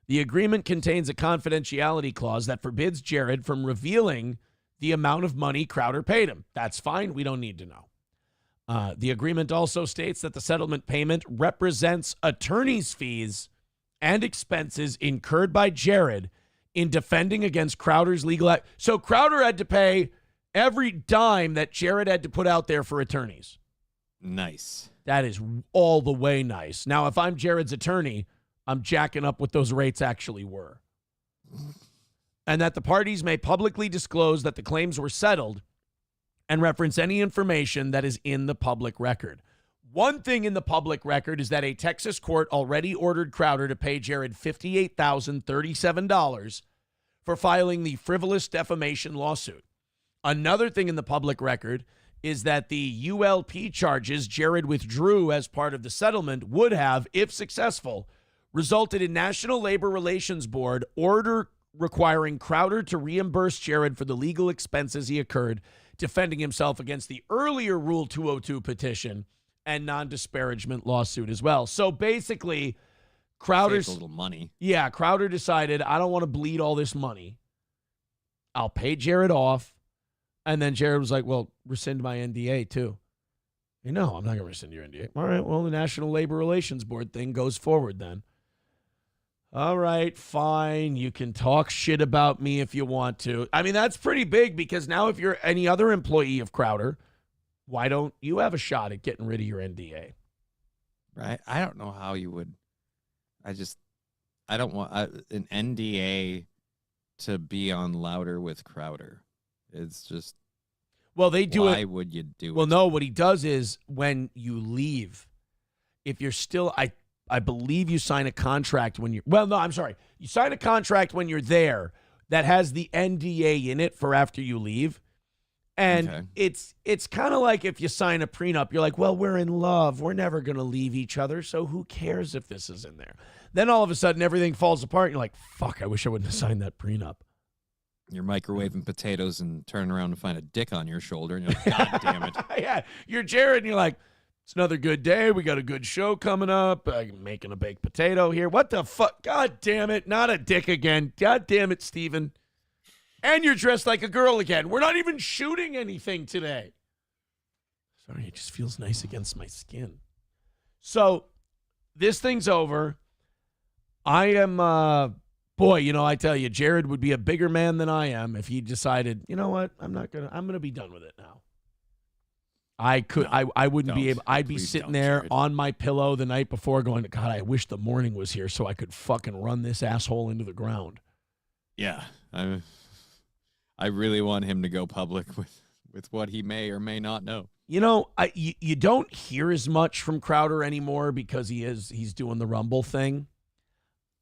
The agreement contains a confidentiality clause that forbids Jared from revealing the amount of money Crowder paid him. That's fine. We don't need to know. The agreement also states that the settlement payment represents attorney's fees and expenses incurred by Jared in defending against Crowder's legal act. So Crowder had to pay every dime that Jared had to put out there for attorneys. Nice. That is all the way nice. Now, if I'm Jared's attorney, I'm jacking up what those rates actually were. And that the parties may publicly disclose that the claims were settled and reference any information that is in the public record. One thing in the public record is that a Texas court already ordered Crowder to pay Jared $58,037 for filing the frivolous defamation lawsuit. Another thing in the public record is that the ULP charges Jared withdrew as part of the settlement would have, if successful, resulted in National Labor Relations Board order requiring Crowder to reimburse Jared for the legal expenses he incurred defending himself against the earlier Rule 202 petition and non-disparagement lawsuit as well. So basically, Crowder's saved a little money. Yeah, Crowder decided, I don't want to bleed all this money. I'll pay Jared off. And then Jared was like, well, rescind my NDA too. No, I'm not going to rescind your NDA. All right, well, the National Labor Relations Board thing goes forward then. All right, fine. You can talk shit about me if you want to. I mean, that's pretty big because now if you're any other employee of Crowder, why don't you have a shot at getting rid of your NDA? Right. I don't know how you would. I don't want an NDA to be on Louder with Crowder. It's just. Well, they do it. Why would you do it? Well, no, what he does is when you leave, if you're still, I believe you sign a contract when you're, well, no, I'm sorry. You sign a contract when you're there that has the NDA in it for after you leave. And it's kind of like if you sign a prenup, you're like, well, we're in love. We're never going to leave each other. So who cares if this is in there? Then all of a sudden everything falls apart. And you're like, fuck, I wish I wouldn't have signed that prenup. You're microwaving potatoes and turn around and find a dick on your shoulder. And you're like, God damn it. Yeah, you're Jared and you're like, it's another good day. We got a good show coming up. I'm making a baked potato here. What the fuck? God damn it. Not a dick again. God damn it, Steven. And you're dressed like a girl again. We're not even shooting anything today. Sorry, it just feels nice against my skin. So this thing's over. I am, boy, you know, I tell you, Jared would be a bigger man than I am if he decided, you know what, I'm going to be done with it now. I wouldn't be able, I'd be sitting there Jared. On my pillow the night before going, God, I wish the morning was here so I could fucking run this asshole into the ground. Yeah. I really want him to go public with what he may or may not know. You know, you don't hear as much from Crowder anymore because he's doing the Rumble thing.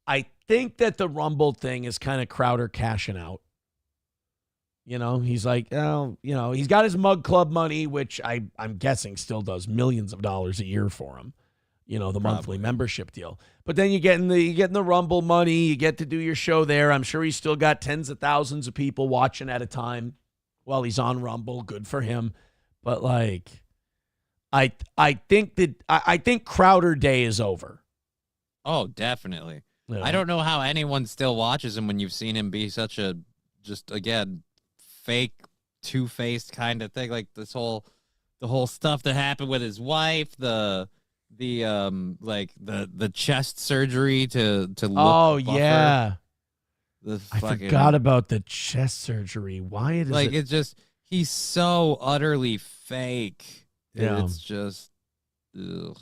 I think that the Rumble thing is kind of Crowder cashing out. You know, he's like, oh, you know, he's got his Mug Club money, which I'm guessing still does millions of dollars a year for him. You know, the monthly membership deal. But then you get in the Rumble money, you get to do your show there. I'm sure he's still got tens of thousands of people watching at a time while he's on Rumble. Good for him. But like, I think Crowder Day is over. Oh, definitely. Yeah. I don't know how anyone still watches him when you've seen him be such a, just again, fake, two-faced kind of thing. Like the whole stuff that happened with his wife, the chest surgery to look Oh buffer. yeah. I forgot about the chest surgery. Why does like it's just he's so utterly fake. Yeah. It's just ugh.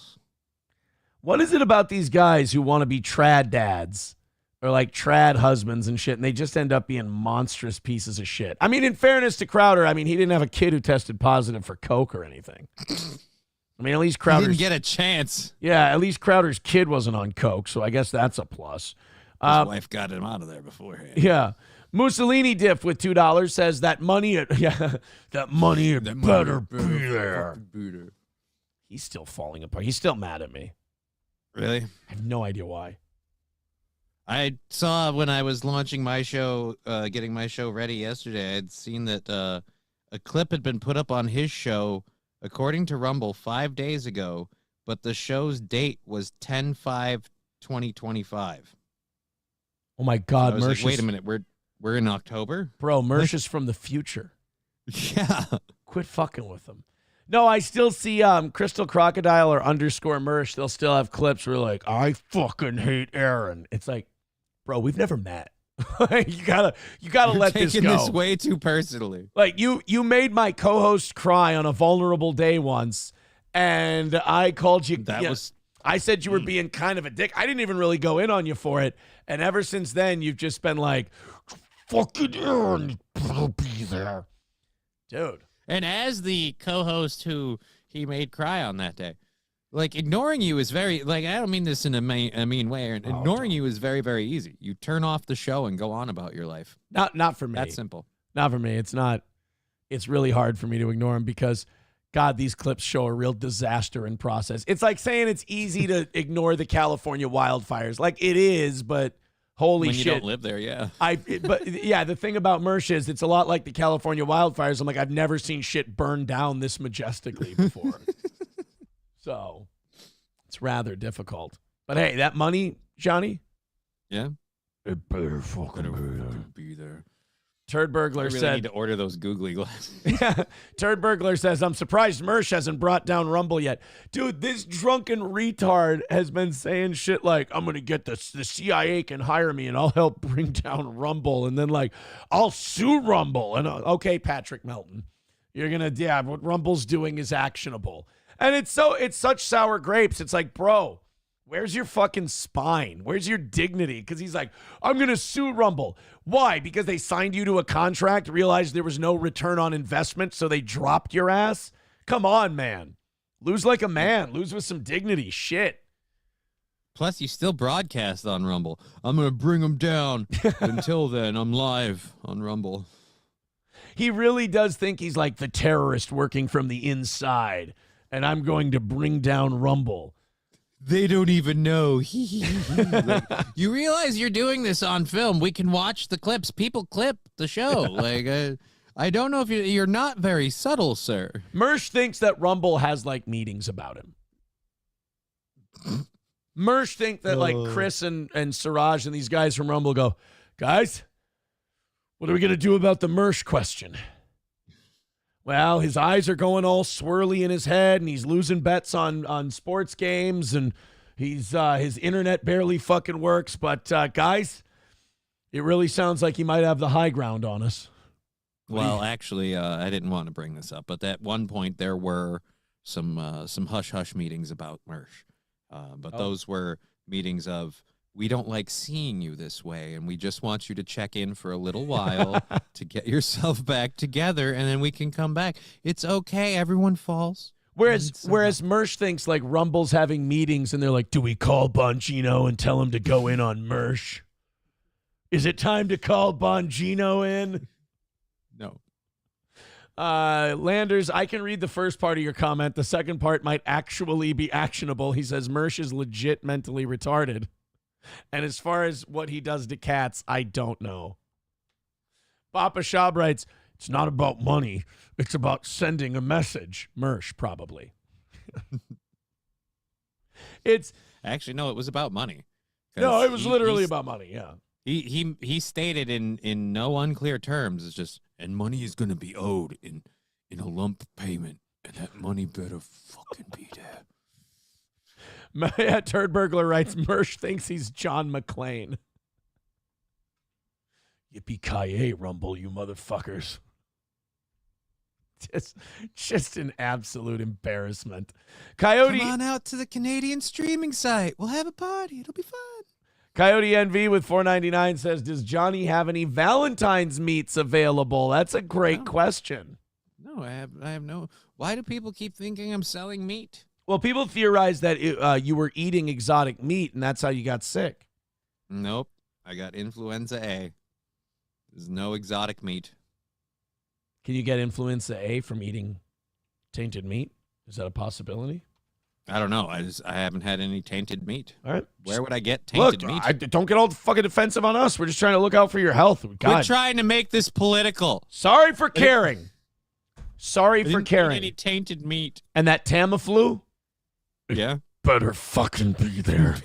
What is it about these guys who want to be trad dads or like trad husbands and shit, and they just end up being monstrous pieces of shit? I mean, in fairness to Crowder, I mean, he didn't have a kid who tested positive for coke or anything. I mean, at least He Crowder's didn't get a chance. Yeah, at least Crowder's kid wasn't on coke, so I guess that's a plus. His wife got him out of there beforehand. Yeah. Mussolini Diff with $2 says that money that better be there. He's still falling apart. He's still mad at me. Really? I have no idea why. I saw when I was launching my show, getting my show ready yesterday, I'd seen that a clip had been put up on his show, according to Rumble, 5 days ago, but the show's date was 10/5/2025. Oh my God, I was Mersh! like, wait a minute, we're in October, bro. Mersh is from the future. Yeah, quit fucking with him. No, I still see Crystal Crocodile or underscore Mersh. They'll still have clips where like, I fucking hate Aaron. It's like, bro, we've never met. you gotta You're let this taking go. this way too personally. Like you made my co-host cry on a vulnerable day once, and I called you. I said you were being kind of a dick. I didn't even really go in on you for it, and ever since then, you've just been like, fucking Aaron, I'll be there, dude. And as the co-host who he made cry on that day, like ignoring you is very, like, I don't mean this in a mean way. Ignoring you is very, very easy. You turn off the show and go on about your life. Not for me. That's simple. Not for me. It's not. It's really hard for me to ignore him because, God, these clips show a real disaster in process. It's like saying it's easy to ignore the California wildfires. Like it is, but holy when shit. you don't live there, yeah. But yeah, the thing about Mersh is it's a lot like the California wildfires. I'm like, I've never seen shit burn down this majestically before. So it's rather difficult. But hey, that money, Johnny? Yeah. It better fucking be there. Turd Burglar I really said, need to order those googly glasses. Turd Burglar says, I'm surprised Mersh hasn't brought down Rumble yet. Dude, this drunken retard has been saying shit like, I'm going to get the CIA can hire me and I'll help bring down Rumble. And then like, I'll sue Rumble. And okay, Patrick Melton, you're going to, yeah, what Rumble's doing is actionable. And it's such sour grapes. It's like, bro, where's your fucking spine? Where's your dignity? Because he's like, I'm going to sue Rumble. Why? Because they signed you to a contract, realized there was no return on investment, so they dropped your ass? Come on, man. Lose like a man. Lose with some dignity. Shit. Plus, you still broadcast on Rumble. I'm going to bring them down. Until then, I'm live on Rumble. He really does think he's like the terrorist working from the inside, and I'm going to bring down Rumble. They don't even know. Like, you realize you're doing this on film. We can watch the clips. People clip the show. Like, I don't know if you're not very subtle, sir. Mersh thinks that Rumble has like meetings about him. Mersh think that like Chris and Siraj and these guys from Rumble go, guys, what are we going to do about the Mersh question? Well, his eyes are going all swirly in his head, and he's losing bets on sports games, and he's his internet barely fucking works. But guys, it really sounds like he might have the high ground on us. Well, actually, I didn't want to bring this up, but at one point there were some hush-hush meetings about Mersh. But those were meetings of, we don't like seeing you this way, and we just want you to check in for a little while to get yourself back together, and then we can come back. It's okay. Everyone falls. Whereas Mersh thinks like Rumble's having meetings, and they're like, do we call Bongino and tell him to go in on Mersh? Is it time to call Bongino in? No. Landers, I can read the first part of your comment. The second part might actually be actionable. He says Mersh is legit mentally retarded. And as far as what he does to cats, I don't know. Papa Shab writes, it's not about money. It's about sending a message. Mersh, probably. It's actually, no, it was about money. No, it was literally about money. Yeah. He stated in no unclear terms, it's just, and money is going to be owed in a lump payment, and that money better fucking be there. Turd Burglar writes, Mersh thinks he's John McClane. Yippee-ki-yay, Rumble, you motherfuckers. Just an absolute embarrassment. Coyote, come on out to the Canadian streaming site. We'll have a party. It'll be fun. Coyote NV with $4.99 says, does Johnny have any Valentine's meats available? That's a great question. No, I have no. Why do people keep thinking I'm selling meat? Well, people theorize that you were eating exotic meat, and that's how you got sick. Nope. I got influenza A. There's no exotic meat. Can you get influenza A from eating tainted meat? Is that a possibility? I don't know. I haven't had any tainted meat. All right. Where would I get tainted meat? Don't get all fucking defensive on us. We're just trying to look out for your health. We're trying to make this political. Sorry for caring. Sorry for Eat caring. any tainted meat. And that Tamiflu? Yeah. Better fucking be there.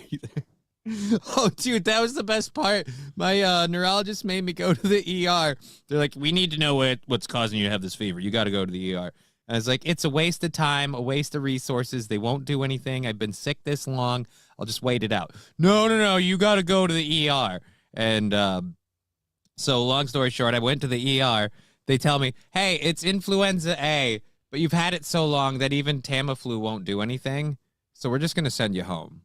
Oh, dude, that was the best part. My neurologist made me go to the ER. They're like, we need to know what's causing you to have this fever. You got to go to the ER. And I was like, it's a waste of time, a waste of resources. They won't do anything. I've been sick this long. I'll just wait it out. No. You got to go to the ER. And so long story short, I went to the ER. They tell me, hey, it's influenza A, but you've had it so long that even Tamiflu won't do anything. So we're just going to send you home.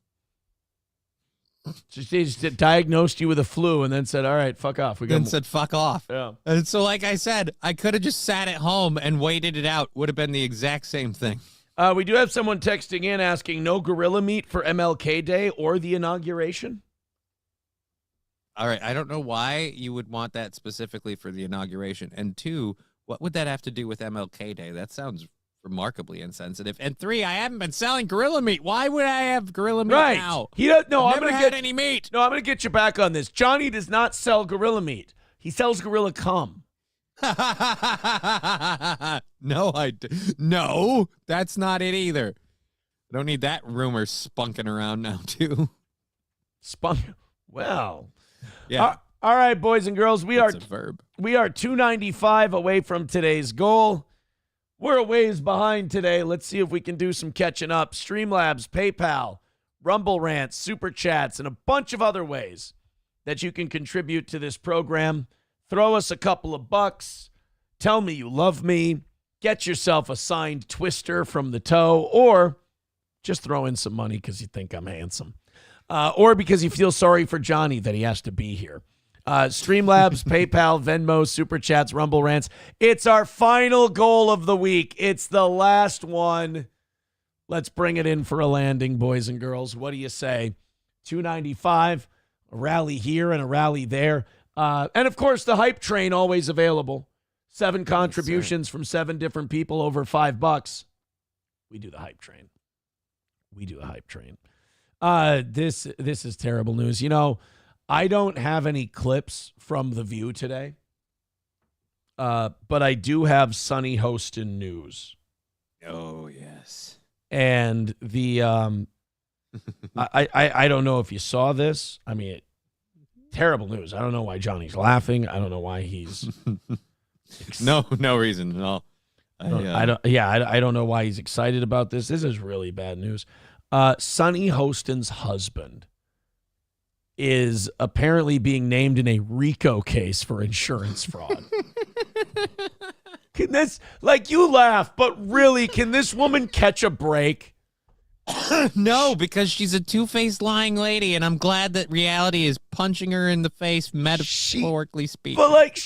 They just diagnosed you with a flu and then said, all right, fuck off. Then said, fuck off. Yeah. And so, like I said, I could have just sat at home and waited it out. Would have been the exact same thing. We do have someone texting in asking, no gorilla meat for MLK Day or the inauguration? All right. I don't know why you would want that specifically for the inauguration. And two, what would that have to do with MLK Day? That sounds remarkably insensitive. And three, I haven't been selling gorilla meat. Why would I have gorilla meat now? He does, no, I've I'm never gonna had get any meat. No, I'm going to get you back on this. Johnny does not sell gorilla meat. He sells gorilla cum. No, that's not it either. I don't need that rumor spunking around now, too. Well. Yeah. All right, boys and girls, It's a verb. We are 295 away from today's goal. We're a ways behind today. Let's see if we can do some catching up. Streamlabs, PayPal, Rumble Rants, Super Chats, and a bunch of other ways that you can contribute to this program. Throw us a couple of bucks. Tell me you love me. Get yourself a signed Twister from the toe, or just throw in some money because you think I'm handsome. Or because you feel sorry for Johnny that he has to be here. Streamlabs, PayPal, Venmo, Super Chats, Rumble Rants. It's our final goal of the week. It's the last one. Let's bring it in for a landing, boys and girls. What do you say? 295, a rally here and a rally there. And, of course, the hype train always available. 7 contributions from 7 different people over $5. We do the hype train. This is terrible news. You know, I don't have any clips from The View today, but I do have Sunny Hostin news. Oh, yes. And the I don't know if you saw this. I mean, terrible news. I don't know why Johnny's laughing. I don't know why he's no reason at all. I don't know why he's excited about this. This is really bad news. Sunny Hostin's husband is apparently being named in a RICO case for insurance fraud. Can this, like, you laugh, but really, can this woman catch a break? No, because she's a two-faced lying lady, and I'm glad that reality is punching her in the face, metaphorically speaking. But, like,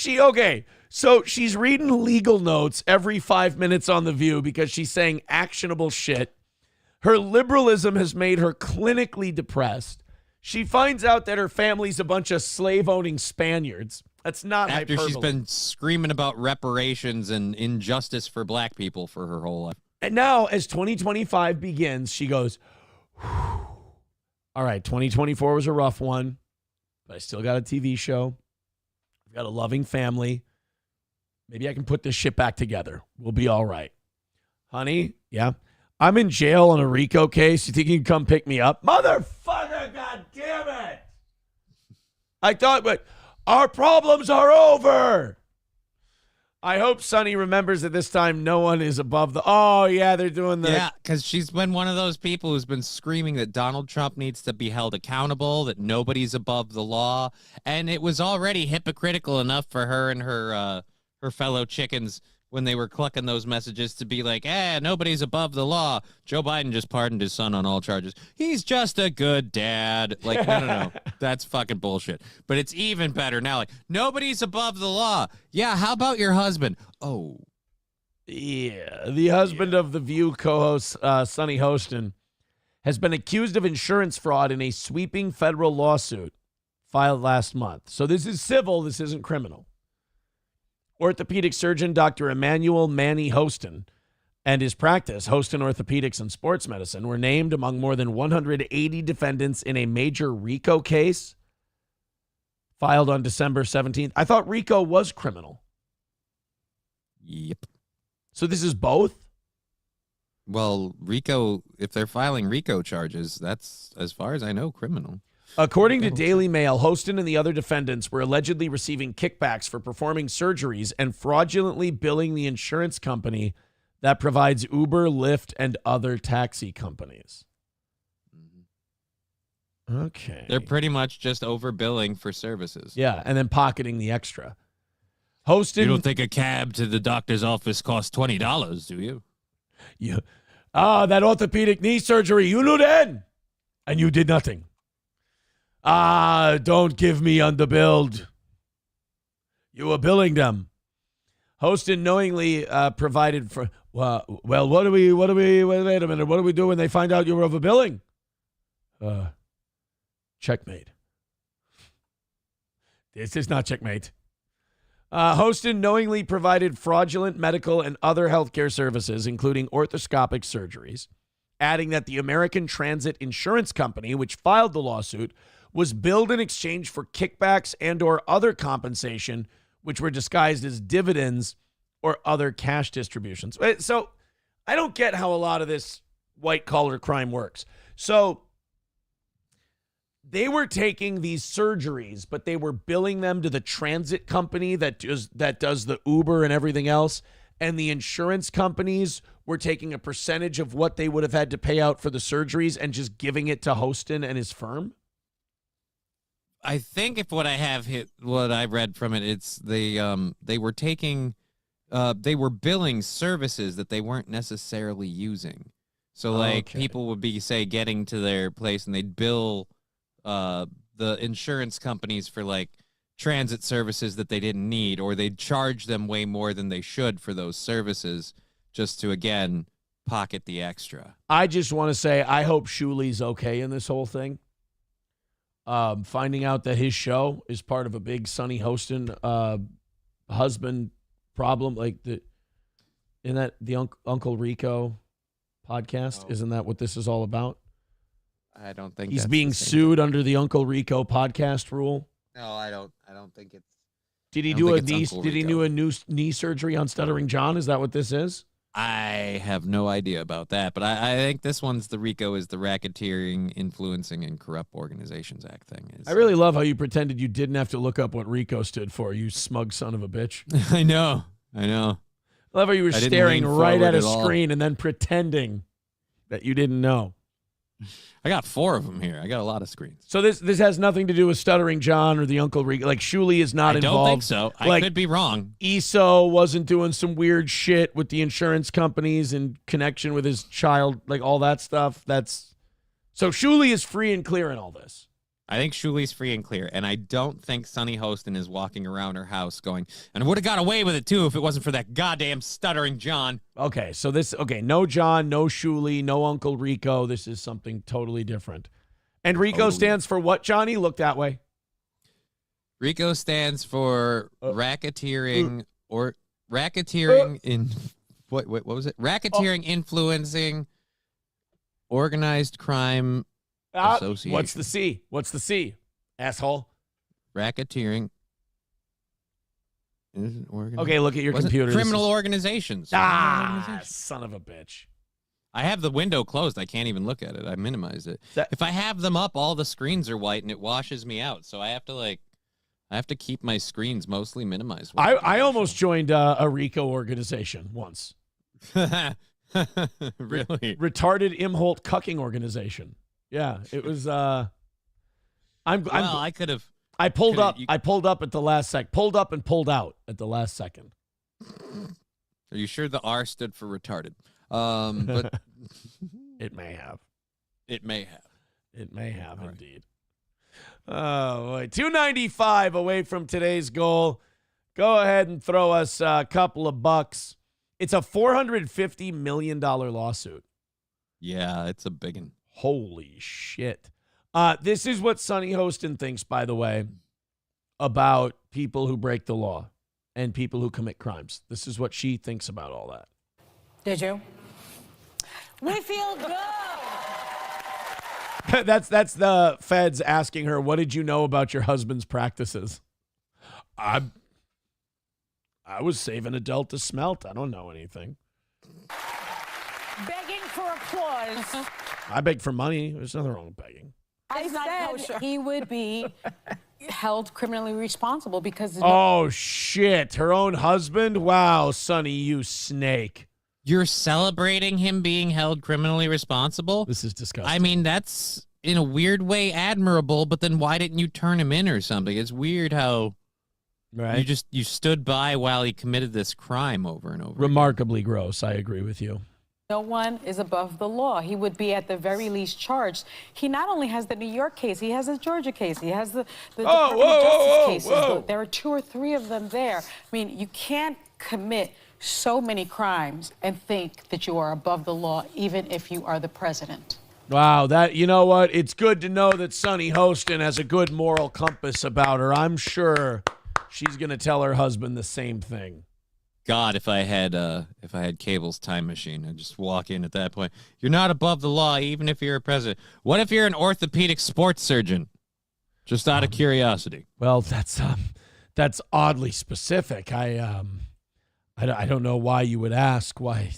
so she's reading legal notes every 5 minutes on The View because she's saying actionable shit. Her liberalism has made her clinically depressed. She finds out that her family's a bunch of slave-owning Spaniards. That's not After hyperbole. she's been screaming about reparations and injustice for black people for her whole life. And now, as 2025 begins, she goes, "Whew. All right, 2024 was a rough one, but I still got a TV show. I've got a loving family. Maybe I can put this shit back together. We'll be all right." Honey, yeah, I'm in jail on a RICO case. You think you can come pick me up? Motherfucker, God damn it. I thought, but our problems are over. I hope Sonny remembers that this time no one is above the... Oh, yeah, they're doing the... Yeah, because she's been one of those people who's been screaming that Donald Trump needs to be held accountable, that nobody's above the law. And it was already hypocritical enough for her and her fellow chickens when they were clucking those messages to be like, nobody's above the law. Joe Biden just pardoned his son on all charges. He's just a good dad. Like, no. That's fucking bullshit. But it's even better now. Like, nobody's above the law. Yeah, how about your husband? Oh. Yeah, the husband of The View co-host Sonny Hostin has been accused of insurance fraud in a sweeping federal lawsuit filed last month. So this is civil. This isn't criminal. Orthopedic surgeon Dr. Emmanuel Manny Hostin and his practice, Hostin Orthopedics and Sports Medicine, were named among more than 180 defendants in a major RICO case filed on December 17th. I thought RICO was criminal. Yep. So this is both? Well, RICO, if they're filing RICO charges, that's, as far as I know, criminal. According to Daily Mail, Hostin and the other defendants were allegedly receiving kickbacks for performing surgeries and fraudulently billing the insurance company that provides Uber, Lyft, and other taxi companies. Okay. They're pretty much just overbilling for services. Yeah, and then pocketing the extra. Hostin... You don't think a cab to the doctor's office costs $20, do you? Yeah. That orthopedic knee surgery, you knew then, and you did nothing. Don't give me underbilled. You were billing them. Hostin knowingly provided for... Well, wait a minute. What do we do when they find out you were overbilling? Checkmate. This is not checkmate. Hostin knowingly provided fraudulent medical and other healthcare services, including orthoscopic surgeries, adding that the American Transit Insurance Company, which filed the lawsuit, was billed in exchange for kickbacks and or other compensation, which were disguised as dividends or other cash distributions. So I don't get how a lot of this white-collar crime works. So they were taking these surgeries, but they were billing them to the transit company that does the Uber and everything else, and the insurance companies were taking a percentage of what they would have had to pay out for the surgeries and just giving it to Hostin and his firm? I think if what I read from it, it's they were taking, they were billing services that they weren't necessarily using. So like people would be, say, getting to their place and they'd bill the insurance companies for like transit services that they didn't need, or they'd charge them way more than they should for those services just to, again, pocket the extra. I just want to say I hope Shuli's okay in this whole thing. Finding out that his show is part of a big Sonny Hostin husband problem, like the Uncle Rico podcast, isn't that what this is all about? I don't think he's that's being sued under the Uncle Rico podcast rule. No, I don't think it's. Did he do a knee? Did he do a new knee surgery on Stuttering John? Is that what this is? I have no idea about that, but I think this one's the RICO is the Racketeering, Influencing, and Corrupt Organizations Act thing. I really love how you pretended you didn't have to look up what RICO stood for, you smug son of a bitch. I know. I love how you were staring right at a screen and then pretending that you didn't know. I got 4 of them here. I got a lot of screens. So this has nothing to do with Stuttering John or the Uncle Rico. Like, Shuli is not involved. I don't think so. I could be wrong. ESO wasn't doing some weird shit with the insurance companies in connection with his child, like all that stuff. So Shuli is free and clear in all this. I think Shuli's free and clear, and I don't think Sonny Hostin is walking around her house going, and would have got away with it too if it wasn't for that goddamn Stuttering John. Okay, so no John, no Shuli, no Uncle Rico. This is something totally different. And RICO stands for what, Johnny? Look that way. RICO stands for racketeering or racketeering in what was it? Racketeering, influencing, organized crime association. What's the C? What's the C? Asshole. Racketeering. Okay, look at your computer. Criminal organizations. Son of a bitch. I have the window closed. I can't even look at it. I minimize it. If I have them up, all the screens are white and it washes me out. So I have to keep my screens mostly minimized. I almost joined a RICO organization once. Really? Retarded Imholt cucking organization. Yeah, it was. I could have. I pulled up. I pulled up at the last sec. Pulled up and pulled out at the last second. Are you sure the R stood for retarded? But it may have. It may have. It may have indeed. Oh, boy. 295 away from today's goal. Go ahead and throw us a couple of bucks. It's a $450 million lawsuit. Yeah, it's a big one. Holy shit. This is what Sonny Hostin thinks, by the way, about people who break the law and people who commit crimes. This is what she thinks about all that. Did you? We feel good. That's the feds asking her, what did you know about your husband's practices? I was saving a Delta smelt. I don't know anything. Begging for applause. I beg for money. There's nothing wrong with begging. I said he would be held criminally responsible because... Oh, shit. Her own husband? Wow, Sonny, you snake. You're celebrating him being held criminally responsible? This is disgusting. I mean, that's in a weird way admirable, but then why didn't you turn him in or something? It's weird how you stood by while he committed this crime over and over. Remarkably gross. I agree with you. No one is above the law. He would be at the very least charged. He not only has the New York case, he has the Georgia case, he has the Department of Justice cases. There are 2 or 3 of them there. I mean, you can't commit so many crimes and think that you are above the law, even if you are the president. Wow, you know what? It's good to know that Sonny Hostin has a good moral compass about her. I'm sure she's going to tell her husband the same thing. God, if I had Cable's time machine, I'd just walk in at that point. You're not above the law, even if you're a president. What if you're an orthopedic sports surgeon? Just out of curiosity. Well, that's oddly specific. I don't know why you would ask. Why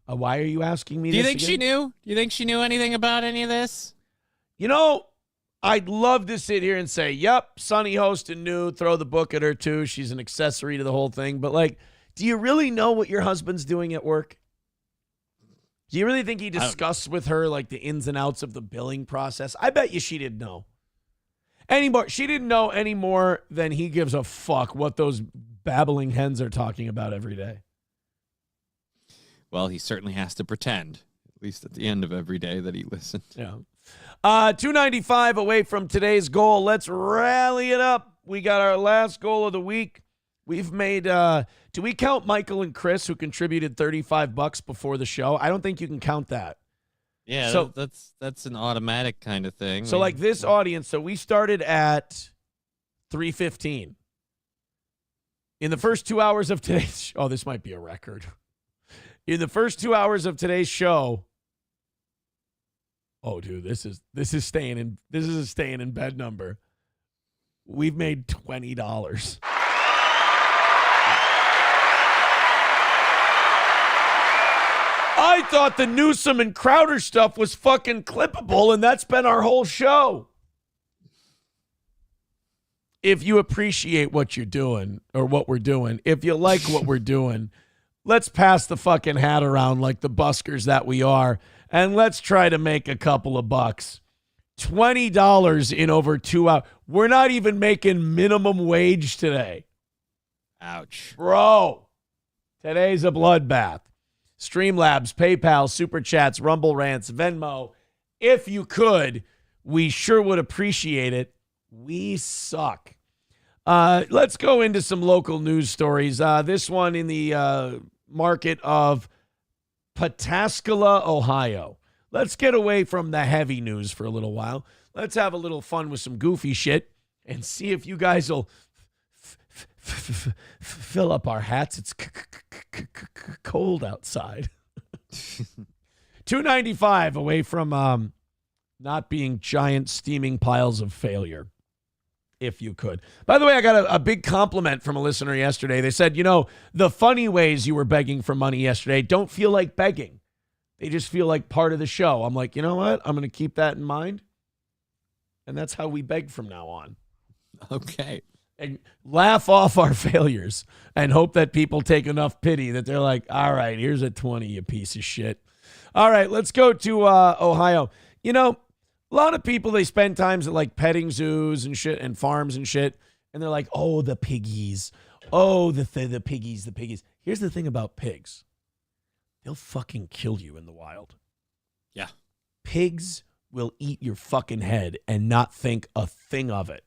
are you asking me? Do you this think again? she knew? Do you think she knew anything about any of this? You know, I'd love to sit here and say, yep, Sonny Hostin knew, throw the book at her too. She's an accessory to the whole thing. But do you really know what your husband's doing at work? Do you really think he discussed with her the ins and outs of the billing process? I bet you she didn't know. She didn't know any more than he gives a fuck what those babbling hens are talking about every day. Well, he certainly has to pretend, at least at the end of every day, that he listened. Yeah. 295 away from today's goal. Let's rally it up. We got our last goal of the week. We've made, do we count Michael and Chris who contributed $35 before the show? I don't think you can count that. Yeah, so, that's an automatic kind of thing. So this audience, so we started at 3:15. In the first 2 hours of today's this might be a record. In the first 2 hours of today's show, dude, this is a staying in bed number. We've made $20. I thought the Newsome and Crowder stuff was fucking clippable, and that's been our whole show. If you appreciate what you're doing or what we're doing, if you like what we're doing, let's pass the fucking hat around like the buskers that we are, and let's try to make a couple of bucks. $20 in over 2 hours. We're not even making minimum wage today. Ouch. Bro, today's a bloodbath. Streamlabs, PayPal, Super Chats, Rumble Rants, Venmo. If you could, we sure would appreciate it. We suck. Let's go into some local news stories. This one in the market of Pataskala, Ohio. let's get away from the heavy news for a little while. Let's have a little fun with some goofy shit and see if you guys will fill up our hats. It's cold outside. 295 away from not being giant steaming piles of failure, if you could. By the way, I got a big compliment from a listener yesterday. They said, the funny ways you were begging for money yesterday don't feel like begging. They just feel like part of the show. I'm like, you know what? I'm going to keep that in mind. And that's how we beg from now on. Okay. And laugh off our failures and hope that people take enough pity that they're like, all right, here's a 20, you piece of shit. All right, let's go to Ohio. A lot of people, they spend times at like petting zoos and shit and farms and shit. And they're like, oh, the piggies. Oh, the piggies. Here's the thing about pigs. They'll fucking kill you in the wild. Yeah. Pigs will eat your fucking head and not think a thing of it.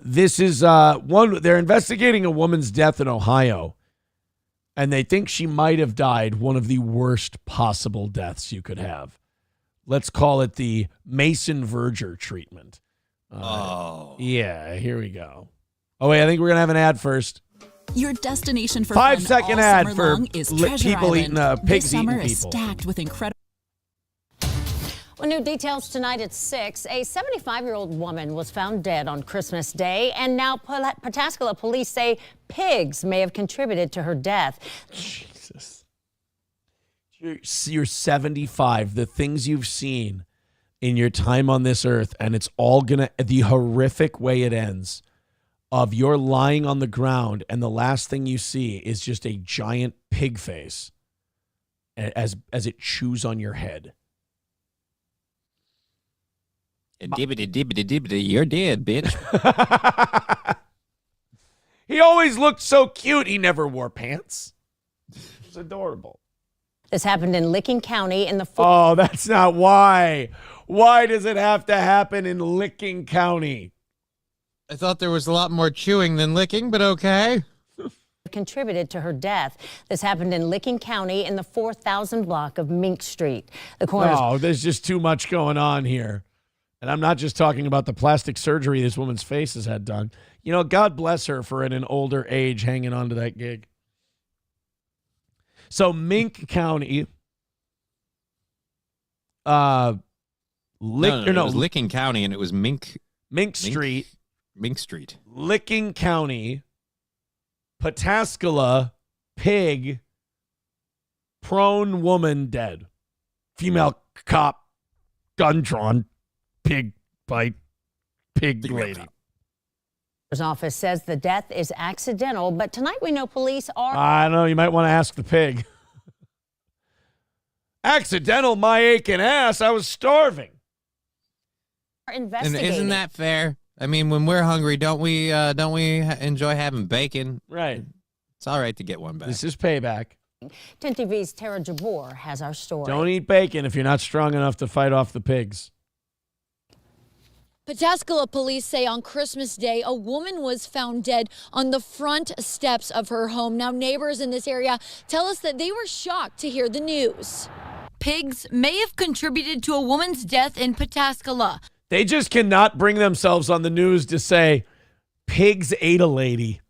This is they're investigating a woman's death in Ohio, and they think she might have died one of the worst possible deaths you could have. Let's call it the Mason Verger treatment. Yeah, here we go. Oh, wait, I think we're going to have an ad first. Your destination for 5-second fun all ad summer for long is Treasure people Island. eating pigs this summer eating is people. stacked with incredible. Well, new details tonight at 6. A 75-year-old woman was found dead on Christmas Day, and now Pataskala police say pigs may have contributed to her death. Jesus. You're 75. The things you've seen in your time on this earth, and it's all the horrific way it ends of you're lying on the ground, and the last thing you see is just a giant pig face as it chews on your head. Dibbity, you're dead, bitch. He always looked so cute. He never wore pants. It was adorable. This happened in Licking County in the... Oh, that's not why. Why does it have to happen in Licking County? I thought there was a lot more chewing than licking, but okay. Contributed to her death. This happened in Licking County in the 4000 block of Mink Street. The coroner's... Oh, there's just too much going on here. And I'm not just talking about the plastic surgery this woman's face has had done. God bless her for at an older age hanging on to that gig. So Mink County, it was Licking County, and it was Mink Street. Mink Street. Licking County, Pataskala, pig, prone woman dead. Female cop, gun drawn, pig bite, pig lady. The office says the death is accidental, but tonight we know police are... I know, you might want to ask the pig. Accidental, my aching ass. I was starving. And isn't that fair? I mean, when we're hungry, don't we enjoy having bacon? Right. It's all right to get one back. This is payback. 10 TV's Tara Jabor has our story. Don't eat bacon if you're not strong enough to fight off the pigs. Pataskala police say on Christmas Day, a woman was found dead on the front steps of her home. Now, neighbors in this area tell us that they were shocked to hear the news. Pigs may have contributed to a woman's death in Pataskala. They just cannot bring themselves on the news to say, pigs ate a lady.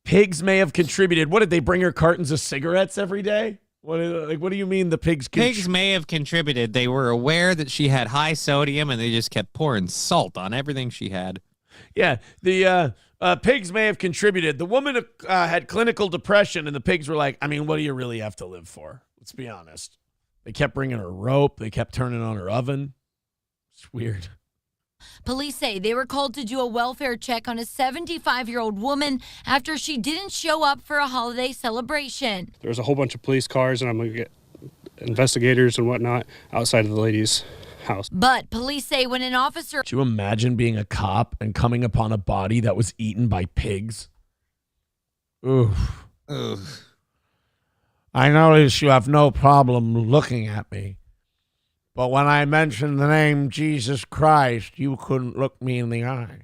Pigs may have contributed. What, did they bring her cartons of cigarettes every day? What do you mean the pigs... Pigs may have contributed. They were aware that she had high sodium, and they just kept pouring salt on everything she had. Yeah, the pigs may have contributed. The woman had clinical depression, and the pigs were like, I mean, what do you really have to live for? Let's be honest. They kept bringing her rope. They kept turning on her oven. It's weird. Police say they were called to do a welfare check on a 75-year-old woman after she didn't show up for a holiday celebration. There was a whole bunch of police cars, and I'm going to get investigators and whatnot outside of the lady's house. But police say when an officer... Do you imagine being a cop and coming upon a body that was eaten by pigs? Oof. Oof. I notice you have no problem looking at me. But when I mentioned the name Jesus Christ, you couldn't look me in the eye.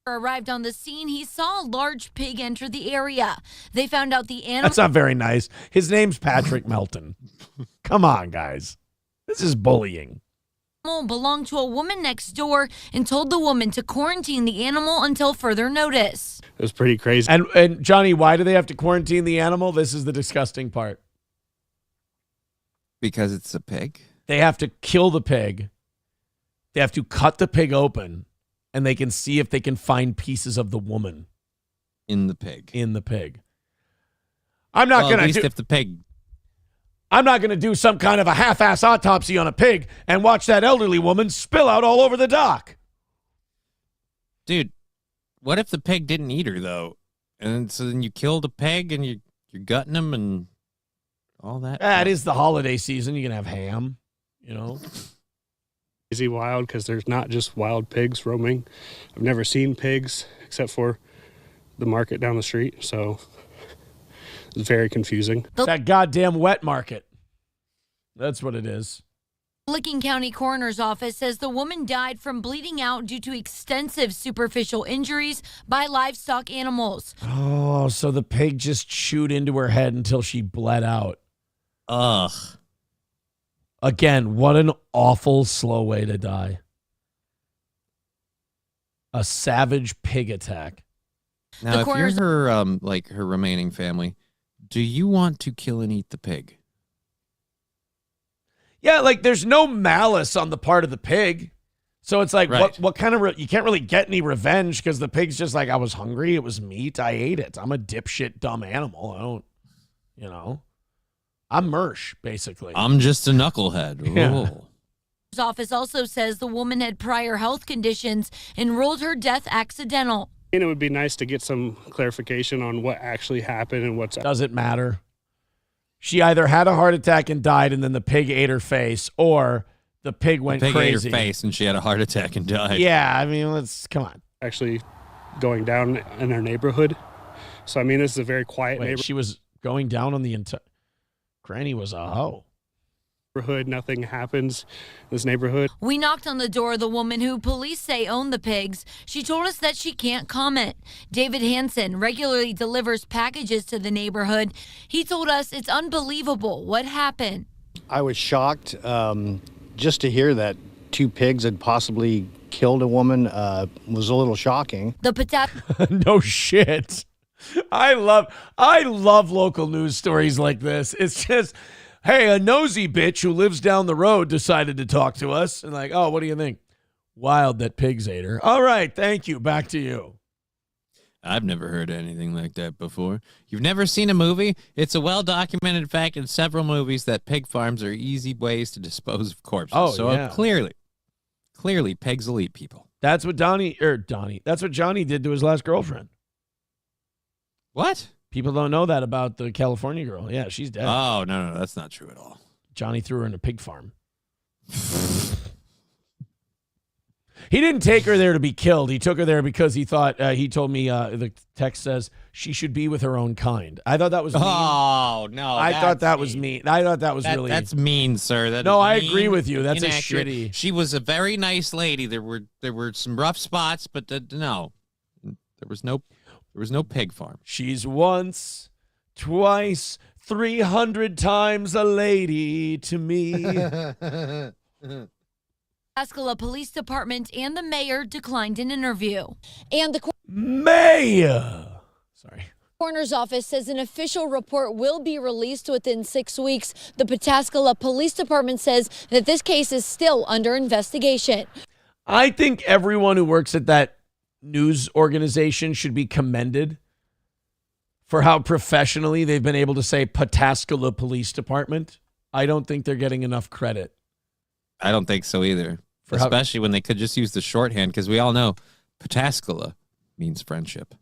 Arrived on the scene, he saw a large pig enter the area. They found out the animal. That's not very nice. His name's Patrick Melton. Come on, guys. This is bullying. Belonged to a woman next door and told the woman to quarantine the animal until further notice. It was pretty crazy. And Johnny, why do they have to quarantine the animal? This is the disgusting part. Because it's a pig? They have to kill the pig. They have to cut the pig open, and they can see if they can find pieces of the woman. In the pig. In the pig. I'm not going to At least if the pig... I'm not going to do some kind of a half-ass autopsy on a pig and watch that elderly woman spill out all over the dock. Dude, what if the pig didn't eat her, though? And so then you kill the pig and you're gutting him and all that? It is the holiday season. You can have ham, you know. Crazy wild because there's not just wild pigs roaming. I've never seen pigs except for the market down the street, so it's very confusing. That goddamn wet market. That's what it is. Licking County Coroner's Office says the woman died from bleeding out due to extensive superficial injuries by livestock animals. Oh, so the pig just chewed into her head until she bled out. Ugh. Again, what an awful, slow way to die. A savage pig attack. Now, if you're her, her remaining family, do you want to kill and eat the pig? Yeah, like there's no malice on the part of the pig. So it's like, right. what kind of, you can't really get any revenge because the pig's just like, I was hungry. It was meat. I ate it. I'm a dipshit, dumb animal. I don't, I'm Mersh, basically. I'm just a knucklehead. Yeah. His office also says the woman had prior health conditions and ruled her death accidental. And it would be nice to get some clarification on what actually happened and what's... Does it matter? She either had a heart attack and died, and then the pig ate her face, or the pig went the pig crazy. ate her face, and she had a heart attack and died. Yeah, I mean, come on. Actually going down in our neighborhood. So, I mean, this is a very quiet neighborhood. She was going down on the entire... Granny was a hoe. Nothing happens in this neighborhood. We knocked on the door of the woman who police say owned the pigs. She told us that she can't comment. David Hansen regularly delivers packages to the neighborhood. He told us it's unbelievable what happened. I was shocked just to hear that 2 pigs had possibly killed a woman was a little shocking. No shit. I love local news stories like this. It's just, hey, a nosy bitch who lives down the road decided to talk to us. And like, oh, what do you think? Wild that pigs ate her. All right, thank you. Back to you. I've never heard anything like that before. You've never seen a movie? It's a well-documented fact in several movies that pig farms are easy ways to dispose of corpses. Oh, so yeah. Clearly, pigs will eat people. That's what that's what Johnny did to his last girlfriend. What? People don't know that about the California girl. Yeah, she's dead. Oh, no, that's not true at all. Johnny threw her in a pig farm. He didn't take her there to be killed. He took her there because he thought, he told me, the text says, she should be with her own kind. I thought that was mean. Oh, no. I thought that was mean. I thought that was really... That's mean, sir. No, I mean, agree with you. That's inaccurate. a shitty... She was a very nice lady. There were some rough spots, but no. There was no pig farm. She's once, twice, 300 times a lady to me. Palace Police Department and the mayor declined an interview. And the mayor. Sorry. Coroner's office says an official report will be released within 6 weeks. The Pataskala Police Department says that this case is still under investigation. I think everyone who works at that news organization should be commended for how professionally they've been able to say Pataskala Police Department. I don't think they're getting enough credit. I don't think so either. Especially when they could just use the shorthand, because we all know Pataskala means friendship.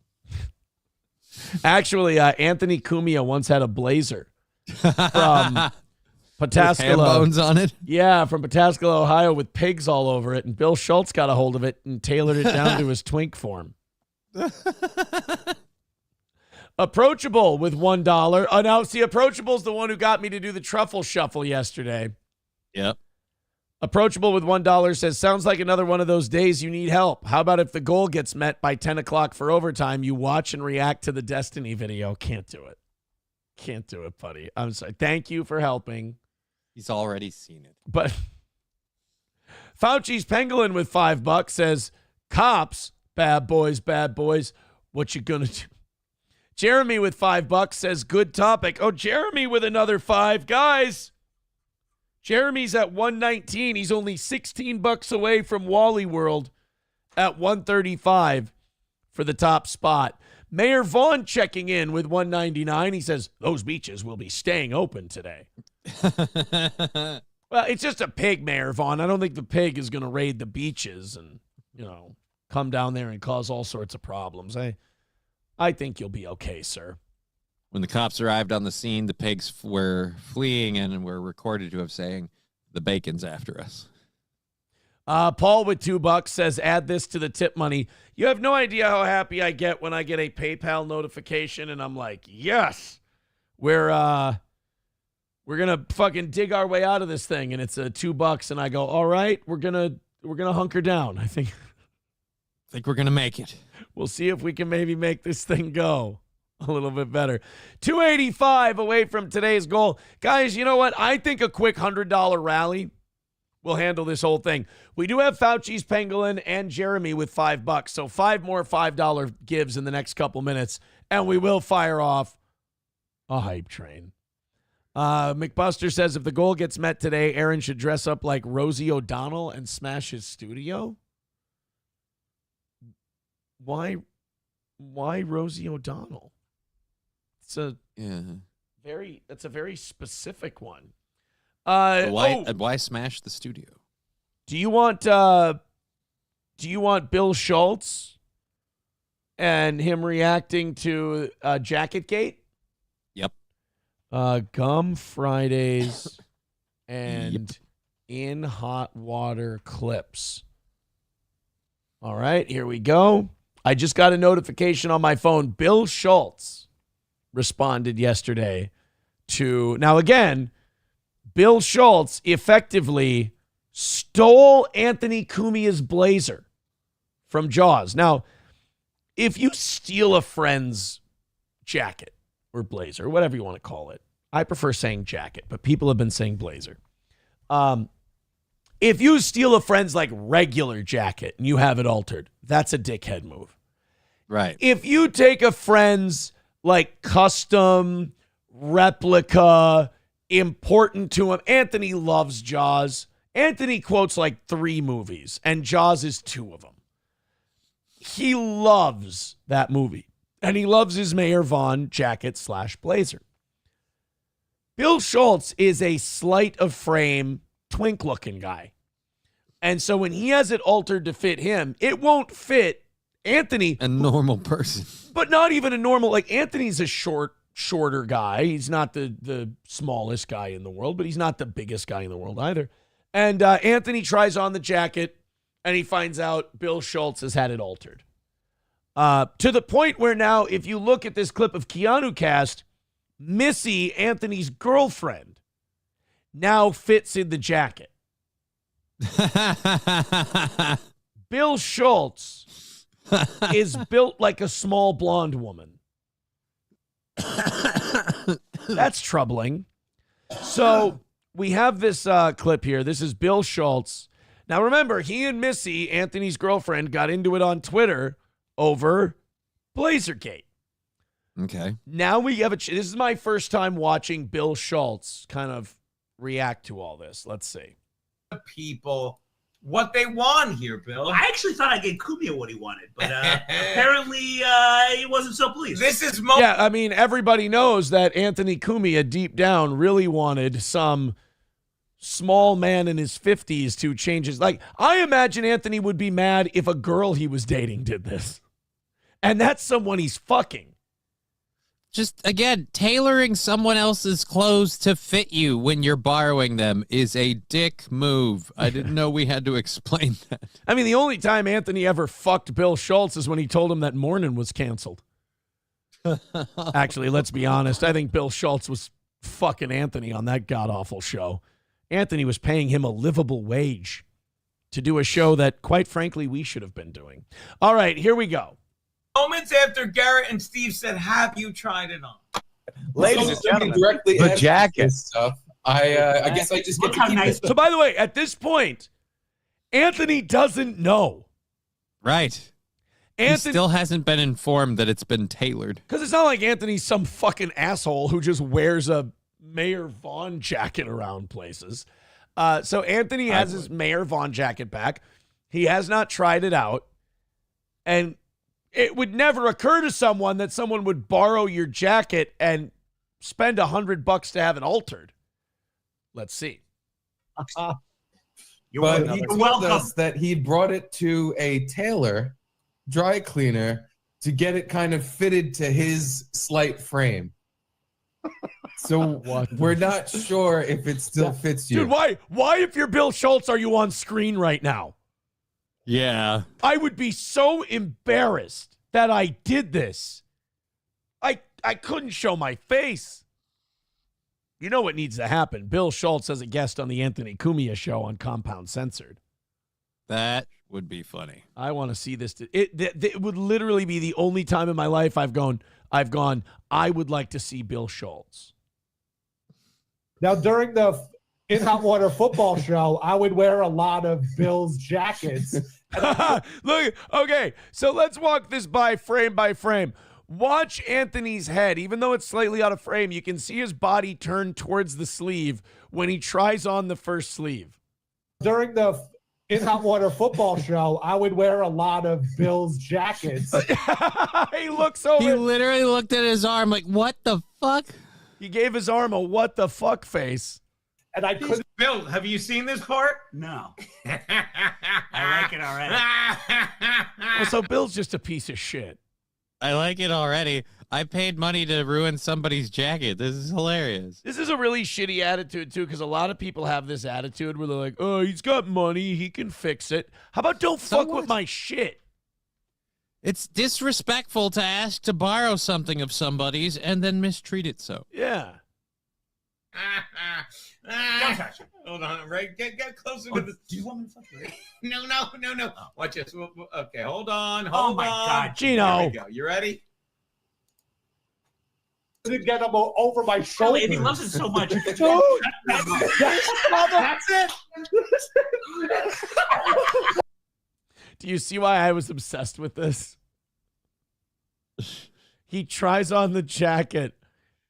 Actually, Anthony Cumia once had a blazer from Pataskala. Ham bones on it? Yeah, from Pataskala, Ohio, with pigs all over it. And Bill Schultz got a hold of it and tailored it down to his twink form. Approachable with $1. Now, see, Approachable's the one who got me to do the truffle shuffle yesterday. Yep. Approachable with $1 says, sounds like another one of those days you need help. How about if the goal gets met by 10 o'clock for overtime, you watch and react to the Destiny video? Can't do it. Can't do it, buddy. I'm sorry. Thank you for helping. He's already seen it. But Fauci's Pangolin with $5 says, cops, bad boys, what you gonna do? Jeremy with $5 says, good topic. Oh, Jeremy with another 5. Guys, Jeremy's at 119. He's only $16 away from Wally World at 135 for the top spot. Mayor Vaughn checking in with 199. He says, those beaches will be staying open today. Well, it's just a pig, Mayor Vaughn. I don't think the pig is going to raid the beaches and, come down there and cause all sorts of problems. I think you'll be okay, sir. When the cops arrived on the scene, the pigs were fleeing and were recorded to have saying, the bacon's after us. Paul with $2 says, add this to the tip money. You have no idea how happy I get when I get a PayPal notification and I'm like, yes, we're going to fucking dig our way out of this thing. And it's $2 and I go, all right, we're going to hunker down. I think we're going to make it. We'll see if we can maybe make this thing go a little bit better. 285 away from today's goal. Guys, you know what? I think a quick $100 rally will handle this whole thing. We do have Fauci's Pangolin and Jeremy with $5. So 5 more $5 gives in the next couple minutes, and we will fire off a hype train. McBuster says if the goal gets met today, Aaron should dress up like Rosie O'Donnell and smash his studio. Why Rosie O'Donnell? It's a very specific one. Why smash the studio? Do you want Bill Schultz and him reacting to Jacket Gate? Yep. Gum Fridays and in hot water clips. All right, here we go. I just got a notification on my phone. Bill Schultz responded yesterday to, now again, Bill Schultz effectively stole Anthony Cumia's blazer from Jaws. Now, if you steal a friend's jacket or blazer, whatever you want to call it, I prefer saying jacket, but people have been saying blazer. If you steal a friend's like regular jacket and you have it altered, that's a dickhead move. Right. If you take a friend's like custom replica, important to him, Anthony loves Jaws. Anthony quotes like 3 movies, and Jaws is 2 of them. He loves that movie, and he loves his Mayor Vaughn jacket / blazer. Bill Schultz is a sleight of frame, twink-looking guy. And so when he has it altered to fit him, it won't fit Anthony. A normal person. But not even a normal, like Anthony's a shorter guy. He's not the smallest guy in the world, but he's not the biggest guy in the world either. And Anthony tries on the jacket, and he finds out Bill Schultz has had it altered. To the point where now, if you look at this clip of Keanu Cast, Missy, Anthony's girlfriend, now fits in the jacket. Bill Schultz is built like a small blonde woman. That's troubling. So we have this clip here. This is Bill Schultz. Now remember, he and Missy, Anthony's girlfriend, got into it on Twitter over Blazergate. Okay. Now we have this is my first time watching Bill Schultz kind of react to all this. Let's see. People what they want here, Bill. I actually thought I gave Cumia what he wanted, but apparently he wasn't so pleased. This is yeah, I mean, everybody knows that Anthony Cumia deep down really wanted some small man in his 50s to change his, like, I imagine Anthony would be mad if a girl he was dating did this. And that's someone he's fucking. Just, again, tailoring someone else's clothes to fit you when you're borrowing them is a dick move. I didn't know we had to explain that. I mean, the only time Anthony ever fucked Bill Schultz is when he told him that Morning was canceled. Actually, let's be honest. I think Bill Schultz was fucking Anthony on that god-awful show. Anthony was paying him a livable wage to do a show that, quite frankly, we should have been doing. All right, here we go. Moments after Garrett and Steve said, "Have you tried it on?" Ladies and gentlemen, directly the jacket stuff. I guess I just get to keep it. So, by the way, at this point, Anthony doesn't know. Right. Anthony He still hasn't been informed that it's been tailored. Because it's not like Anthony's some fucking asshole who just wears a Mayor Vaughn jacket around places. So Anthony has his Mayor Vaughn jacket back. He has not tried it out. And it would never occur to someone that someone would borrow your jacket and spend $100 to have it altered. Let's see. But he told us that he brought it to a tailor, dry cleaner, to get it kind of fitted to his slight frame. So we're not sure if it still fits you. Dude, why if you're Bill Schultz are you on screen right now? Yeah. I would be so embarrassed that I did this. I couldn't show my face. You know what needs to happen? Bill Schultz as a guest on the Anthony Cumia show on Compound Censored. That would be funny. I want to see this. It would literally be the only time in my life I've gone, I would like to see Bill Schultz. Now, during the In Hot Water football show, I would wear a lot of Bill's jackets. Look, okay, so let's walk this by frame. Watch Anthony's head. Even though it's slightly out of frame, you can see his body turn towards the sleeve when he tries on the first sleeve. During the In Hot Water football show, I would wear a lot of Bill's jackets. He looks over. He literally looked at his arm like, what the fuck? He gave his arm a what the fuck face. And I couldn't. Bill, have you seen this part? No. I like it already. Well, so Bill's just a piece of shit. I like it already. I paid money to ruin somebody's jacket. This is hilarious. This is a really shitty attitude, too, because a lot of people have this attitude where they're like, oh, he's got money. He can fix it. How about don't fuck with my shit? It's disrespectful to ask to borrow something of somebody's and then mistreat it so. Yeah. Don't touch it. Hold on, Ray. Get closer to the. Do you want me to touch it? No. Watch this. Okay, hold on. Hold on. God, Gino. Here we go. You ready? To get him over my shoulder. And he loves it so much. Dude, That's it. Do you see why I was obsessed with this? He tries on the jacket,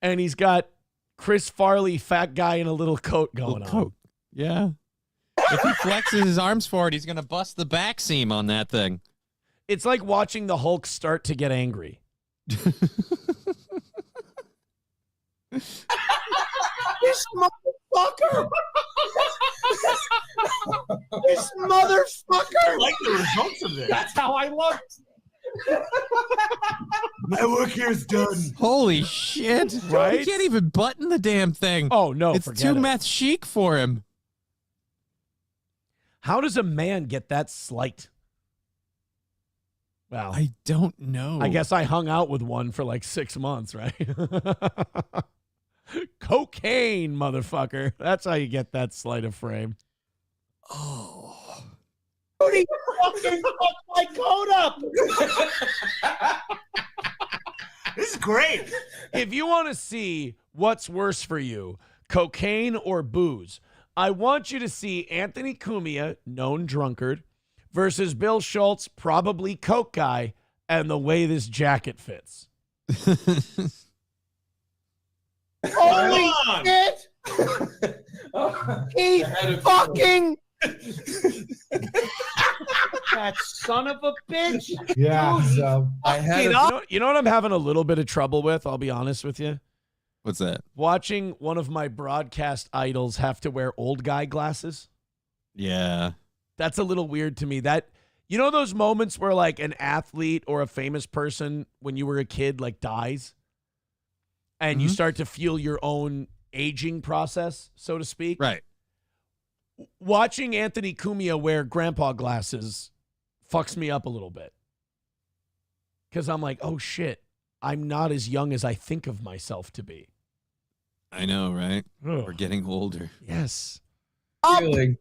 and he's got Chris Farley, fat guy in a little coat going on. Yeah. If he flexes his arms forward, he's going to bust the back seam on that thing. It's like watching the Hulk start to get angry. This motherfucker! This motherfucker! I like the results of this. That's how I looked. My work here is done. Holy shit. Right? He can't even button the damn thing. Oh, no, it's forget too it. meth chic for him. How does a man get that slight? Well, I don't know. I guess I hung out with one for like 6 months, right? Cocaine, motherfucker. That's how you get that sleight of frame. Oh. He fucking fucked my coat up. This is great. If you want to see what's worse for you, cocaine or booze, I want you to see Anthony Cumia, known drunkard, versus Bill Schultz, probably coke guy, and the way this jacket fits. Holy shit! He fucking... That son of a bitch. Yeah, so I had You know what I'm having a little bit of trouble with? I'll be honest with you. What's that? Watching one of my broadcast idols have to wear old guy glasses. Yeah. That's a little weird to me. That, you know those moments where like an athlete or a famous person when you were a kid like dies and you start to feel your own aging process, so to speak? Right. Watching Anthony Cumia wear grandpa glasses fucks me up a little bit. Because I'm like, oh shit, I'm not as young as I think of myself to be. I know, right? Ugh. We're getting older. Yes. feeling.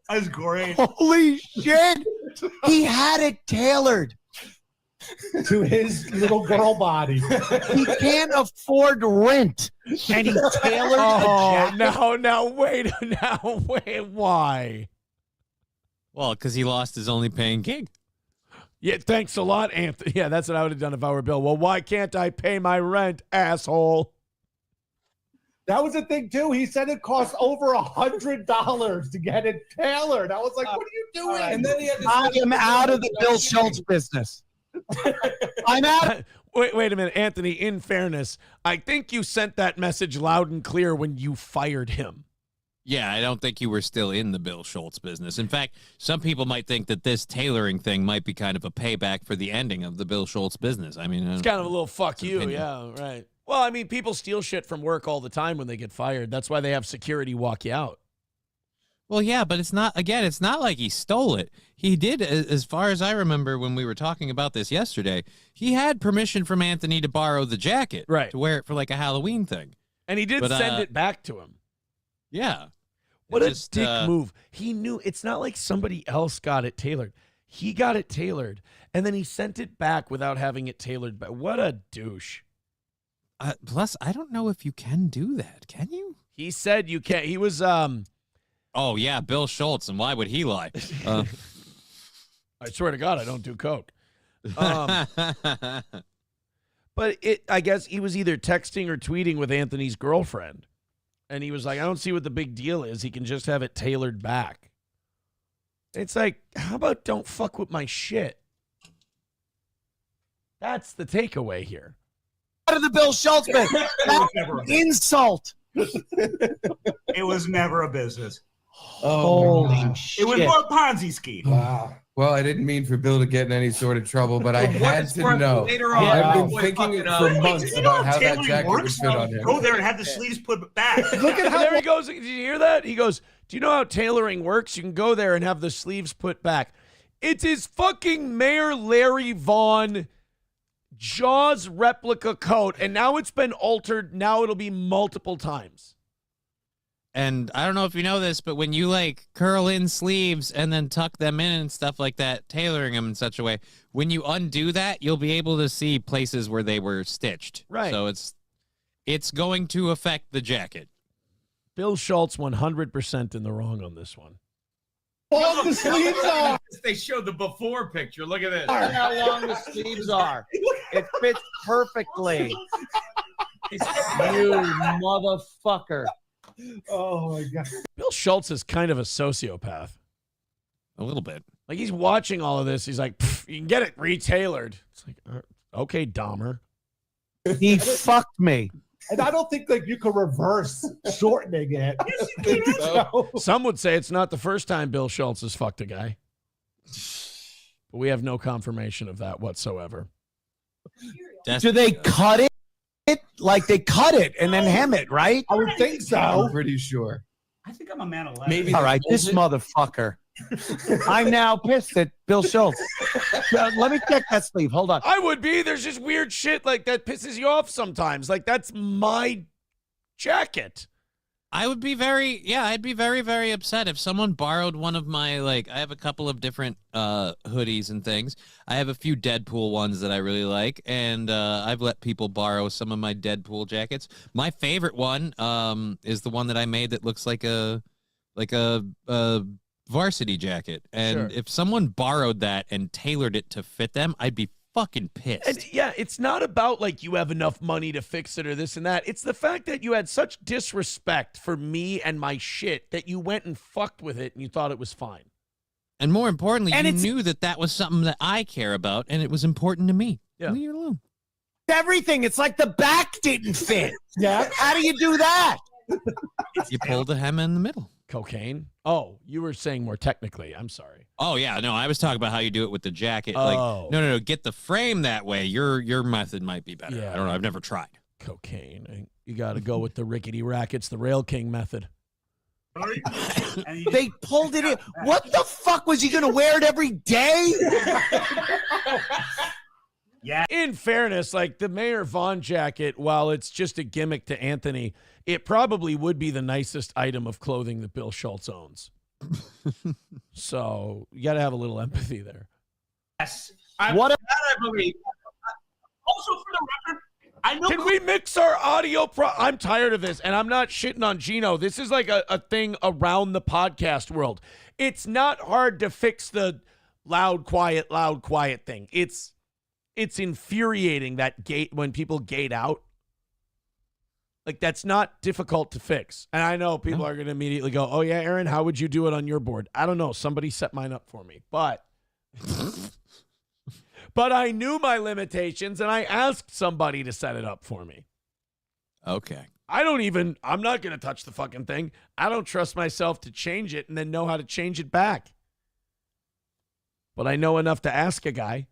That's great. Holy shit! He had it tailored to his little girl body. He can't afford rent, and he tailored a jacket. wait, why? Well, because he lost his only paying gig. Yeah, thanks a lot, Anthony. Yeah, that's what I would have done if I were Bill. Well, why can't I pay my rent, asshole? That was the thing too. He said it cost over $100 to get it tailored. I was like, "What are you doing?" And then he had to I am out of the Bill Schultz business. I'm out. Wait a minute, Anthony. In fairness, I think you sent that message loud and clear when you fired him. Yeah, I don't think you were still in the Bill Schultz business. In fact, some people might think that this tailoring thing might be kind of a payback for the ending of the Bill Schultz business. I mean, It's kind of a little fuck you. opinion. Yeah, right. Well, I mean, people steal shit from work all the time when they get fired. That's why they have security walk you out. Well, yeah, but it's not like he stole it. He did, as far as I remember when we were talking about this yesterday, he had permission from Anthony to borrow the jacket. Right. To wear it for like a Halloween thing. And he did send it back to him. Yeah. What a dick move. He knew it's not like somebody else got it tailored. He got it tailored, and then he sent it back without having it tailored back. What a douche. Plus, I don't know if you can do that. Can you? He said you can't. He was, Oh, yeah, Bill Schultz, and why would he lie? I swear to God, I don't do coke. But I guess he was either texting or tweeting with Anthony's girlfriend. And he was like, I don't see what the big deal is. He can just have it tailored back. It's like, how about don't fuck with my shit? That's the takeaway here. Out of the Bill Schultz business. Insult. It was never a business. Holy shit. It was more a Ponzi scheme. Wow. Well, I didn't mean for Bill to get in any sort of trouble, but I had to know. Later on, I've been thinking for months about how that jacket would fit on him. Go there and have the sleeves put back. Look at how there he goes. Did you hear that? He goes, do you know how tailoring works? You can go there and have the sleeves put back. It's his fucking Mayor Larry Vaughn Jaws replica coat, and now it's been altered. Now it'll be multiple times. And I don't know if you know this, but when you like curl in sleeves and then tuck them in and stuff like that, tailoring them in such a way, when you undo that, you'll be able to see places where they were stitched. Right. So it's going to affect the jacket. Bill Schultz 100% in the wrong on this one. long the sleeves are. They showed the before picture. Look at this. Look how long the sleeves are. It fits perfectly. You motherfucker. Oh my God. Bill Schultz is kind of a sociopath. A little bit. Like he's watching all of this. He's like, you can get it retailored. It's like, okay, Dahmer. He fucked me. And I don't think like you could reverse shortening it. So, some would say it's not the first time Bill Schultz has fucked a guy. But we have no confirmation of that whatsoever. Do they cut it? Like they cut it and then hem it, right? I would think so. I'm pretty sure. I think I'm a man of letters. Maybe all right, this motherfucker. I'm now pissed at Bill Schultz. Let me check that sleeve. Hold on. I would be. There's just weird shit like that pisses you off sometimes. Like that's my jacket. I would be I'd be very, very upset if someone borrowed one of my, like, I have a couple of different hoodies and things. I have a few Deadpool ones that I really like, and I've let people borrow some of my Deadpool jackets. My favorite one is the one that I made that looks like a varsity jacket. And if someone borrowed that and tailored it to fit them, I'd be fucking pissed. And yeah, it's not about like you have enough money to fix it or this and that. It's the fact that you had such disrespect for me and my shit that you went and fucked with it and you thought it was fine. And more importantly, you knew that was something that I care about and it was important to me. Yeah. Leave it alone. Everything. It's like the back didn't fit. Yeah. How do you do that? You pull the hem in the middle. Cocaine? Oh, you were saying more technically. I'm sorry. Oh, yeah. No, I was talking about how you do it with the jacket. Oh. Like, no. Get the frame that way. Your method might be better. Yeah. I don't know. I've never tried. Cocaine. You got to go with the rickety rackets, the Rail King method. They pulled it in. What the fuck was he going to wear it every day? Yeah. In fairness, like the Mayor Vaughn jacket, while it's just a gimmick to Anthony, it probably would be the nicest item of clothing that Bill Schultz owns. So you got to have a little empathy there. Yes. What That I believe. Also, for the record, I know. Can we mix our audio? I'm tired of this, and I'm not shitting on Gino. This is like a thing around the podcast world. It's not hard to fix the loud, quiet thing. It's infuriating that gate when people gate out. Like, that's not difficult to fix. And I know people are going to immediately go, oh, yeah, Aaron, how would you do it on your board? I don't know. Somebody set mine up for me. But I knew my limitations, and I asked somebody to set it up for me. Okay. I'm not going to touch the fucking thing. I don't trust myself to change it and then know how to change it back. But I know enough to ask a guy.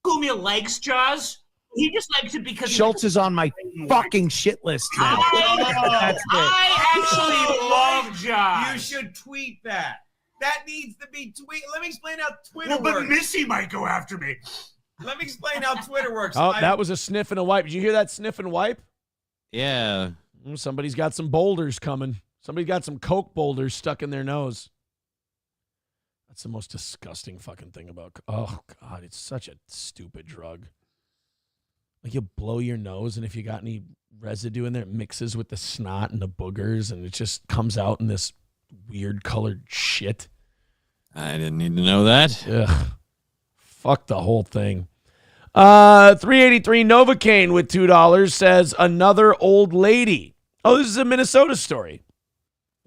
Cumia likes Jaws. He just likes it because Schultz is on my fucking shit list now. That's it. I actually love Jaws. You should tweet that. That needs to be tweet. Let me explain how Twitter But works. Missy might go after me. Let me explain how Twitter works. Oh, that was a sniff and a wipe. Did you hear that sniff and wipe? Yeah. Somebody's got some boulders coming. Somebody's got some Coke boulders stuck in their nose. That's the most disgusting fucking thing about. Oh, God, it's such a stupid drug. Like, you blow your nose, and if you got any residue in there, it mixes with the snot and the boogers, and it just comes out in this weird colored shit. I didn't need to know that. Ugh. Fuck the whole thing. 383 Novocaine with $2 says another old lady. Oh, this is a Minnesota story.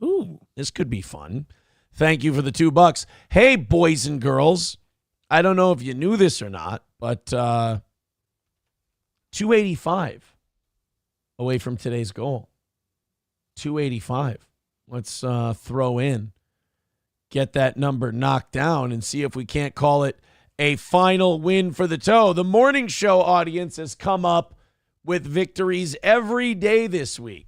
Ooh, this could be fun. Thank you for the $2. Hey, boys and girls. I don't know if you knew this or not, but 285 away from today's goal. 285. Let's throw in. Get that number knocked down and see if we can't call it a final win for the toe. The morning show audience has come up with victories every day this week.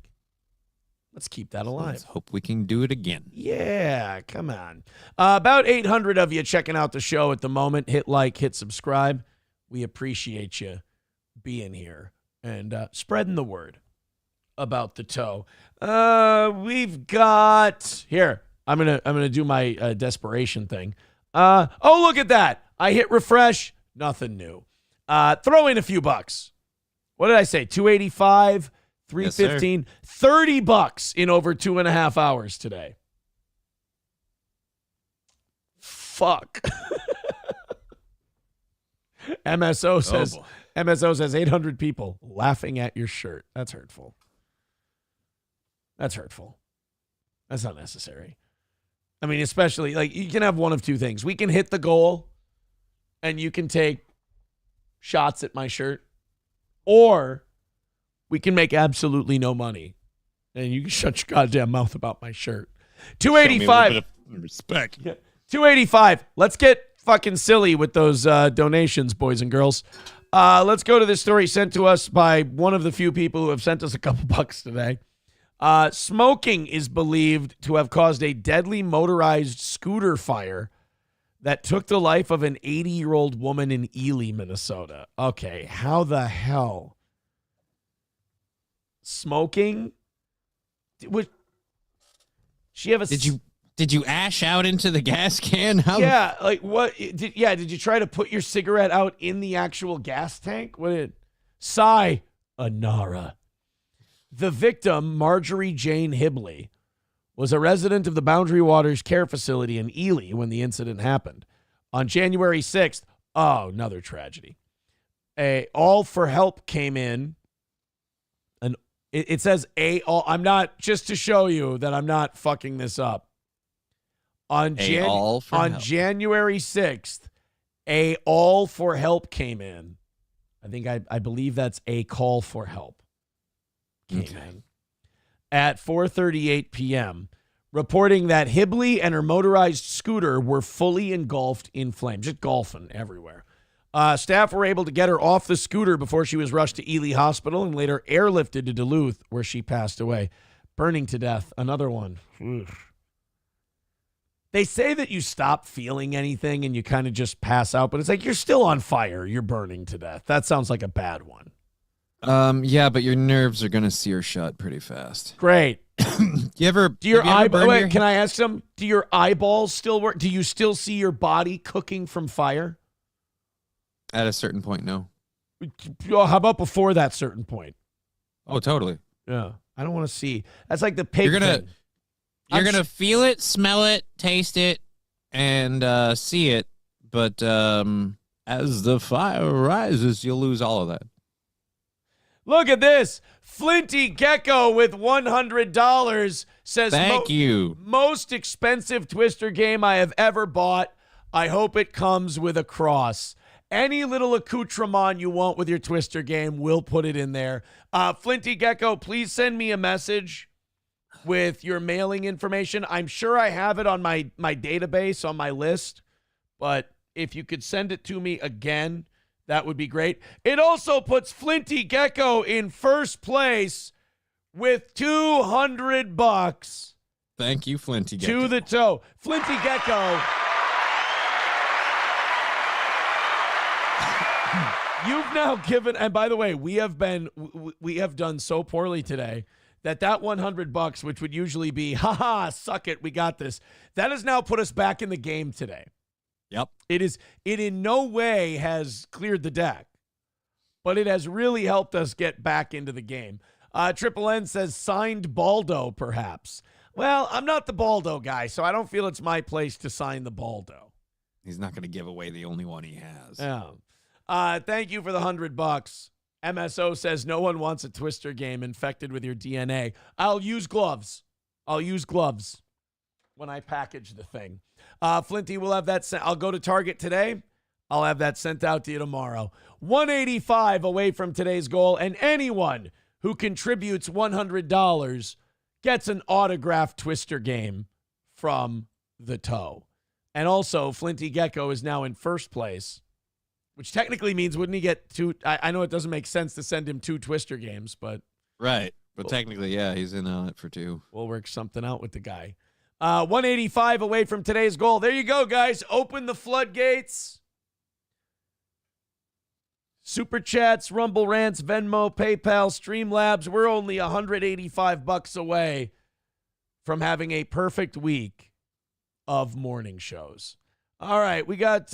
Let's keep that alive. Let's hope we can do it again. Yeah, come on. About 800 of you checking out the show at the moment. Hit like, hit subscribe. We appreciate you being here and spreading the word about the toe. We've got here. I'm gonna do my desperation thing. Oh, look at that! I hit refresh. Nothing new. Throw in a few bucks. What did I say? 285, 315, yes, $30 in over 2.5 hours today. Fuck. MSO says 800 people laughing at your shirt. That's hurtful. That's hurtful. That's not necessary. I mean, especially, like, you can have one of two things. We can hit the goal, and you can take shots at my shirt, or we can make absolutely no money, and you can shut your goddamn mouth about my shirt. 285. Respect. Yeah. 285. Let's get fucking silly with those donations, boys and girls. Let's go to this story sent to us by one of the few people who have sent us a couple bucks today. Smoking is believed to have caused a deadly motorized scooter fire that took the life of an 80-year-old woman in Ely, Minnesota. Okay, how the hell? Smoking? Would she have a? Did you ash out into the gas can? How? Yeah, like what? Did you try to put your cigarette out in the actual gas tank? What did? Sayonara. The victim, Marjorie Jane Hibley, was a resident of the Boundary Waters Care Facility in Ely when the incident happened. On January 6th, another tragedy. A All for Help came in. And it says I'm not, just to show you that I'm not fucking this up. On January 6th, a All for Help came in. I believe that's a call for help. Came in at 4:38 p.m., reporting that Hibley and her motorized scooter were fully engulfed in flames, just golfing everywhere. Staff were able to get her off the scooter before she was rushed to Ely Hospital and later airlifted to Duluth, where she passed away, burning to death. Another one. They say that you stop feeling anything and you kind of just pass out, but it's like you're still on fire. You're burning to death. That sounds like a bad one. Yeah, but your nerves are gonna sear shut pretty fast. Great. You ever? Do your have you ever burned wait, your- can I ask some? Do your eyeballs still work? Do you still see your body cooking from fire? At a certain point, no. How about before that certain point? Oh, totally. Yeah, I don't want to see. That's like the pig You're gonna thing. you're gonna feel it, smell it, taste it, and see it. But as the fire rises, you'll lose all of that. Look at this. Flinty Gecko with $100 says, Thank you. Most expensive Twister game I have ever bought. I hope it comes with a cross. Any little accoutrement you want with your Twister game, we'll put it in there. Flinty Gecko, please send me a message with your mailing information. I'm sure I have it on my database, on my list, but if you could send it to me again, that would be great. It also puts Flinty Gecko in first place with $200. Thank you, Flinty Gecko. To the toe. Flinty Gecko. You've now given, and by the way, we have done so poorly today that $100, which would usually be, haha, suck it, we got this. That has now put us back in the game today. Yep. It in no way has cleared the deck, but it has really helped us get back into the game. Triple N says signed Baldo, perhaps. Well, I'm not the Baldo guy, so I don't feel it's my place to sign the Baldo. He's not going to give away the only one he has. Yeah. Thank you for the $100. MSO says no one wants a Twister game infected with your DNA. I'll use gloves. When I package the thing. Flinty will have that sent. I'll go to Target today. I'll have that sent out to you tomorrow. 185 away from today's goal, and anyone who contributes $100 gets an autographed Twister game from the toe. And also, Flinty Gecko is now in first place, which technically means wouldn't he get two? I know it doesn't make sense to send him 2 Twister games, but right. But technically, yeah, he's in on it for 2. We'll work something out with the guy. 185 away from today's goal. There you go, guys. Open the floodgates. Super Chats, Rumble Rants, Venmo, PayPal, Streamlabs. We're only $185 away from having a perfect week of morning shows. All right, we got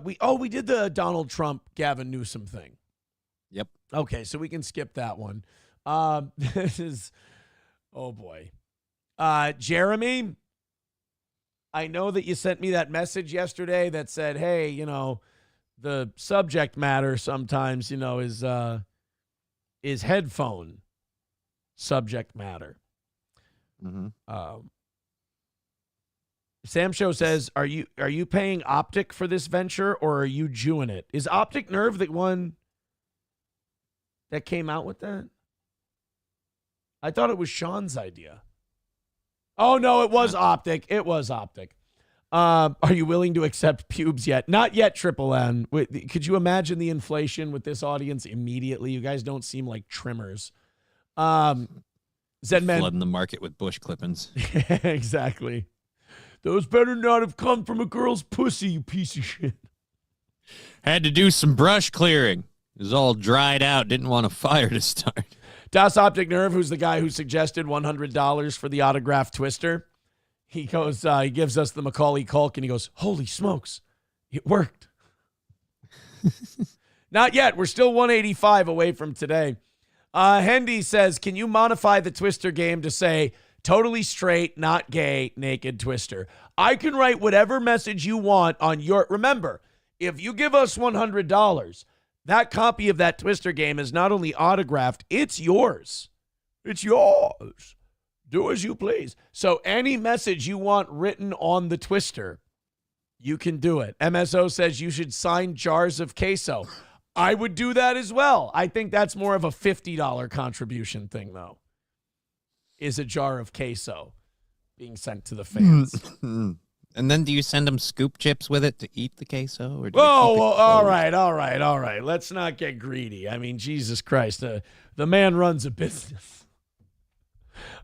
we did the Donald Trump Gavin Newsome thing. Yep. Okay, so we can skip that one. This is oh boy. Jeremy, I know that you sent me that message yesterday that said, hey, the subject matter sometimes, is headphone subject matter. Mm-hmm. Sam Show says, are you paying Optic for this venture or are you Jewing it? Is Optic Nerve the one that came out with that? I thought it was Sean's idea. Oh, no, it was Optic. It was Optic. Are you willing to accept pubes yet? Not yet, Triple N. Could you imagine the inflation with this audience immediately? You guys don't seem like trimmers. Zenman. Flooding the market with bush clippings. Exactly. Those better not have come from a girl's pussy, you piece of shit. Had to do some brush clearing. It was all dried out. Didn't want a fire to start. Das Optic Nerve, who's the guy who suggested $100 for the autographed Twister, he goes, he gives us the Macaulay Culkin, and he goes, holy smokes, it worked. Not yet. We're still 185 away from today. Hendy says, can you modify the Twister game to say, totally straight, not gay, naked Twister? I can write whatever message you want on your, remember, if you give us $100, that copy of that Twister game is not only autographed, it's yours. It's yours. Do as you please. So any message you want written on the Twister, you can do it. MSO says you should sign jars of queso. I would do that as well. I think that's more of a $50 contribution thing, though, is a jar of queso being sent to the fans. And then do you send them scoop chips with it to eat the queso? Or do all right. Let's not get greedy. I mean, Jesus Christ, the man runs a business.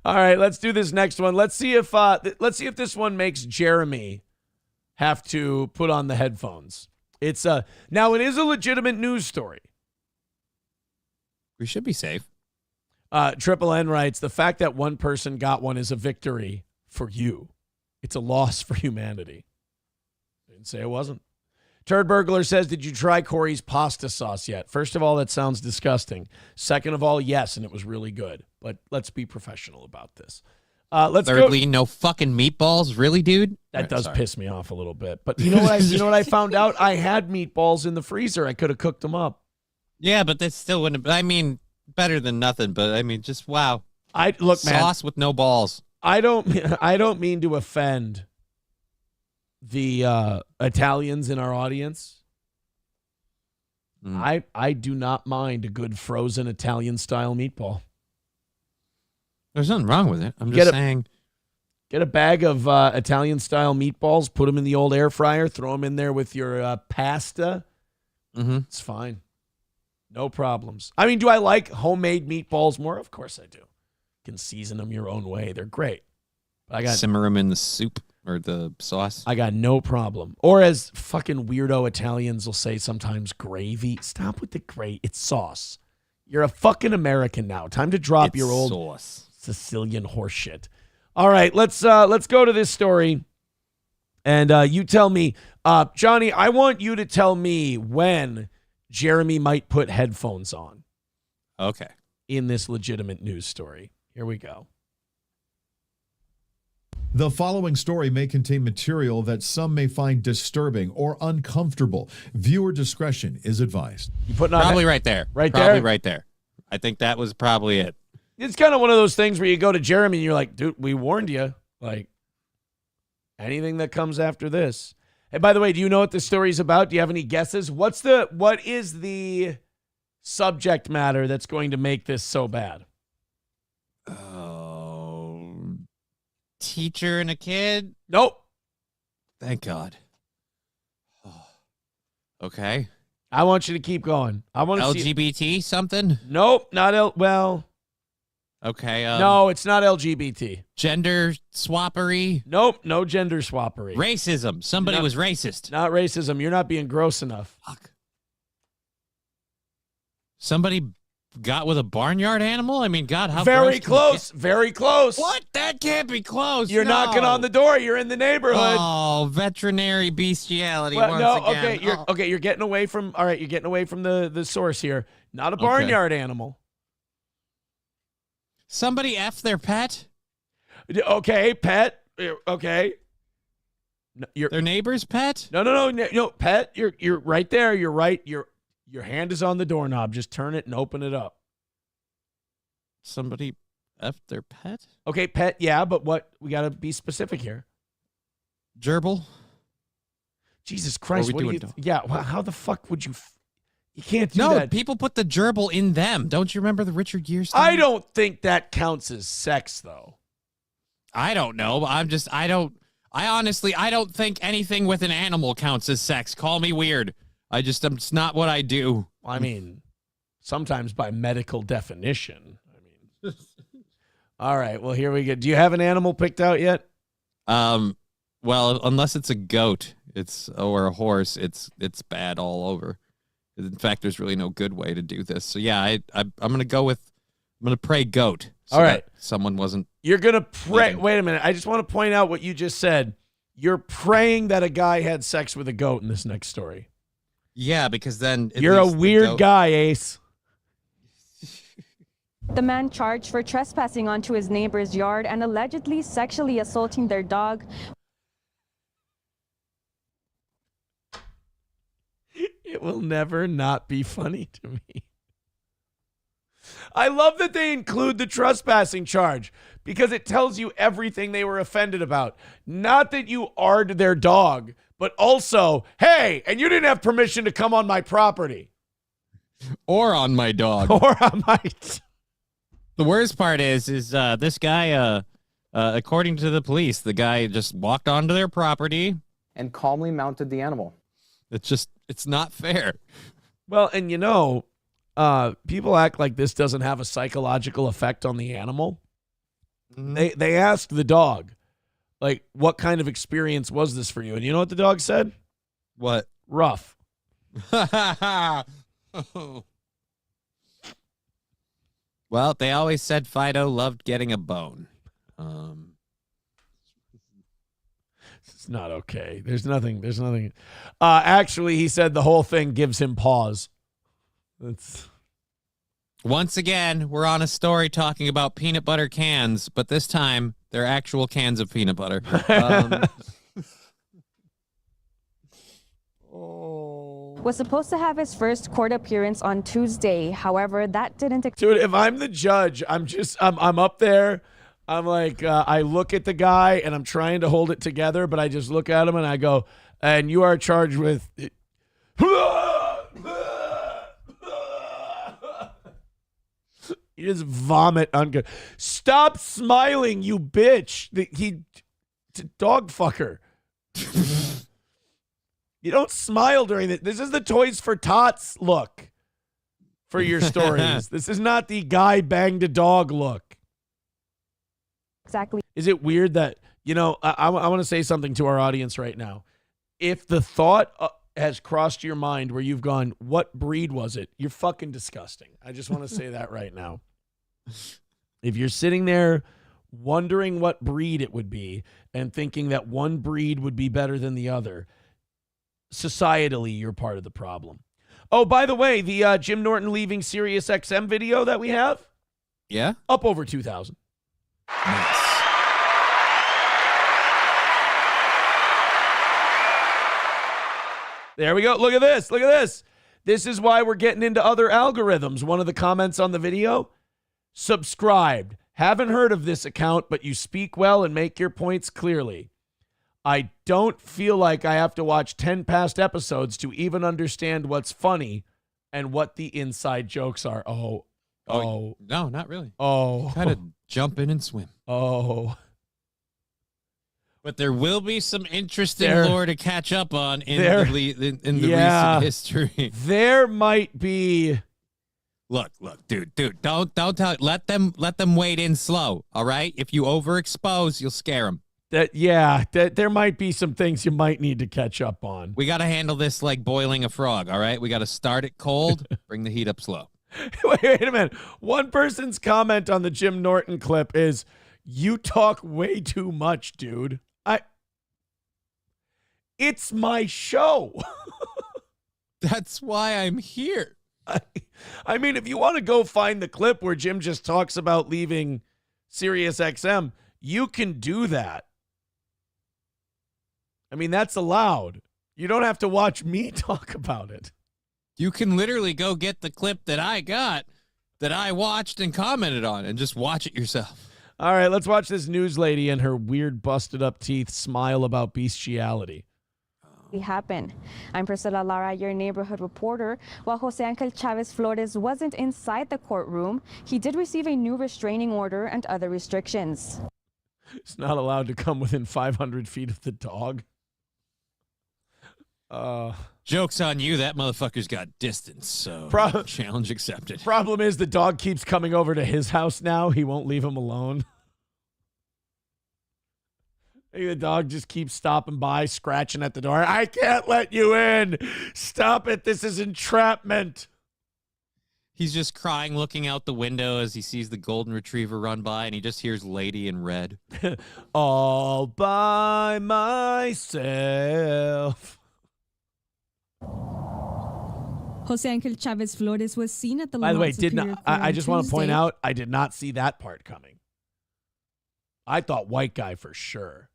All right, let's do this next one. Let's see if this one makes Jeremy have to put on the headphones. It's now it is a legitimate news story. We should be safe. Triple N writes, the fact that one person got one is a victory for you. It's a loss for humanity. I didn't say it wasn't. Turd Burglar says, did you try Corey's pasta sauce yet? First of all, that sounds disgusting. Second of all, yes, and it was really good. But let's be professional about this. Thirdly, no fucking meatballs? Really, dude? That does piss me off a little bit. But you know what I found out? I had meatballs in the freezer. I could have cooked them up. Yeah, but that still wouldn't. I mean, better than nothing. But I mean, just wow. Look, man. Sauce with no balls. I don't mean to offend the Italians in our audience. I do not mind a good frozen Italian style meatball. There's nothing wrong with it. I'm just saying. Get a bag of Italian style meatballs, put them in the old air fryer, throw them in there with your pasta. Mm-hmm. It's fine. No problems. I mean, do I like homemade meatballs more? Of course I do. You can season them your own way. They're great. But simmer them in the soup or the sauce. I got no problem. Or as fucking weirdo Italians will say sometimes, gravy. Stop with the gravy. It's sauce. You're a fucking American now. Time to drop your old sauce. Sicilian horseshit. All right, let's go to this story. And you tell me, Johnny, I want you to tell me when Jeremy might put headphones on. Okay. In this legitimate news story. Here we go. The following story may contain material that some may find disturbing or uncomfortable. Viewer discretion is advised. You putting on probably right there. Right probably there? right there. I think that was probably it. It's kind of one of those things where you go to Jeremy and you're like, dude, we warned you. Like, anything that comes after this. Hey, by the way, do you know what this story is about? Do you have any guesses? What is the subject matter that's going to make this so bad? Teacher and a kid? Nope. Thank God. Okay. I want you to keep going. I want to LGBT something? Nope, not well. Okay. No, it's not LGBT. Gender swappery? Nope, no gender swappery. Racism. Somebody was racist. Not racism. You're not being gross enough. Fuck. Somebody got with a barnyard animal? I mean, God, how very close. Very close. What? That can't be close. You're knocking on the door. You're in the neighborhood. Oh, veterinary bestiality well, once again. Okay, you're getting away from you're getting away from the source here. Not a barnyard animal. Somebody F their pet? Okay, pet. Okay. Their neighbor's pet? No, pet. You're right there. You're right. Your hand is on the doorknob. Just turn it and open it up. Somebody F their pet? Okay, pet, yeah, but what? We got to be specific here. Gerbil? Jesus Christ, what do you... Yeah, well, how the fuck would you... You can't do that. No, people put the gerbil in them. Don't you remember the Richard Gere story? I don't think that counts as sex, though. I don't know. I honestly don't think anything with an animal counts as sex. Call me weird. It's not what I do. I mean, sometimes by medical definition. All right, well, here we go. Do you have an animal picked out yet? Well, unless it's a goat, or a horse, it's bad all over. In fact, there's really no good way to do this. So yeah, I'm gonna pray goat. So all right, someone wasn't. You're gonna pray. Wait a minute. I just want to point out what you just said. You're praying that a guy had sex with a goat in this next story. Yeah, because then you're a weird guy, Ace. The man charged for trespassing onto his neighbor's yard and allegedly sexually assaulting their dog. It will never not be funny to me. I love that they include the trespassing charge because it tells you everything they were offended about. Not that you ard their dog, but also, hey, and you didn't have permission to come on my property. Or on my dog. Or on my... The worst part is this guy, according to the police, the guy just walked onto their property. And calmly mounted the animal. It's not fair. Well, and people act like this doesn't have a psychological effect on the animal. Mm-hmm. They asked the dog, like, what kind of experience was this for you? And you know what the dog said? Well, they always said Fido loved getting a bone. It's not okay. There's nothing. Actually, he said the whole thing gives him pause. Once again, we're on a story talking about peanut butter cans, but this time they're actual cans of peanut butter. Was supposed to have his first court appearance on Tuesday. However, that didn't. Dude, if I'm the judge, I'm up there. I'm like, I look at the guy and I'm trying to hold it together, but I just look at him and I go, and you are charged with. You just vomit on good. Stop smiling, you bitch. It's a dog fucker. You don't smile during this. This is the Toys for Tots look for your stories. This is not the guy banged a dog look. Exactly. Is it weird that, I want to say something to our audience right now. If the thought has crossed your mind where you've gone, what breed was it? You're fucking disgusting. I just want to say that right now. If you're sitting there wondering what breed it would be and thinking that one breed would be better than the other, societally, you're part of the problem. Oh, by the way, the Jim Norton leaving Sirius XM video that we have, yeah, up over 2,000. Nice. There we go. Look at this. Look at this. This is why we're getting into other algorithms. One of the comments on the video, subscribed. Haven't heard of this account, but you speak well and make your points clearly. I don't feel like I have to watch 10 past episodes to even understand what's funny and what the inside jokes are. Oh. No, not really. Oh. Kind of jump in and swim. Oh. But there will be some interesting lore to catch up on in the recent history. There might be. Look, dude, don't tell. Let them wade in slow. All right, if you overexpose, you'll scare them. There might be some things you might need to catch up on. We got to handle this like boiling a frog. All right, we got to start it cold, bring the heat up slow. Wait a minute. One person's comment on the Jim Norton clip is, "You talk way too much, dude." It's my show. That's why I'm here. I mean, if you want to go find the clip where Jim just talks about leaving Sirius XM, you can do that. I mean, that's allowed. You don't have to watch me talk about it. You can literally go get the clip that I got, that I watched and commented on, and just watch it yourself. All right, let's watch this news lady and her weird busted up teeth smile about bestiality. Happen. I'm Priscilla Lara, your neighborhood reporter. While Jose Angel Chavez Flores wasn't inside the courtroom, he did receive a new restraining order and other restrictions. He's not allowed to come within 500 feet of the dog. Joke's on you. That motherfucker's got distance, so challenge accepted. Problem is the dog keeps coming over to his house now. He won't leave him alone. The dog just keeps stopping by, scratching at the door. I can't let you in. Stop it. This is entrapment. He's just crying, looking out the window as he sees the golden retriever run by, and he just hears Lady in Red. All by myself. Jose Angel Chavez Flores was seen at the By the way, I just want to point Tuesday. out, I did not see that part coming. I thought white guy for sure.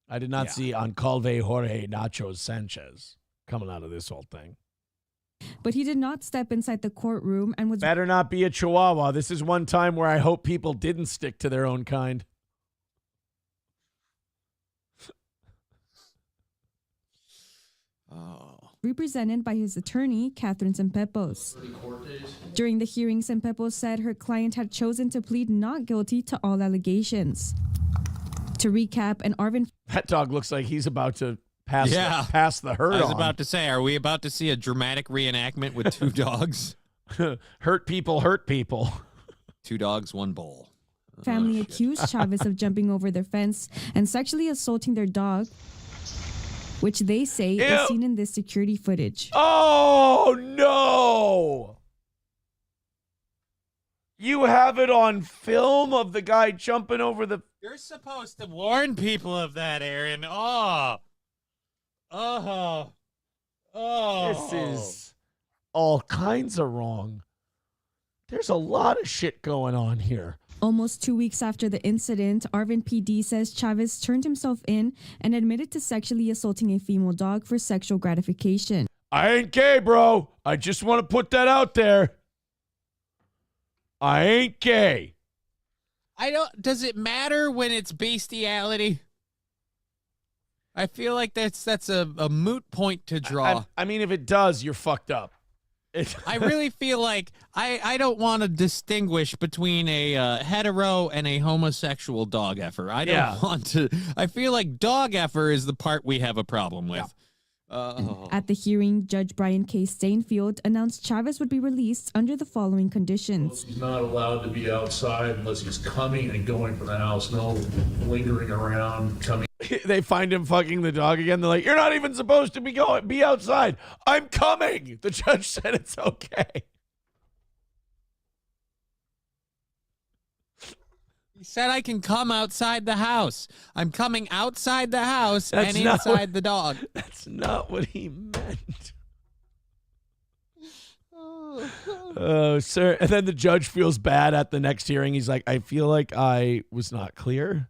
I did not see Alcalde Jorge Nachos Sanchez coming out of this whole thing. But he did not step inside the courtroom and was Better not be a chihuahua. This is one time where I hope people didn't stick to their own kind. represented by his attorney, Catherine Sempepos. During the hearing, Sempepos said her client had chosen to plead not guilty to all allegations. To recap, an Arvin... That dog looks like he's about to pass the herd on. I was about to say, are we about to see a dramatic reenactment with two dogs? Hurt people hurt people. Two dogs, one bowl. Family accused Chavez of jumping over their fence and sexually assaulting their dog, which they say is seen in this security footage. Oh, no! You have it on film of the guy jumping over the... You're supposed to warn people of that, Aaron. Oh. This is all kinds of wrong. There's a lot of shit going on here. Almost 2 weeks after the incident, Arvin PD says Chavez turned himself in and admitted to sexually assaulting a female dog for sexual gratification. I ain't gay, bro. I just want to put that out there. I ain't gay. Does it matter when it's bestiality? I feel like that's a moot point to draw. I mean, if it does, you're fucked up. I really feel like I don't want to distinguish between a hetero and a homosexual dog effer. I don't want to. I feel like dog effer is the part we have a problem with. At the hearing, Judge Brian K. Stainfield announced Chavez would be released under the following conditions. He's not allowed to be outside unless he's coming and going from the house. No lingering around, coming. They find him fucking the dog again. They're like, "You're not even supposed to be outside. I'm coming." The judge said it's okay. He said I can come outside the house. I'm coming outside the house and not inside the dog. That's not what he meant. Sir. And then the judge feels bad at the next hearing. He's like, I feel like I was not clear.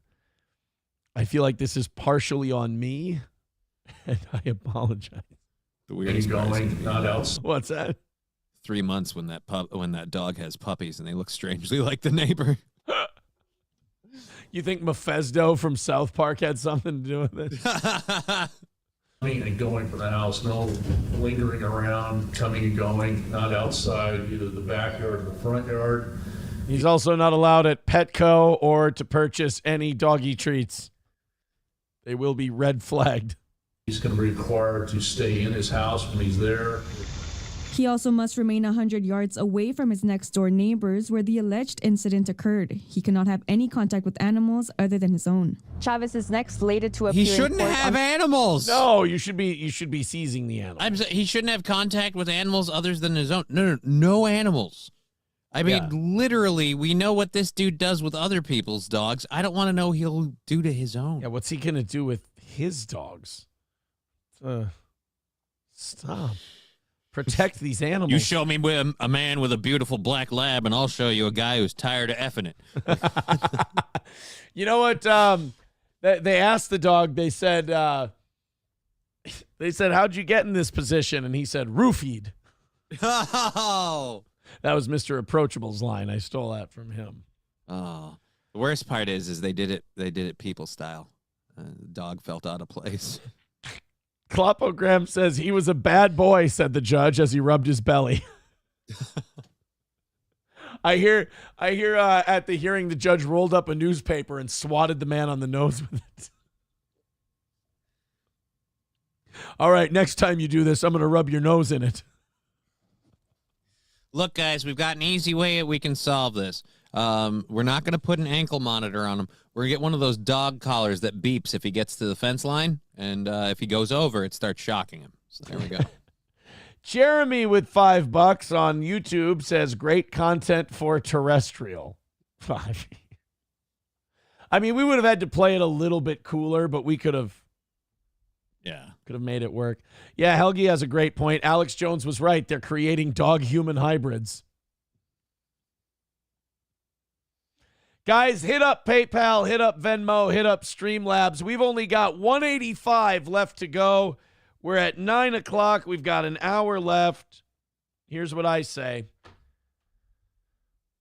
I feel like this is partially on me, and I apologize. The weirdest going, not else. What's that? 3 months when that dog has puppies and they look strangely like the neighbor. You think Mephisto from South Park had something to do with it? Coming and going from the house. No lingering around, coming and going, not outside, either the backyard or the front yard. He's also not allowed at Petco or to purchase any doggy treats. They will be red flagged. He's going to be required to stay in his house when he's there. He also must remain 100 yards away from his next-door neighbors where the alleged incident occurred. He cannot have any contact with animals other than his own. Chavez is next slated to appear. He shouldn't have animals. No, you should be seizing the animal. He shouldn't have contact with animals other than his own. No animals. I mean, literally, we know what this dude does with other people's dogs. I don't want to know he'll do to his own. Yeah, what's he going to do with his dogs? Stop. Protect these animals. You show me a man with a beautiful black lab, and I'll show you a guy who's tired of effing it. You know what? They asked the dog. They said, "How'd you get in this position?" And he said, "Roofied." Oh, that was Mr. Approachable's line. I stole that from him. Oh, the worst part is they did it people style. The dog felt out of place. Klopogram says he was a bad boy, said the judge as he rubbed his belly. I hear at the hearing the judge rolled up a newspaper and swatted the man on the nose with it. All right, next time you do this, I'm going to rub your nose in it. Look, guys, we've got an easy way we can solve this. We're not going to put an ankle monitor on him. We're going to get one of those dog collars that beeps if he gets to the fence line, and if he goes over, it starts shocking him. So there we go. Jeremy with $5 on YouTube says, great content for terrestrial. I mean, we would have had to play it a little bit cooler, but we could have made it work. Yeah, Helgi has a great point. Alex Jones was right. They're creating dog-human hybrids. Guys, hit up PayPal, hit up Venmo, hit up Streamlabs. We've only got 185 left to go. We're at 9 o'clock. We've got an hour left. Here's what I say.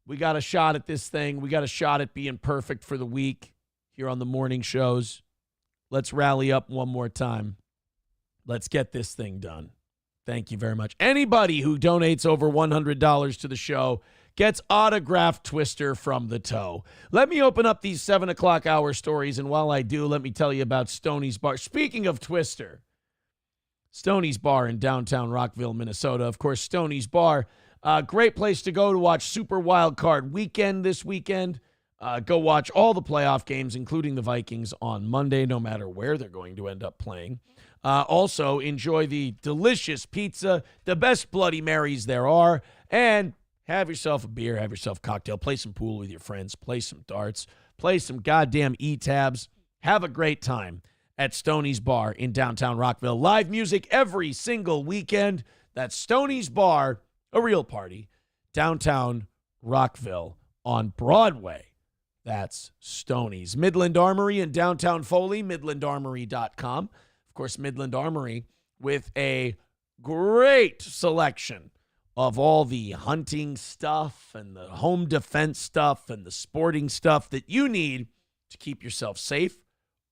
We got a shot at this thing. We got a shot at being perfect for the week here on the morning shows. Let's rally up one more time. Let's get this thing done. Thank you very much. Anybody who donates over $100 to the show gets autographed Twister from the toe. Let me open up these 7 o'clock hour stories, and while I do, let me tell you about Stoney's Bar. Speaking of Twister, Stoney's Bar in downtown Rockville, Minnesota. Of course, Stoney's Bar, great place to go to watch Super Wild Card Weekend this weekend. Go watch all the playoff games, including the Vikings, on Monday, no matter where they're going to end up playing. Also, enjoy the delicious pizza, the best Bloody Marys there are, and Have yourself a beer, have yourself a cocktail, play some pool with your friends, play some darts, play some goddamn E-tabs. Have a great time at Stoney's Bar in downtown Rockville. Live music every single weekend. That's Stoney's Bar, a real party, downtown Rockville on Broadway. That's Stoney's. Midland Armory in downtown Foley, midlandarmory.com. Of course, Midland Armory with a great selection of all the hunting stuff and the home defense stuff and the sporting stuff that you need to keep yourself safe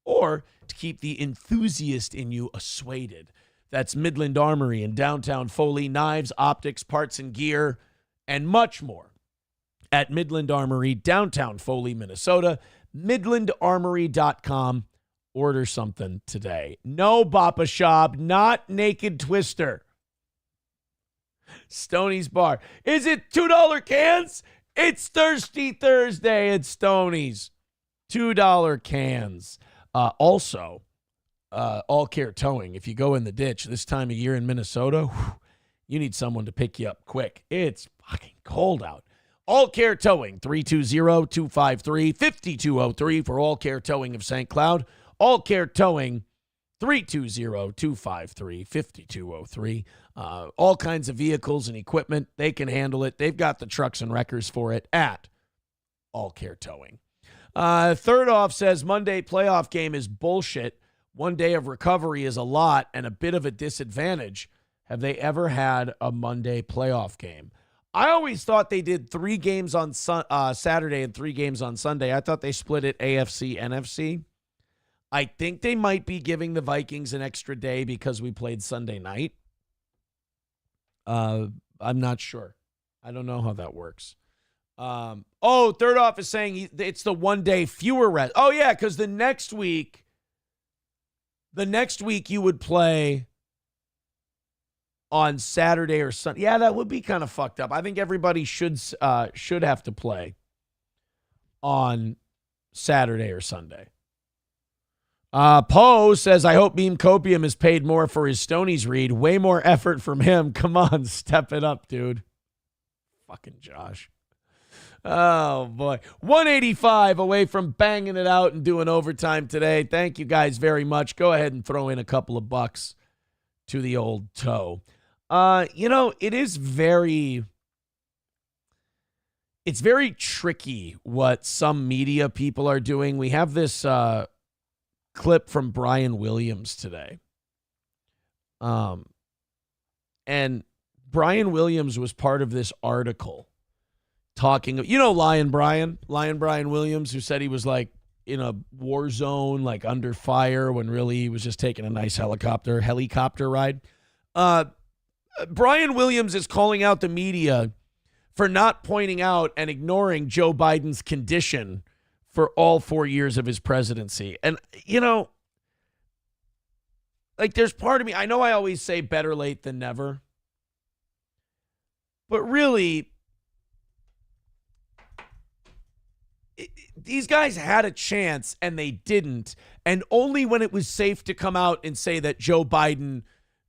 or to keep the enthusiast in you assuaded. That's Midland Armory in downtown Foley. Knives, optics, parts and gear, and much more at Midland Armory, downtown Foley, Minnesota. MidlandArmory.com. Order something today. No Bappa Shop, not Naked Twister. Stoney's Bar. Is it $2 cans? It's Thirsty Thursday at Stoney's. $2 cans. Also, All Care Towing. If you go in the ditch this time of year in Minnesota, you need someone to pick you up quick. It's fucking cold out. All Care Towing, 320-253-5203 for All Care Towing of St. Cloud. All Care Towing, 320-253-5203. All kinds of vehicles and equipment. They can handle it. They've got the trucks and wreckers for it at All Care Towing. Third off says Monday playoff game is bullshit. 1 day of recovery is a lot and a bit of a disadvantage. Have they ever had a Monday playoff game? I always thought they did 3 games on Saturday and 3 games on Sunday. I thought they split it AFC, NFC. I think they might be giving the Vikings an extra day because we played Sunday night. I'm not sure. I don't know how that works. Third off is saying it's the 1 day fewer rest. Oh, yeah, because the next week you would play on Saturday or Sunday. Yeah, that would be kind of fucked up. I think everybody should have to play on Saturday or Sunday. Poe says, I hope Beam Copium is paid more for his Stoney's read. Way more effort from him. Come on, step it up, dude. Fucking Josh. Oh, boy. 185 away from banging it out and doing overtime today. Thank you guys very much. Go ahead and throw in a couple of bucks to the old toe. It is it's very tricky what some media people are doing. We have this clip from Brian Williams today. And Brian Williams was part of this article talking, Lion Brian Williams, who said he was like in a war zone, like under fire, when really he was just taking a nice helicopter ride. Brian Williams is calling out the media for not pointing out and ignoring Joe Biden's condition for all 4 years of his presidency. And, there's part of me, I know I always say better late than never, but really, these guys had a chance and they didn't. And only when it was safe to come out and say that Joe Biden,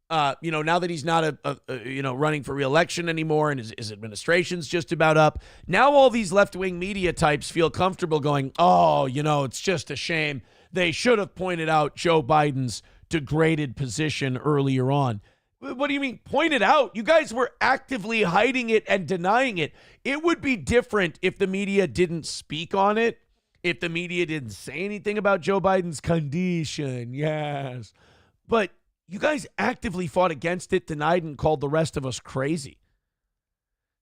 now that he's not running for re-election anymore and his administration's just about up, now all these left-wing media types feel comfortable going, it's just a shame. They should have pointed out Joe Biden's degraded position earlier on. What do you mean, point it out? You guys were actively hiding it and denying it. It would be different if the media didn't speak on it, if the media didn't say anything about Joe Biden's condition, yes. But you guys actively fought against it, denied, and called the rest of us crazy.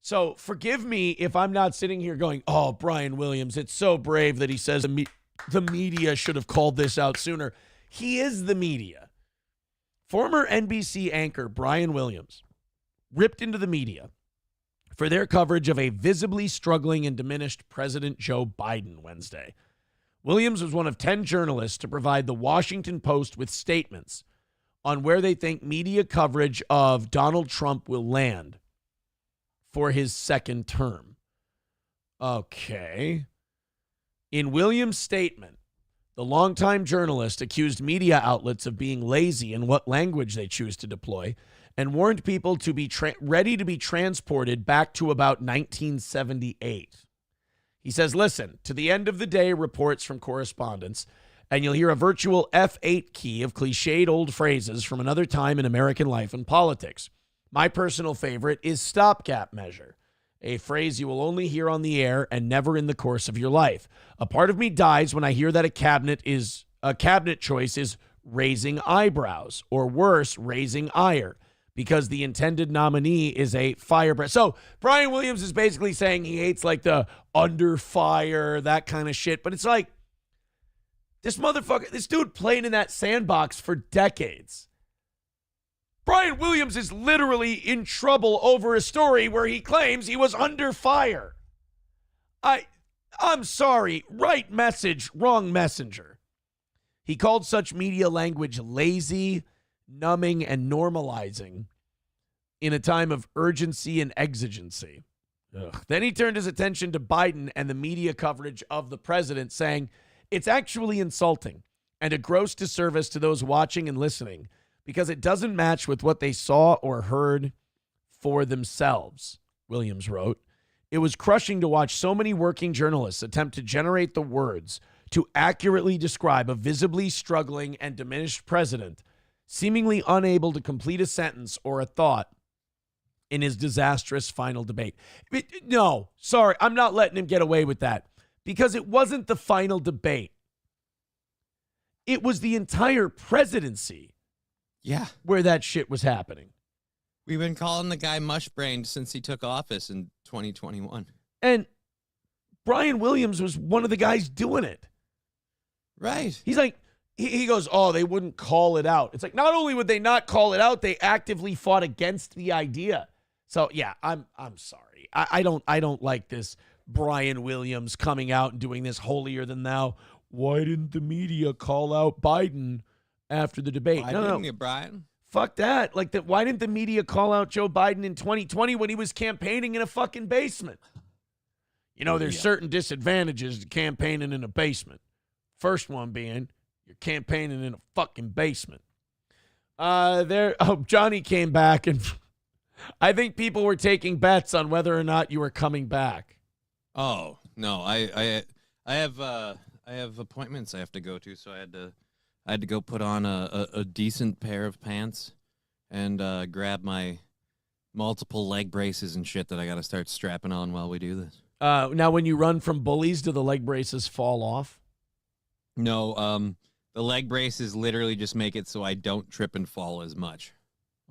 So forgive me if I'm not sitting here going, Brian Williams, it's so brave that he says the media should have called this out sooner. He is the media. Former NBC anchor Brian Williams ripped into the media for their coverage of a visibly struggling and diminished President Joe Biden Wednesday. Williams was one of 10 journalists to provide the Washington Post with statements on where they think media coverage of Donald Trump will land for his second term. Okay. In Williams' statement, the longtime journalist accused media outlets of being lazy in what language they choose to deploy and warned people to be ready to be transported back to about 1978. He says, listen, to the end of the day, reports from correspondents, and you'll hear a virtual F8 key of cliched old phrases from another time in American life and politics. My personal favorite is stopgap measure, a phrase you will only hear on the air and never in the course of your life. A part of me dies when I hear that a cabinet choice is raising eyebrows, or worse, raising ire, because the intended nominee is a firebrand. So Brian Williams is basically saying he hates like the under fire, that kind of shit. But it's like, this motherfucker, this dude played in that sandbox for decades. Brian Williams is literally in trouble over a story where he claims he was under fire. I'm sorry, right message, wrong messenger. He called such media language lazy, numbing, and normalizing in a time of urgency and exigency. Ugh. Then he turned his attention to Biden and the media coverage of the president, saying, it's actually insulting and a gross disservice to those watching and listening because it doesn't match with what they saw or heard for themselves, Williams wrote. It was crushing to watch so many working journalists attempt to generate the words to accurately describe a visibly struggling and diminished president, seemingly unable to complete a sentence or a thought in his disastrous final debate. No, sorry, I'm not letting him get away with that because it wasn't the final debate. It was the entire presidency. Yeah. Where that shit was happening. We've been calling the guy mush-brained since he took office in 2021. And Brian Williams was one of the guys doing it. Right. He's like, he goes, oh, they wouldn't call it out. It's like, not only would they not call it out, they actively fought against the idea. So yeah, I'm sorry. I don't like this Brian Williams coming out and doing this holier than thou. Why didn't the media call out Biden after the debate? Why didn't you, Brian? Fuck that. Like, why didn't the media call out Joe Biden in 2020 when he was campaigning in a fucking basement? You know, there's certain disadvantages to campaigning in a basement. First one being you're campaigning in a fucking basement. Johnny came back, and I think people were taking bets on whether or not you were coming back. Oh no, I have appointments I have to go to, so I had to go put on a decent pair of pants and grab my multiple leg braces and shit that I got to start strapping on while we do this. Now, when you run from bullies, do the leg braces fall off? No, the leg braces literally just make it so I don't trip and fall as much.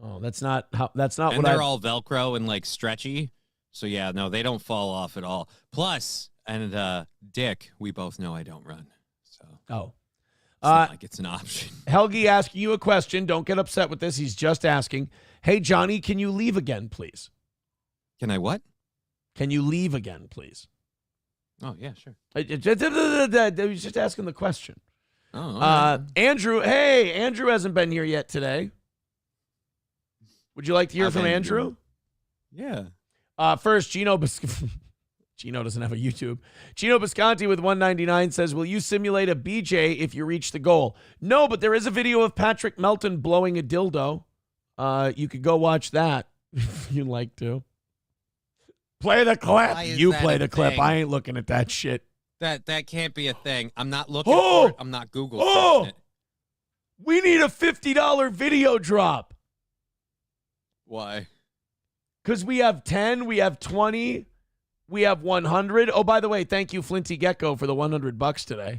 Oh, that's not what they're all Velcro and like stretchy. So yeah, no, they don't fall off at all. Plus, and Dick, we both know I don't run. So it's not like it's an option. Helgi asking you a question. Don't get upset with this. He's just asking, hey, Johnny, can you leave again, please? Can I what? Can you leave again, please? Oh, yeah, sure. I was just asking the question. Oh, right. Andrew, hey, Andrew hasn't been here yet today. Would you like to hear from Andrew? Yeah. First, Gino doesn't have a YouTube. Gino Bisconti with 199 says, will you simulate a BJ if you reach the goal? No, but there is a video of Patrick Melton blowing a dildo. You could go watch that if you'd like to. Play the clip. You play the clip. I ain't looking at that shit. That can't be a thing. I'm not looking for it. I'm not Google searching it. We need a $50 video drop. Why? Because we have 10, we have 20, we have 100. Oh, by the way, thank you, Flinty Gecko, for the $100 today.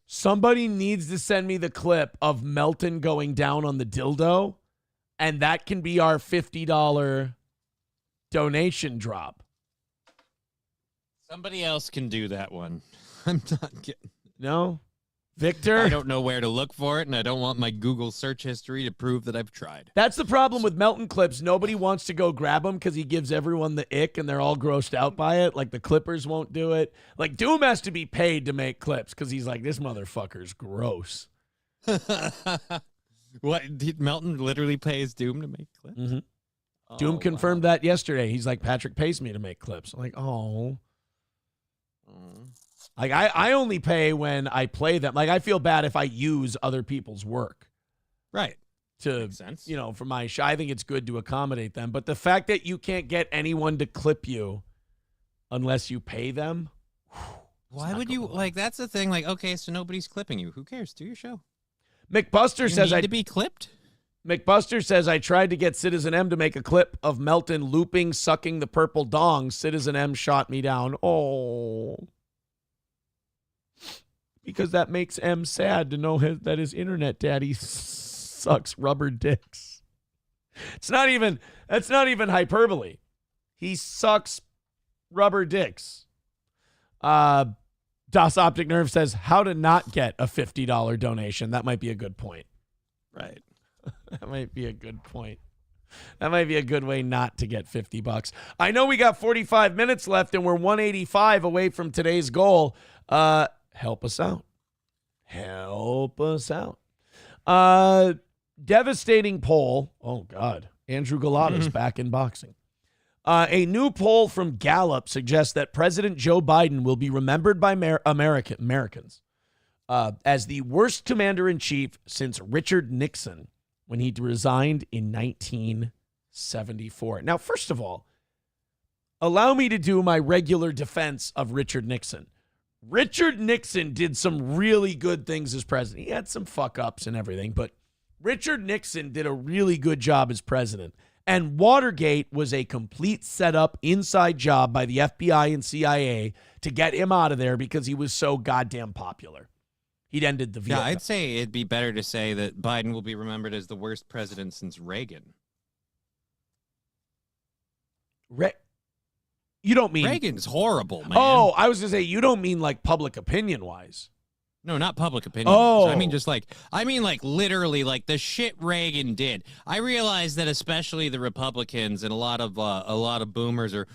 Somebody needs to send me the clip of Melton going down on the dildo, and that can be our $50 donation drop. Somebody else can do that one. I'm not getting. No? Victor? I don't know where to look for it, and I don't want my Google search history to prove that I've tried. That's the problem with Melton clips. Nobody wants to go grab him because he gives everyone the ick, and they're all grossed out by it. Like, the Clippers won't do it. Like, Doom has to be paid to make clips because he's like, this motherfucker's gross. What? Did Melton literally pays Doom to make clips? Mm-hmm. Oh, Doom confirmed that yesterday. He's like, Patrick pays me to make clips. I'm like, oh. Like I only pay when I play them. Like I feel bad if I use other people's work. Right. To, Makes sense. For my show. I think it's good to accommodate them. But the fact that you can't get anyone to clip you unless you pay them. Why would you that's the thing. Like, okay, so nobody's clipping you. Who cares? Do your show. McBuster says I need to be clipped. McBuster says I tried to get Citizen M to make a clip of Melton looping, sucking the purple dong. Citizen M shot me down. Oh. Because that makes M sad to know that his internet daddy sucks rubber dicks. That's not even hyperbole. He sucks rubber dicks. Das Optic Nerve says how to not get a $50 donation. That might be a good point. Right. That might be a good point. That might be a good way not to get $50. I know we got 45 minutes left and we're 185 away from today's goal. Help us out. Help us out. Devastating poll. Oh, God. Andrew Galata's back in boxing. A new poll from Gallup suggests that President Joe Biden will be remembered by Americans as the worst commander-in-chief since Richard Nixon when he resigned in 1974. Now, first of all, allow me to do my regular defense of Richard Nixon. Richard Nixon did some really good things as president. He had some fuck-ups and everything, but Richard Nixon did a really good job as president. And Watergate was a complete setup, inside job by the FBI and CIA to get him out of there because he was so goddamn popular. He'd ended the Vietnam. Yeah, I'd say it'd be better to say that Biden will be remembered as the worst president since Reagan. You don't mean... Reagan's horrible, man. Oh, I was going to say, you don't mean like public opinion-wise. No, not public opinion. Oh. I mean literally like the shit Reagan did. I realize that especially the Republicans and a lot of boomers are,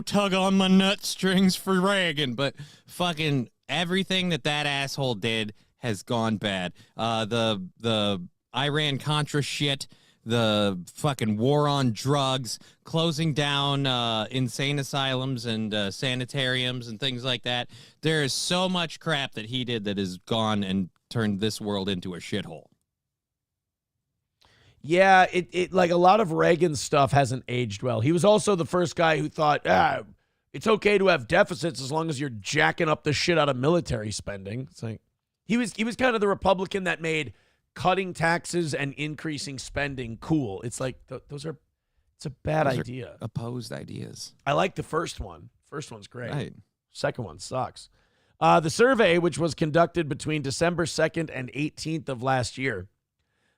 tug on my nut strings for Reagan, but fucking everything that asshole did has gone bad. The Iran-Contra shit, the fucking war on drugs, closing down insane asylums and sanitariums and things like that. There is so much crap that he did that has gone and turned this world into a shithole. Yeah, it like a lot of Reagan's stuff hasn't aged well. He was also the first guy who thought, it's okay to have deficits as long as you're jacking up the shit out of military spending. It's like he was kind of the Republican that made cutting taxes and increasing spending cool. It's like it's a bad idea. Opposed ideas. I like the first one. First one's great. Right. Second one sucks. The survey, which was conducted between December 2nd and 18th of last year,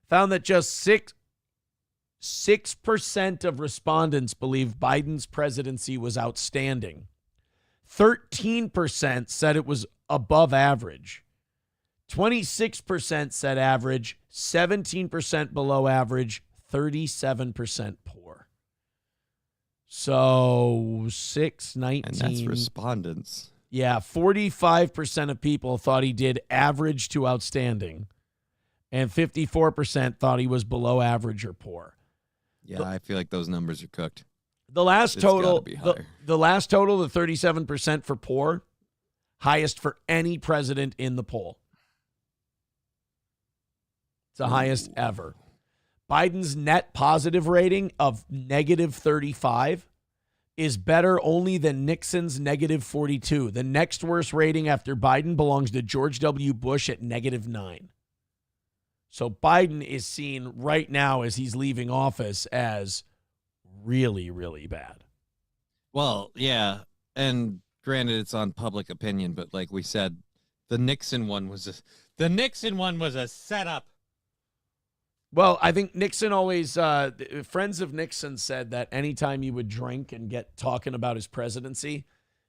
found that just 6% of respondents believe Biden's presidency was outstanding. 13% said it was above average. 26% said average, 17% below average, 37% poor. So 19. And that's respondents. Yeah, 45% of people thought he did average to outstanding, and 54% thought he was below average or poor. Yeah, I feel like those numbers are cooked. The last total, be higher. the last total, the 37% for poor, highest for any president in the poll. It's the highest ever. Biden's net positive rating of -35 is better only than Nixon's -42. The next worst rating after Biden belongs to George W. Bush at -9. So Biden is seen right now as he's leaving office as really, really bad. Well, yeah, and granted it's on public opinion, but like we said, the Nixon one was a setup. Well, I think Nixon always, friends of Nixon said that anytime he would drink and get talking about his presidency,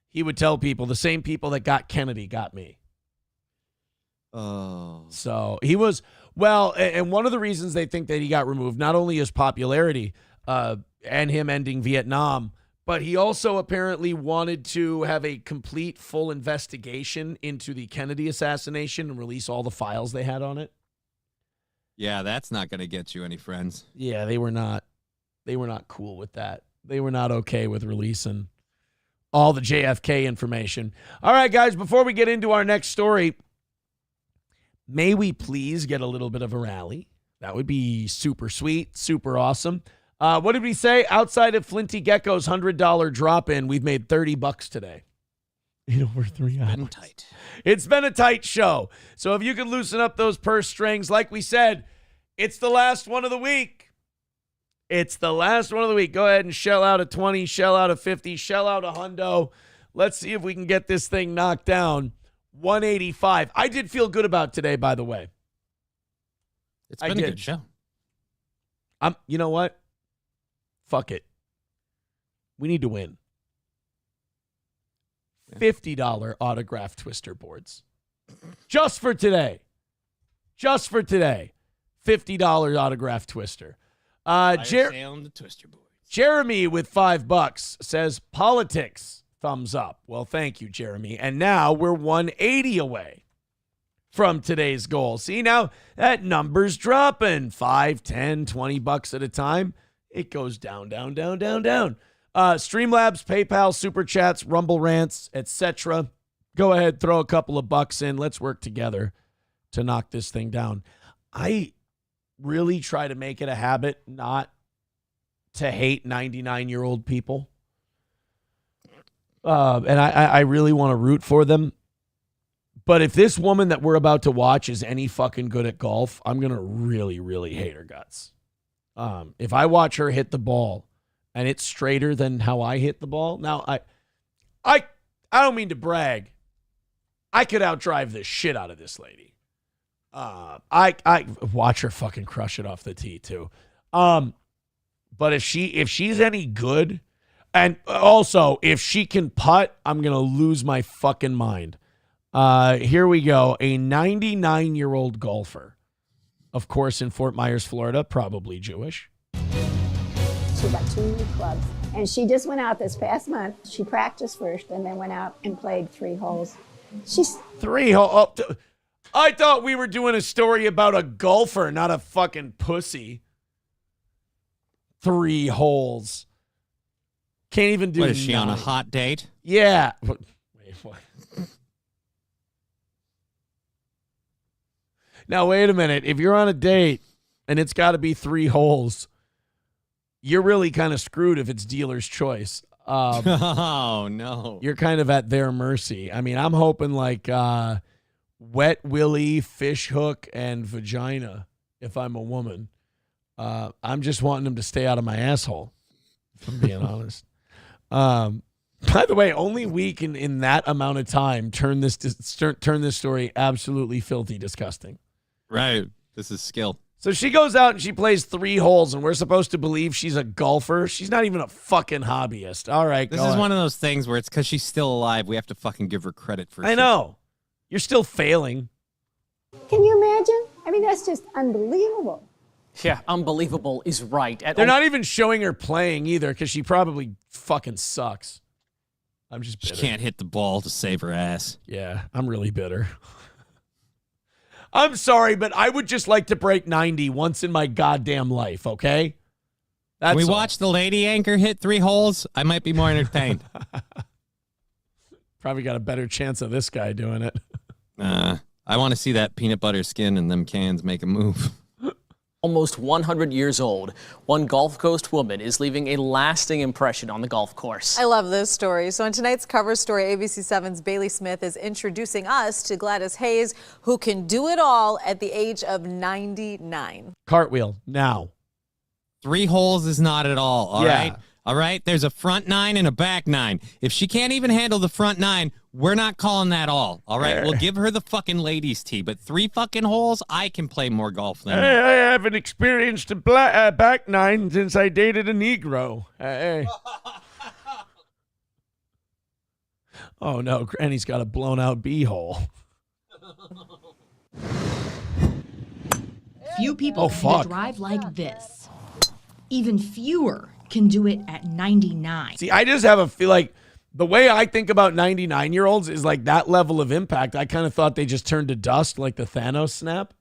he would tell people, the same people that got Kennedy got me. Oh. So he was, well, and one of the reasons they think that he got removed, not only his popularity and him ending Vietnam, but he also apparently wanted to have a complete, full investigation into the Kennedy assassination and release all the files they had on it. Yeah, that's not going to get you any friends. Yeah, they were not cool with that. They were not okay with releasing all the JFK information. All right, guys, before we get into our next story, may we please get a little bit of a rally? That would be super sweet, super awesome. What did we say? Outside of Flinty Gecko's $100 drop-in, we've made $30 today. In over 3 hours. Tight. It's been a tight show. So if you could loosen up those purse strings, like we said, it's the last one of the week. It's the last one of the week. Go ahead and shell out a 20, shell out a 50, shell out a hundo. Let's see if we can get this thing knocked down. 185. I did feel good about today, by the way. It's been a good show. You know what? Fuck it. We need to win. $50 autograph twister boards. Just for today. Just for today. $50 autograph twister. The twister boards. Jeremy with $5 says politics. Thumbs up. Well, thank you, Jeremy. And now we're 180 away from today's goal. See, now that number's dropping. 5, 10, $20 at a time. It goes down, down, down, down, down. Streamlabs, PayPal, Super Chats, Rumble Rants, etc. Go ahead, throw a couple of bucks in. Let's work together to knock this thing down. I really try to make it a habit not to hate 99-year-old people. And I really want to root for them. But if this woman that we're about to watch is any fucking good at golf, I'm going to really, really hate her guts. If I watch her hit the ball and it's straighter than how I hit the ball, now I don't mean to brag. I could outdrive the shit out of this lady. I watch her fucking crush it off the tee too. But if she's any good, and also if she can putt, I'm gonna lose my fucking mind. Here we go. A 99-year-old golfer, of course, in Fort Myers, Florida, probably Jewish. She got 2 new clubs, and she just went out this past month. She practiced first, and then went out and played 3 holes. She's 3 holes. Oh, I thought we were doing a story about a golfer, not a fucking pussy. 3 holes. Can't even do. What is she 9. on a hot date? Yeah. Wait, what? Now wait a minute. If you're on a date and it's got to be 3 holes, you're really kind of screwed if it's dealer's choice. Oh no. You're kind of at their mercy. I mean, I'm hoping like wet willy, fish hook, and vagina if I'm a woman. I'm just wanting them to stay out of my asshole, if I'm being honest. By the way, only we can in that amount of time turn this story absolutely filthy disgusting. Right. This is skill. So she goes out and she plays 3 holes, and we're supposed to believe she's a golfer. She's not even a fucking hobbyist. All right, this is one of those things where it's because she's still alive. We have to fucking give her credit for. I know. You're still failing. Can you imagine? I mean, that's just unbelievable. Yeah, unbelievable is right. They're not even showing her playing either because she probably fucking sucks. I'm just bitter. She can't hit the ball to save her ass. Yeah, I'm really bitter. I'm sorry, but I would just like to break 90 once in my goddamn life, okay? That's we watch the lady anchor hit 3 holes, I might be more entertained. Probably got a better chance of this guy doing it. I want to see that peanut butter skin and them cans make a move. Almost 100 years old, one Gulf Coast woman is leaving a lasting impression on the golf course. I love this story. So in tonight's cover story, ABC7's Bailey Smith is introducing us to Gladys Hayes, who can do it all at the age of 99. Cartwheel, now. 3 holes is not at all right? All right, there's a front 9 and a back 9. If she can't even handle the front 9, we're not calling that all right? We'll give her the fucking ladies' tee, but 3 fucking holes, I can play more golf than that. I haven't experienced a back 9 since I dated a Negro. Hey. Oh, no, Granny's got a blown-out bee-hole. Few people can drive like this. Even fewer can do it at 99. See, I just have a feel like the way I think about 99-year-olds is like that level of impact. I kind of thought they just turned to dust like the Thanos snap.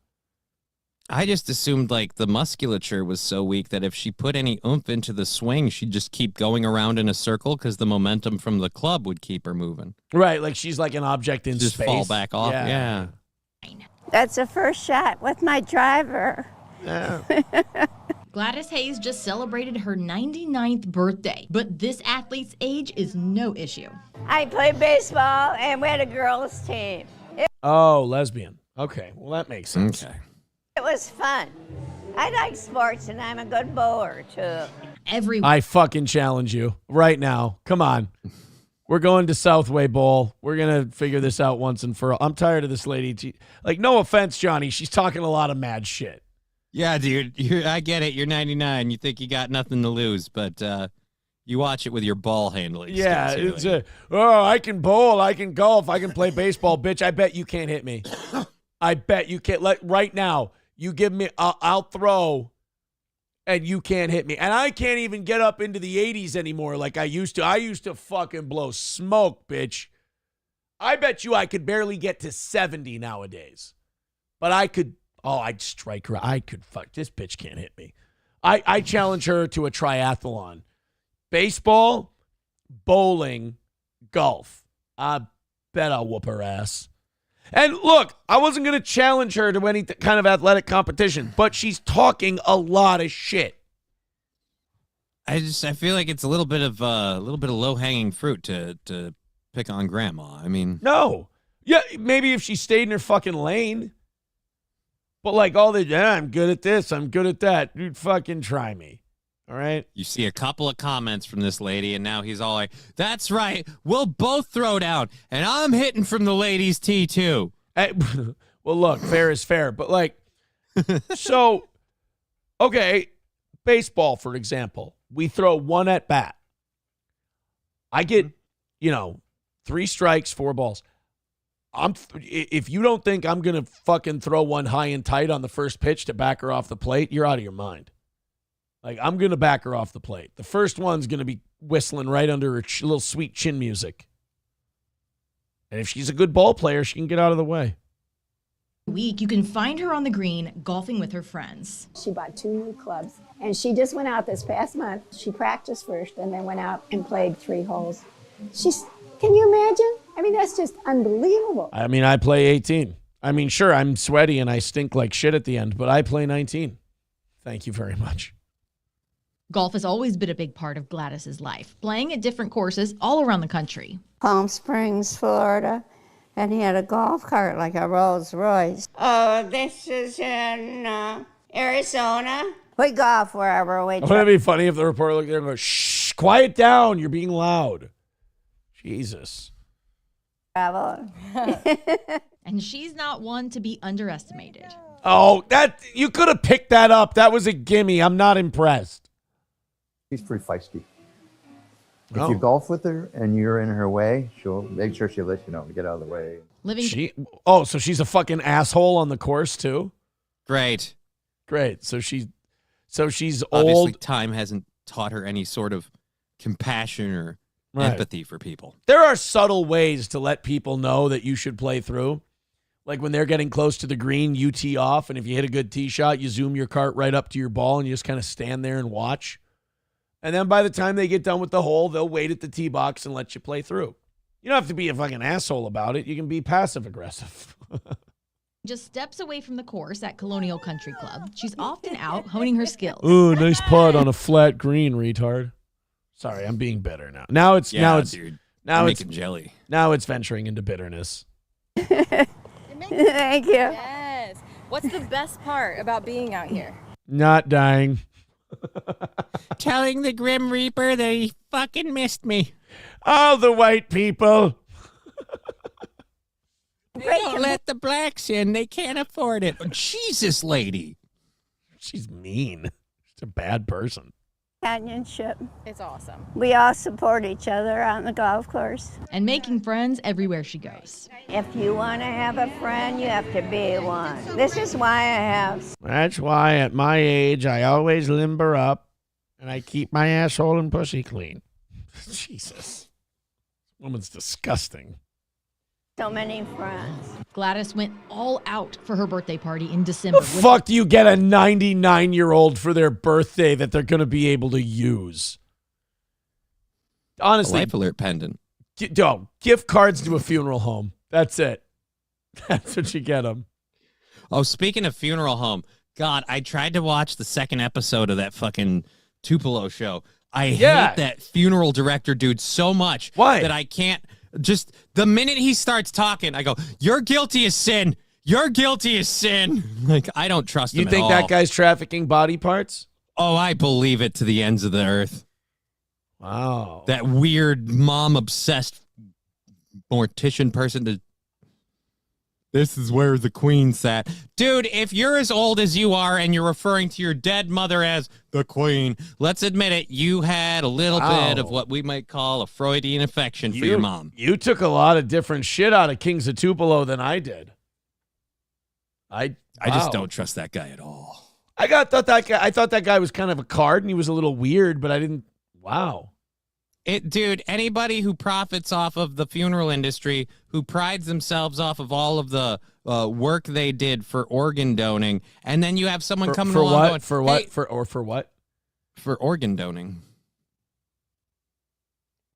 I just assumed like the musculature was so weak that if she put any oomph into the swing, she'd just keep going around in a circle because the momentum from the club would keep her moving. Right, like she's like an object in Just space. fall back off. Yeah. That's the first shot with my driver. Yeah. Gladys Hayes just celebrated her 99th birthday, but this athlete's age is no issue. I played baseball and we had a girls' team. Oh, lesbian. Okay, well that makes sense. Okay. It was fun. I like sports and I'm a good bowler too. I fucking challenge you right now. Come on. We're going to Southway Bowl. We're going to figure this out once and for all. I'm tired of this lady. Like, no offense, Johnny. She's talking a lot of mad shit. Yeah, dude. I get it. You're 99. You think you got nothing to lose, but you watch it with your ball handling. Yeah, skills it's I can bowl, I can golf, I can play baseball, bitch. I bet you can't hit me. I bet you can't. Right now, you give me, I'll throw, and you can't hit me. And I can't even get up into the 80s anymore like I used to. I used to fucking blow smoke, bitch. I bet you I could barely get to 70 nowadays. But I could, I'd strike her. I could, this bitch can't hit me. I challenge her to a triathlon. Baseball, bowling, golf. I bet I'll whoop her ass. And look, I wasn't going to challenge her to any kind of athletic competition, but she's talking a lot of shit. I feel like it's a little bit of low hanging fruit to pick on grandma. I mean, no, yeah, maybe if she stayed in her fucking lane, but like I'm good at this, I'm good at that. Dude, fucking try me. All right. You see a couple of comments from this lady, and now he's all like, "That's right, we'll both throw down, and I'm hitting from the ladies' tee too." Hey, well, look, fair is fair, but like, so, okay, baseball, for example, we throw one at bat. I get, 3 strikes, 4 balls. If you don't think I'm gonna fucking throw one high and tight on the first pitch to back her off the plate, you're out of your mind. Like, I'm going to back her off the plate. The first one's going to be whistling right under her little sweet chin music. And if she's a good ball player, she can get out of the way. Week, you can find her on the green golfing with her friends. She bought 2 new clubs and she just went out this past month. She practiced first and then went out and played 3 holes. Can you imagine? I mean, that's just unbelievable. I mean, I play 18. I mean, sure, I'm sweaty and I stink like shit at the end, but I play 19. Thank you very much. Golf has always been a big part of Gladys's life, playing at different courses all around the country. Palm Springs, Florida, and he had a golf cart like a Rolls Royce. Oh, this is in Arizona. We golf wherever we Wouldn't it be funny if the reporter looked there and goes, "Shh, quiet down, you're being loud." Jesus. travel. And she's not one to be underestimated. Oh, you could have picked that up. That was a gimme. I'm not impressed. She's pretty feisty. If you golf with her and you're in her way, she'll make sure she lets you know to get out of the way. So she's a fucking asshole on the course too? Great. So she's Obviously, old. time hasn't taught her any sort of compassion or empathy for people. There are subtle ways to let people know that you should play through. Like when they're getting close to the green, you tee off, and if you hit a good tee shot, you zoom your cart right up to your ball and you just kind of stand there and watch. And then by the time they get done with the hole, they'll wait at the tee box and let you play through. You don't have to be a fucking asshole about it. You can be passive aggressive. Just steps away from the course at Colonial Country Club. She's often out honing her skills. Ooh, nice putt on a flat green, retard. Sorry, I'm being bitter now. Now it's dude. Now You're it's making jelly. Now it's venturing into bitterness. Thank you. Yes. What's the best part about being out here? Not dying. Telling the Grim Reaper that he fucking missed me. All the white people. They don't let the blacks in. They can't afford it. Oh, Jesus, lady. She's mean. She's a bad person. Companionship. It's awesome. We all support each other on the golf course. And making friends everywhere she goes. If you want to have a friend, you have to be one. This is why I have. That's why at my age, I always limber up and I keep my asshole and pussy clean. Jesus. This woman's disgusting. So many friends. Gladys went all out for her birthday party in The December. fuck do you get a 99-year-old for their birthday that they're going to be able to use? Honestly. A Life Alert pendant. Gift cards to a funeral home. That's it. That's what you get them. Oh, speaking of funeral home, God, I tried to watch the second episode of that fucking Tupelo show. I hate that funeral director dude so much. Why? That I can't just, the minute he starts talking, I go, you're guilty of sin. You're guilty of sin. Like, I don't trust him You at think all. that guy's trafficking body parts? Oh, I believe it to the ends of the earth. Wow. That weird mom-obsessed mortician person to, this is where the queen sat. Dude, if you're as old as you are and you're referring to your dead mother as the queen, let's admit it, you had a little bit of what we might call a Freudian affection for your mom. You took a lot of different shit out of Kings of Tupelo than I did. I just don't trust that guy at all. I thought that guy was kind of a card and he was a little weird, but I didn't. Wow. Dude, anybody who profits off of the funeral industry, who prides themselves off of all of the work they did for organ donating, and then you have someone coming along going, for what? For organ donating.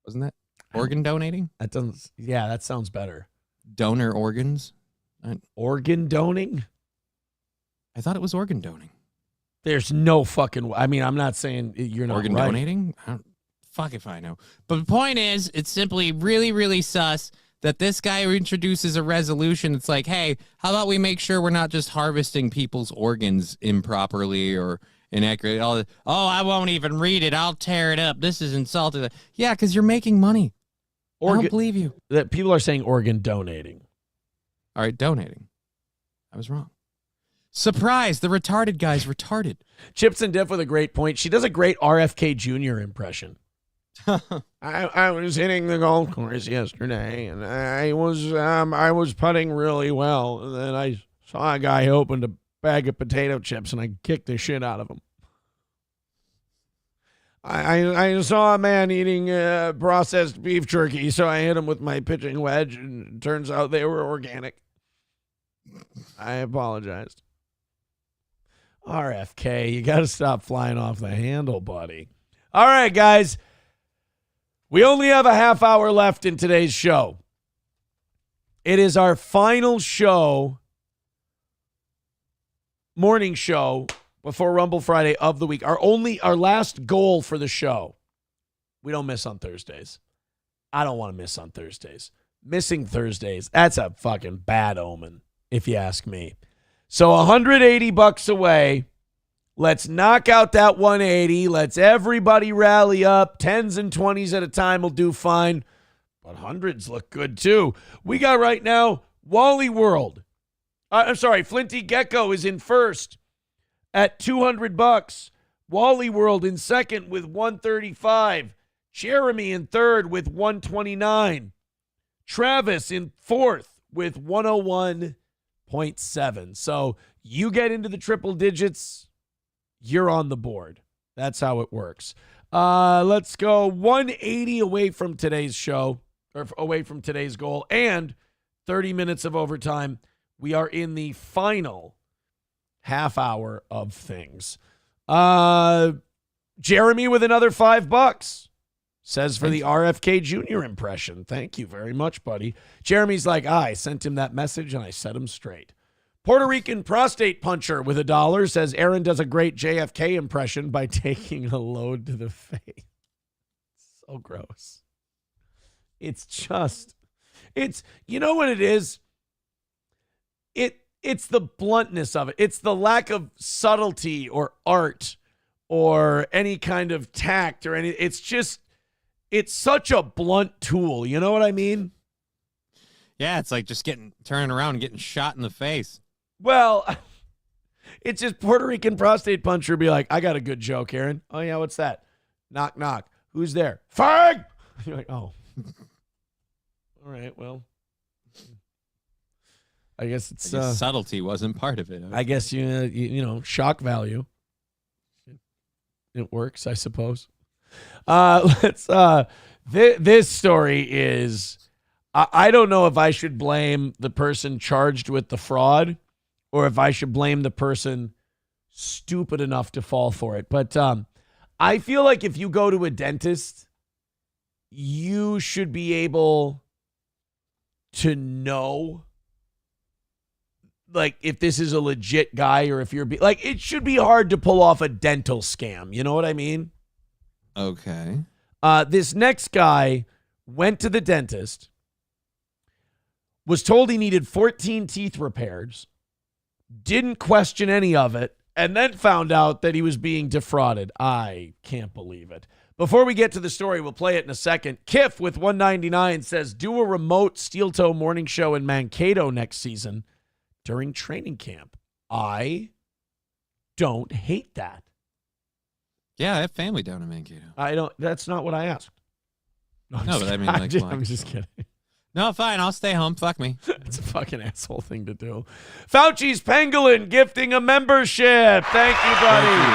Wasn't that organ donating? That doesn't. Yeah, that sounds better. Donor organs. Organ donating? I thought it was organ donating. There's no fucking. I mean, I'm not saying you're not organ right. donating. Fuck if I know. But the point is, it's simply really, really sus that this guy who introduces a resolution. It's like, hey, how about we make sure we're not just harvesting people's organs improperly or inaccurately? Oh, I won't even read it. I'll tear it up. This is insulting. Yeah, because you're making money. I don't believe you. That people are saying organ donating. All right, donating. I was wrong. Surprise, the retarded guy's retarded. Chips and Diff with a great point. She does a great RFK Jr. impression. I was hitting the golf course yesterday, and I was putting really well. And then I saw a guy opened a bag of potato chips, and I kicked the shit out of him. I saw a man eating processed beef jerky, so I hit him with my pitching wedge, and it turns out they were organic. I apologized. RFK, you got to stop flying off the handle, buddy. All right, guys. We only have a half hour left in today's show. It is our final show, morning show, before Rumble Friday of the week. Our last goal for the show. We don't miss on Thursdays. I don't want to miss on Thursdays. Missing Thursdays, that's a fucking bad omen, if you ask me. So $180 away. Let's knock out that 180. Let's everybody rally up. 10s and 20s at a time will do fine. But hundreds look good too. We got right now Wally World. Flinty Gecko is in first at $200. Wally World in second with $135. Jeremy in third with $129. Travis in fourth with $101.7. So you get into the triple digits, you're on the board. That's how it works. Let's go 180 away from today's show, or away from today's goal, and 30 minutes of overtime. We are in the final half hour of things. Jeremy with another $5 says for the RFK Jr. impression. Thank you very much, buddy. Jeremy's like, I sent him that message and I set him straight. Puerto Rican prostate puncher with $1 says Aaron does a great JFK impression by taking a load to the face. So gross. It's you know what it is? It's the bluntness of it. It's the lack of subtlety or art or any kind of tact or any. It's such a blunt tool. You know what I mean? Yeah, it's like just turning around and getting shot in the face. Well, it's just Puerto Rican prostate puncher be like, I got a good joke, Aaron. Oh, yeah, what's that? Knock, knock. Who's there? Fag! You're like, oh. All right, well. I guess it's... subtlety wasn't part of it. I guess, you know, shock value. It works, I suppose. This story is... I don't know if I should blame the person charged with the fraud or if I should blame the person stupid enough to fall for it. But I feel like if you go to a dentist, you should be able to know, like, if this is a legit guy or if you're like, it should be hard to pull off a dental scam. You know what I mean? Okay. This next guy went to the dentist, was told he needed 14 teeth repairs, didn't question any of it, and then found out that he was being defrauded. I can't believe it. Before we get to the story, we'll play it in a second. Kiff with 199 says, do a remote steel toe morning show in Mankato next season during training camp. I don't hate that. Yeah, I have family down in Mankato. I don't. That's not what I asked. No, but I mean, like, I'm just kidding. No, fine. I'll stay home. Fuck me. It's a fucking asshole thing to do. Fauci's Pangolin gifting a membership. Thank you, buddy. Thank you.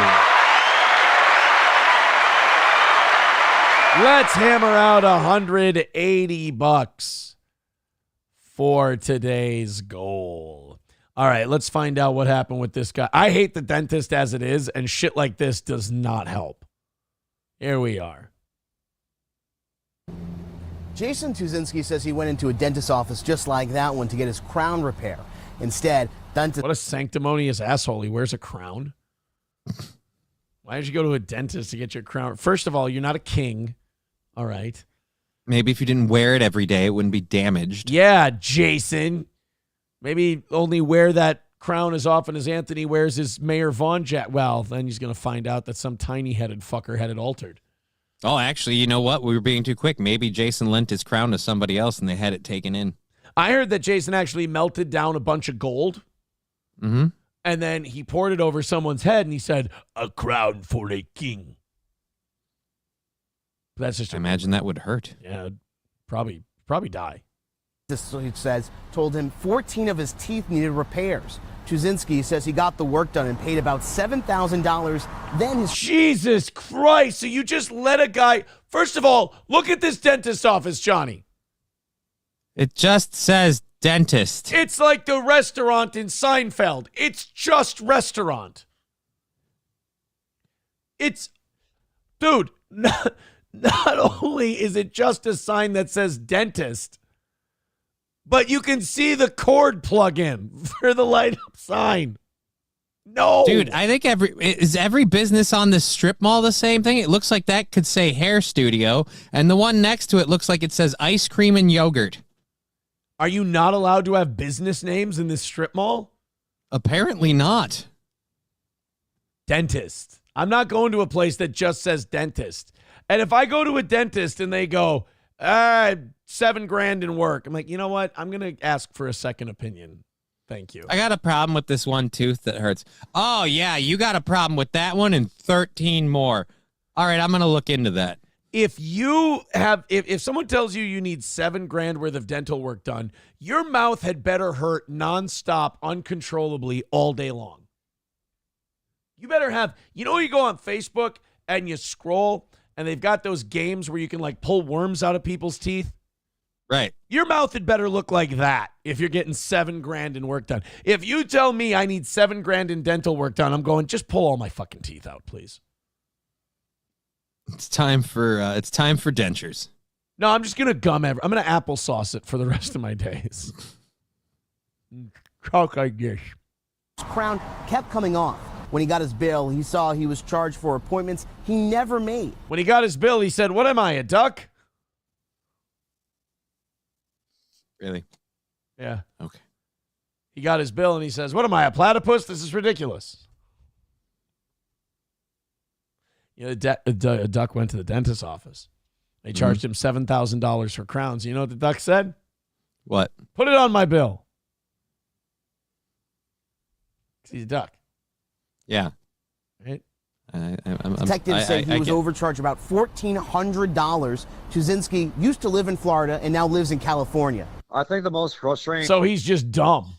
Let's hammer out $180 for today's goal. All right, let's find out what happened with this guy. I hate the dentist as it is, and shit like this does not help. Here we are. Jason Tuzinski says he went into a dentist's office just like that one to get his crown repair. Instead, dentist... What a sanctimonious asshole. He wears a crown. Why did you go to a dentist to get your crown? First of all, you're not a king. All right. Maybe if you didn't wear it every day, it wouldn't be damaged. Yeah, Jason. Maybe only wear that crown as often as Anthony wears his Mayor Vaughn jacket. Well, then he's going to find out that some tiny-headed fucker had it altered. Oh, actually, you know what? We were being too quick. Maybe Jason lent his crown to somebody else and they had it taken in. I heard that Jason actually melted down a bunch of gold. Mm-hmm. And then he poured it over someone's head and he said, "A crown for a king." That's just. I imagine that would hurt. Yeah, probably die. This, he says, told him 14 of his teeth needed repairs. Tuzinski says he got the work done and paid about $7,000. Then his... Jesus Christ. So you just let a guy... First of all, look at this dentist's office, Johnny. It just says dentist. It's like the restaurant in Seinfeld. It's just restaurant. It's... Dude, not only is it just a sign that says dentist, but you can see the cord plug-in for the light-up sign. No. Dude, I think every business on this strip mall the same thing? It looks like that could say hair studio, and the one next to it looks like it says ice cream and yogurt. Are you not allowed to have business names in this strip mall? Apparently not. Dentist. I'm not going to a place that just says dentist. And if I go to a dentist and they go, $7,000 in work, I'm like, you know what? I'm going to ask for a second opinion. Thank you. I got a problem with this one tooth that hurts. Oh, yeah, you got a problem with that one and 13 more. All right, I'm going to look into that. If you have, if someone tells you you need $7,000 worth of dental work done, your mouth had better hurt nonstop, uncontrollably all day long. You better have, you know, you go on Facebook and you scroll and they've got those games where you can like pull worms out of people's teeth. Right. Your mouth had better look like that if you're getting $7,000 in work done. If you tell me I need $7,000 in dental work done, I'm going, just pull all my fucking teeth out, please. It's time for dentures. No, I'm just gonna I'm gonna applesauce it for the rest of my days. Cock, I guess. His crown kept coming off. When he got his bill, he saw he was charged for appointments he never made. When he got his bill, he said, "What am I, a duck?" Really? Yeah. Okay. He got his bill and he says, "What am I, a platypus? This is ridiculous." You know, a duck went to the dentist's office. They charged him $7,000 for crowns. You know what the duck said? What? Put it on my bill. He's a duck. Yeah. Right? Detectives say he was overcharged about $1,400. Tuzinski used to live in Florida and now lives in California. I think the most frustrating... So he's just dumb.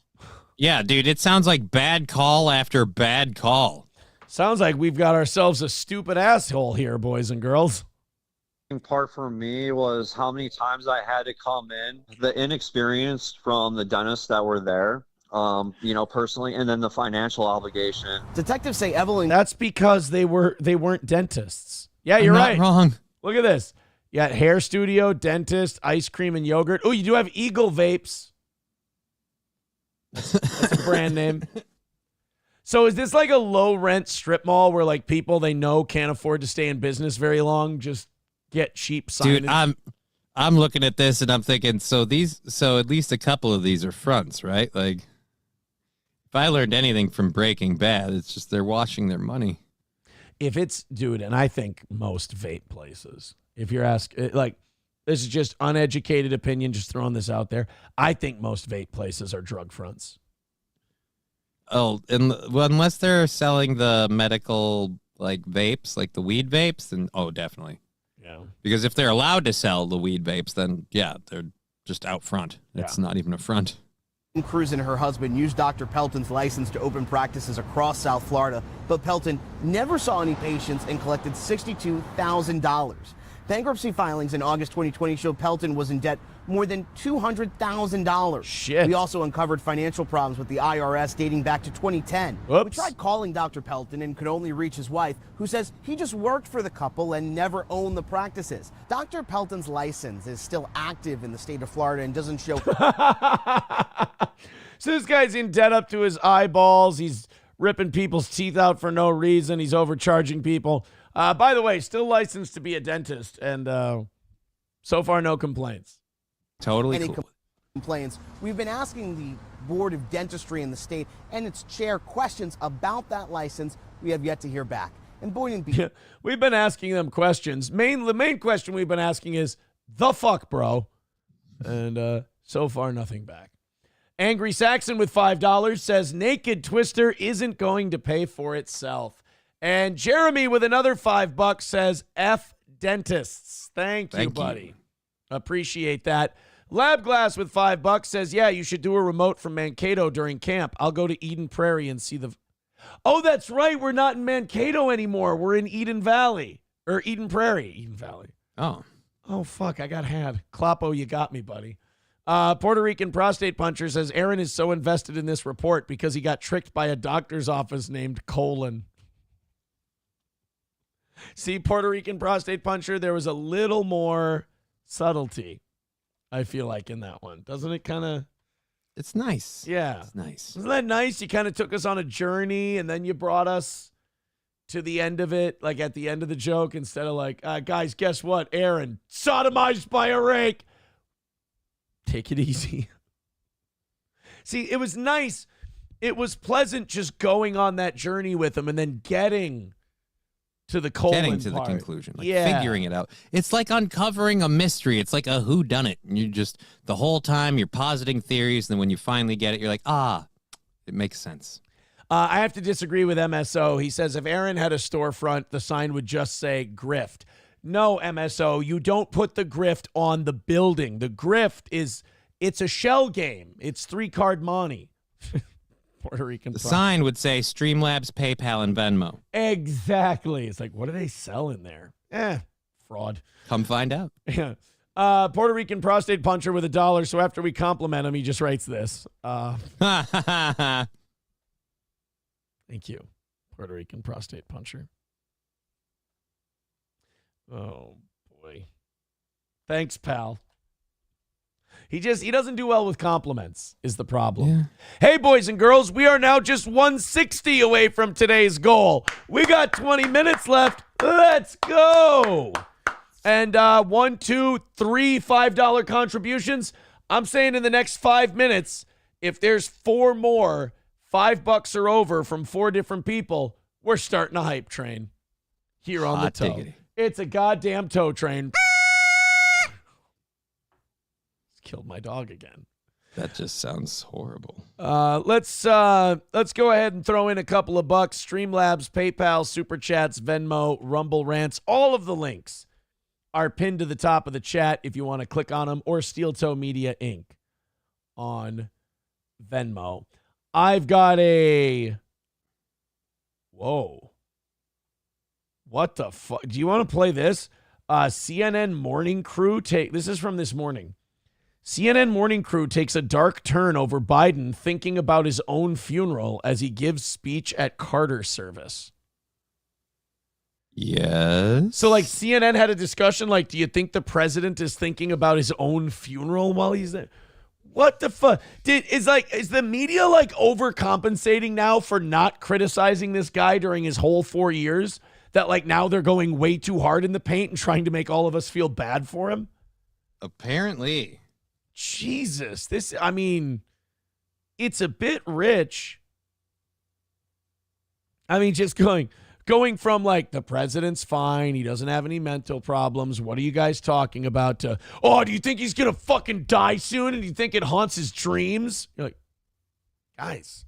Yeah, dude, it sounds like bad call after bad call. Sounds like we've got ourselves a stupid asshole here, boys and girls. part for me was how many times I had to come in, the inexperience from the dentists that were there, personally, and then the financial obligation. Detectives say Evelyn. That's because they weren't dentists. Yeah, you're I'm right. not wrong. Look at this. You got hair studio, dentist, ice cream, and yogurt. Oh, you do have Eagle Vapes. That's a brand name. So is this like a low rent strip mall where like people they know can't afford to stay in business very long, just get cheap signage? Dude, I'm looking at this and I'm thinking, so at least a couple of these are fronts, right? Like, if I learned anything from Breaking Bad, it's just they're washing their money. If it's, dude, and I think most vape places, if you're asking, like, this is just uneducated opinion, just throwing this out there. I think most vape places are drug fronts. Oh, unless they're selling the medical like vapes, like the weed vapes, then definitely. Yeah. Because if they're allowed to sell the weed vapes, then yeah, they're just out front. It's not even a front. Cruz and her husband used Dr. Pelton's license to open practices across South Florida, but Pelton never saw any patients and collected $62,000. Bankruptcy filings in August 2020 show Pelton was in debt more than $200,000. Shit. We also uncovered financial problems with the IRS dating back to 2010. Whoops. We tried calling Dr. Pelton and could only reach his wife, who says he just worked for the couple and never owned the practices. Dr. Pelton's license is still active in the state of Florida and doesn't show. So this guy's in debt up to his eyeballs. He's ripping people's teeth out for no reason. He's overcharging people. By the way, still licensed to be a dentist, and so far no complaints. Totally Any cool. complaints. We've been asking the Board of Dentistry in the state and its chair questions about that license. We have yet to hear back. And Boynton Beach. Yeah, we've been asking them questions. The main question we've been asking is, the fuck, bro? And so far, nothing back. Angry Saxon with $5 says, Naked Twister isn't going to pay for itself. And Jeremy with another $5 says, F dentists. Thank you, buddy. Appreciate that. Lab Glass with $5 says, yeah, you should do a remote from Mankato during camp. I'll go to Eden Prairie and see the... Oh, that's right. We're not in Mankato anymore. We're in Eden Valley. Or Eden Prairie. Eden Valley. Oh. Oh, fuck. I got had. Kloppo, you got me, buddy. Puerto Rican prostate puncher says, Aaron is so invested in this report because he got tricked by a doctor's office named Colon. See, Puerto Rican prostate puncher, there was a little more subtlety, I feel like, in that one. Doesn't it kind of... It's nice. Yeah. It's nice. Isn't that nice? You kind of took us on a journey, and then you brought us to the end of it, like at the end of the joke, instead of like, guys, guess what? Aaron, sodomized by a rake. Take it easy. See, it was nice. It was pleasant just going on that journey with him and then getting to the colon Getting to part. the conclusion, like figuring it out. It's like uncovering a mystery. It's like a whodunit. And you just, the whole time, you're positing theories, and then when you finally get it, you're like, it makes sense. I have to disagree with MSO. He says if Aaron had a storefront, the sign would just say grift. No, MSO, you don't put the grift on the building. The grift it's a shell game. It's 3-card money. Puerto Rican. The sign would say Streamlabs, PayPal, and Venmo. Exactly. It's like, what do they sell in there? Fraud. Come find out. Yeah. Puerto Rican prostate puncher with $1. So after we compliment him, he just writes this. Thank you, Puerto Rican prostate puncher. Oh, boy. Thanks, pal. He doesn't do well with compliments is the problem. Yeah. Hey, boys and girls, we are now just 160 away from today's goal. We got 20 minutes left. Let's go. And 1, 2, 3 $5 contributions. I'm saying in the next 5 minutes, if there's 4 more $5 or over from 4 different people, we're starting a hype train here on the toe. Diggity. It's a goddamn tow train. It's killed my dog again. That just sounds horrible. Let's go ahead and throw in a couple of bucks. Streamlabs, PayPal, Super Chats, Venmo, Rumble Rants. All of the links are pinned to the top of the chat if you want to click on them, or Steel Toe Media Inc. on Venmo. I've got a... Whoa. What the fuck? Do you want to play this? CNN morning crew this is from this morning. CNN morning crew takes a dark turn over Biden thinking about his own funeral as he gives speech at Carter service. Yes. So like CNN had a discussion like, do you think the president is thinking about his own funeral while he's there? What the fuck? Is the media like overcompensating now for not criticizing this guy during his whole 4 years? That like now they're going way too hard in the paint and trying to make all of us feel bad for him? Apparently. Jesus, it's a bit rich. I mean, just going from like the president's fine, he doesn't have any mental problems. What are you guys talking about? To, oh, do you think he's gonna fucking die soon? And do you think it haunts his dreams? You're like, guys,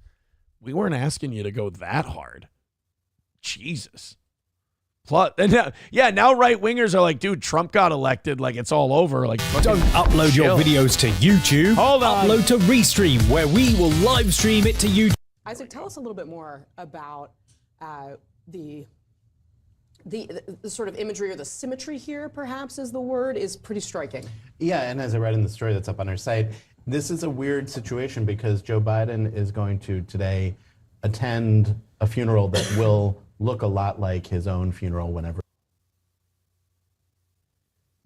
we weren't asking you to go that hard. Jesus. Plus, now right-wingers are like, dude, Trump got elected. Like, it's all over. Like, don't upload your videos to YouTube. Hold on. Upload to Restream, where we will live stream it to YouTube. Isaac, tell us a little bit more about the sort of imagery, or the symmetry here, perhaps is the word, is pretty striking. Yeah, and as I read in the story that's up on our site, this is a weird situation because Joe Biden is going to today attend a funeral that will look a lot like his own funeral whenever.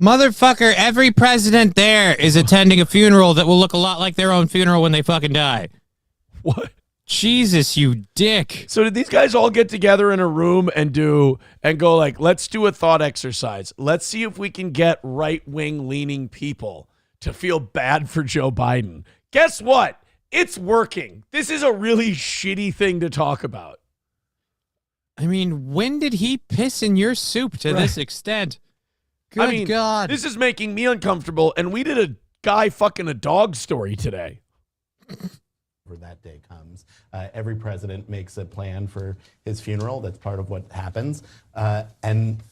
Motherfucker, every president there is attending a funeral that will look a lot like their own funeral when they fucking die. What? Jesus, you dick. So did these guys all get together in a room and go like, let's do a thought exercise. Let's see if we can get right-wing leaning people to feel bad for Joe Biden. Guess what? It's working. This is a really shitty thing to talk about. I mean, when did he piss in your soup to this extent? Good God. This is making me uncomfortable, and we did a guy fucking a dog story today. That day comes. Every president makes a plan for his funeral. That's part of what happens. And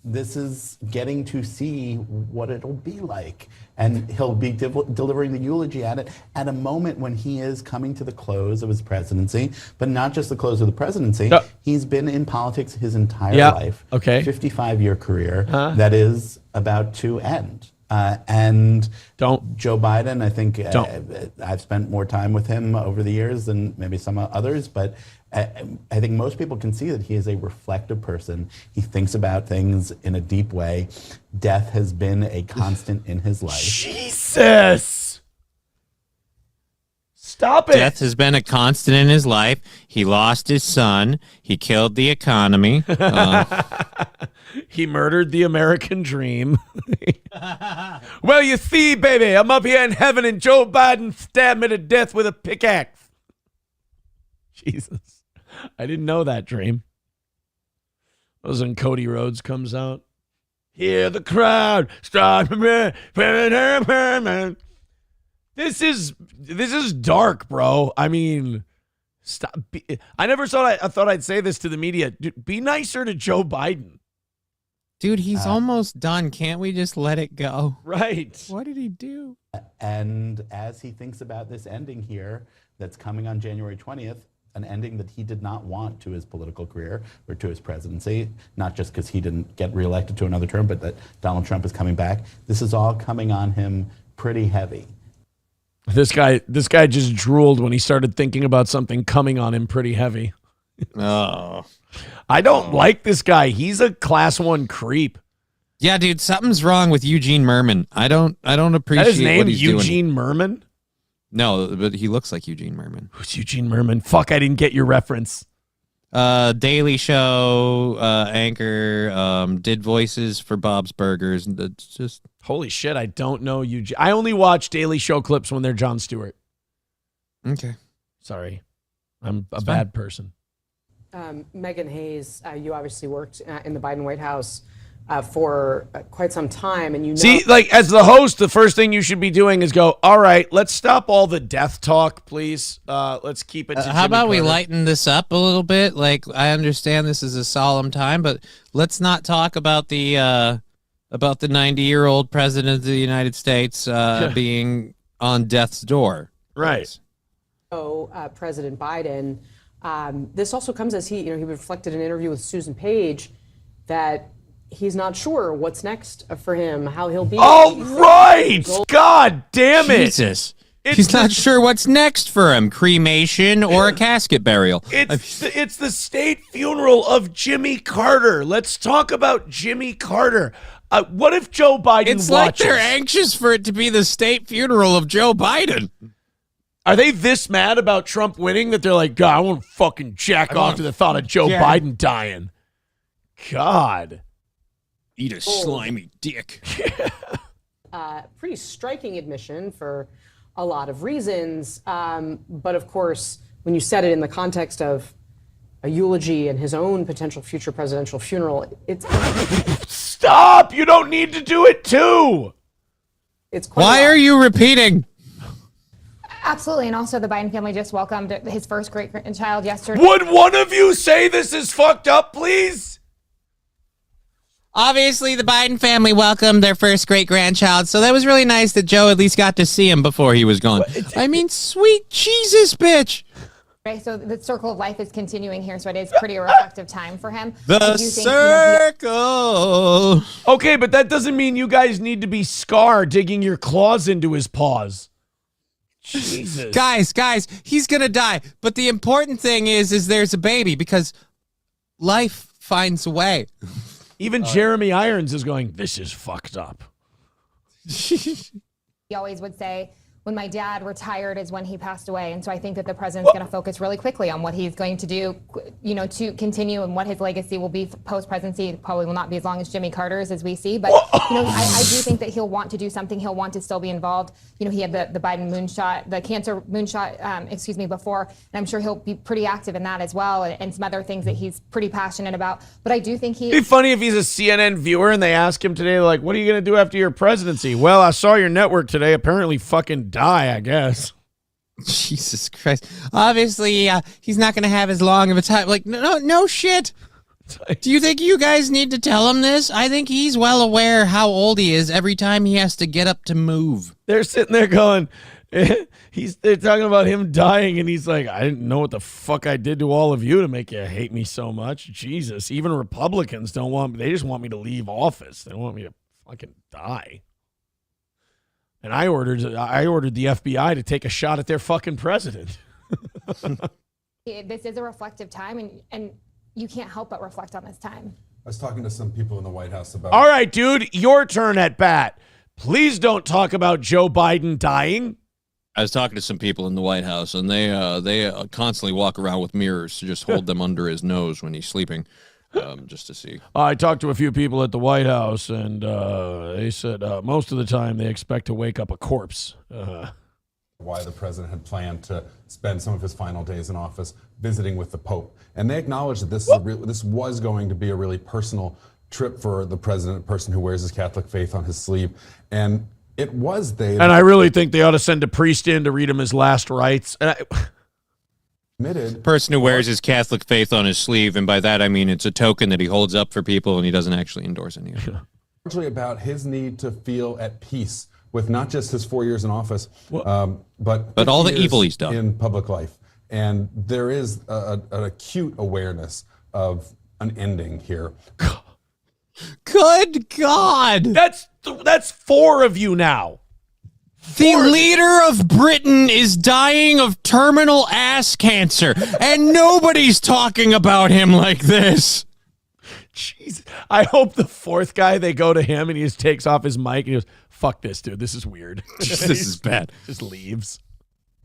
this is getting to see what it'll be like. And he'll be delivering the eulogy at it at a moment when he is coming to the close of his presidency, but not just the close of the presidency. He's been in politics his entire life. Okay. 55-year career that is about to end. And Joe Biden, I think I've spent more time with him over the years than maybe some others, but I think most people can see that he is a reflective person. He thinks about things in a deep way. Death has been a constant in his life. Jesus! Stop it! Death has been a constant in his life. He lost his son. He killed the economy. He murdered the American dream. Well, you see, baby, I'm up here in heaven and Joe Biden stabbed me to death with a pickaxe. Jesus. I didn't know that dream. That was when Cody Rhodes comes out. Hear the crowd. Start. This is dark, bro. I mean, stop. I never thought I thought I'd say this to the media. Dude, be nicer to Joe Biden. Dude, he's almost done. Can't we just let it go? Right. What did he do? And as he thinks about this ending here that's coming on January 20th, an ending that he did not want to his political career or to his presidency, not just because he didn't get reelected to another term, but that Donald Trump is coming back. This is all coming on him pretty heavy. This guy just drooled when he started thinking about something coming on him pretty heavy. Oh. I don't like this guy. He's a class 1 creep. Yeah, dude, something's wrong with Eugene Merman. I don't appreciate his name, what he's doing. Eugene Merman? No, but he looks like Eugene Merman. Who's Eugene Merman? Fuck, I didn't get your reference. Daily Show anchor, did voices for Bob's Burgers. And it's just holy shit, I don't know Eugene. I only watch Daily Show clips when they're Jon Stewart. Okay. Sorry. I'm a bad person. Megan Hayes, you obviously worked in the Biden White House for quite some time, and you know. See, like as the host, the first thing you should be doing is go, all right, let's stop all the death talk, please. Let's keep it to how about Jimmy we Carter. lighten this up a little bit? Like, I understand this is a solemn time, but let's not talk about the 90-year-old president of the United States being on death's door. Right. President Biden. This also comes as he reflected in an interview with Susan Page that he's not sure what's next for him, how he'll be. All right! God damn it! Jesus. He's not sure what's next for him, cremation or a casket burial. It's the state funeral of Jimmy Carter. Let's talk about Jimmy Carter. What if Joe Biden It's watches? like they're anxious for it to be the state funeral of Joe Biden. Are they this mad about Trump winning that they're like, God, I want to fucking jack off to the thought of Joe Biden dying? God. Eat a slimy dick. Pretty striking admission for a lot of reasons. But of course, when you said it in the context of a eulogy and his own potential future presidential funeral, it's... Stop! You don't need to do it too! It's quite Why are you repeating? Absolutely, and also the Biden family just welcomed his first great-grandchild yesterday. Would one of you say this is fucked up, please? Obviously, the Biden family welcomed their first great-grandchild, so that was really nice that Joe at least got to see him before he was gone. I mean, sweet Jesus, bitch! Right, so the circle of life is continuing here, so it is pretty a reflective time for him. The circle! Okay, but that doesn't mean you guys need to be Scar digging your claws into his paws. Jesus. Guys, he's gonna die. But the important thing is there's a baby, because life finds a way. Even Jeremy Irons is going, this is fucked up. He always would say, when my dad retired is when he passed away. And so I think that the president's going to focus really quickly on what he's going to do, you know, to continue and what his legacy will be post-presidency. It probably will not be as long as Jimmy Carter's, as we see. But, you know, I do think that he'll want to do something. He'll want to still be involved. You know, he had the Biden moonshot, the cancer moonshot, before. And I'm sure he'll be pretty active in that as well, and some other things that he's pretty passionate about. But I do think It'd be funny if he's a CNN viewer and they ask him today, like, what are you going to do after your presidency? Well, I saw your network today. Apparently fucking die, I guess. Jesus Christ. Obviously, he's not going to have as long of a time. Like, no shit. Do you think you guys need to tell him this? I think he's well aware how old he is every time he has to get up to move. They're sitting there going, they're talking about him dying, and he's like, I didn't know what the fuck I did to all of you to make you hate me so much. Jesus, even Republicans don't want me. They just want me to leave office. They don't want me to fucking die. And I ordered the FBI to take a shot at their fucking president. this is a reflective time, and you can't help but reflect on this time. I was talking to some people in the White House about... All right, dude, your turn at bat. Please don't talk about Joe Biden dying. I was talking to some people in the White House, and they constantly walk around with mirrors to just hold them under his nose when he's sleeping, just to see. I talked to a few people at the White House, and they said most of the time they expect to wake up a corpse. Why the president had planned to spend some of his final days in office visiting with the Pope. And they acknowledged that this was going to be a really personal trip for the president, a person who wears his Catholic faith on his sleeve. And it was And I really think they ought to send a priest in to read him his last rites. Person who wears his Catholic faith on his sleeve, and by that I mean it's a token that he holds up for people and he doesn't actually endorse any of it. Largely about his need to feel at peace with not just his 4 years in office, but all the 50 evil years he's done in public life. And there is an acute awareness of an ending here. Good God! That's four of you now. The leader of Britain is dying of terminal ass cancer, and nobody's talking about him like this. Jeez. I hope the fourth guy, they go to him and he just takes off his mic and he goes, fuck this, dude. This is weird. This is bad. Just leaves.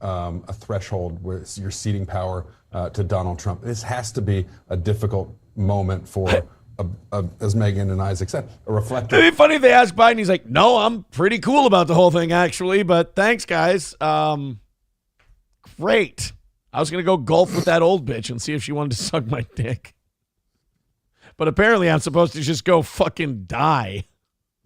A threshold where it's your ceding power to Donald Trump. This has to be a difficult moment for, as Megan and Isaac said, a reflector. It'd be funny if they ask Biden. He's like, no, I'm pretty cool about the whole thing, actually, but thanks, guys. Great. I was going to go golf with that old bitch and see if she wanted to suck my dick. But apparently I'm supposed to just go fucking die.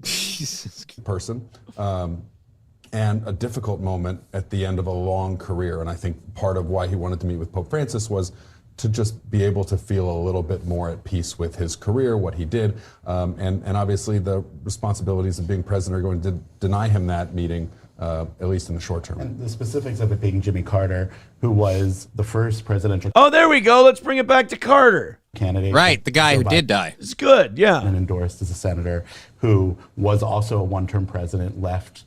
Jesus. Person. And a difficult moment at the end of a long career. And I think part of why he wanted to meet with Pope Francis was to just be able to feel a little bit more at peace with his career, what he did. And obviously the responsibilities of being president are going to deny him that meeting, at least in the short term. And the specifics of it being Jimmy Carter, who was the first presidential... Oh, there we go. Let's bring it back to Carter. candidate. Right, the guy Joe who did Biden die. It's good, yeah. And endorsed as a senator who was also a one-term president, left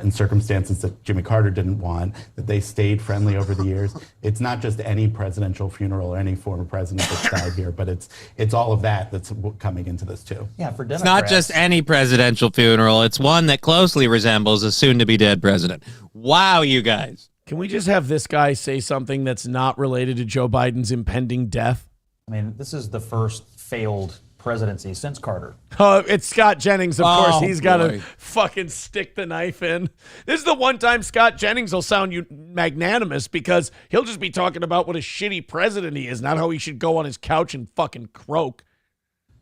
in circumstances that Jimmy Carter didn't want, that they stayed friendly over the years. It's not just any presidential funeral or any former president that's died here, but it's all of that that's coming into this too. Yeah, for Democrats. It's not just any presidential funeral. It's one that closely resembles a soon-to-be-dead president. Wow, you guys. Can we just have this guy say something that's not related to Joe Biden's impending death? I mean, this is the first failed presidency since Carter. Oh, it's Scott Jennings, of course. He's got to boy. fucking stick the knife in. This is the one time Scott Jennings will sound magnanimous because he'll just be talking about what a shitty president he is, not how he should go on his couch and fucking croak.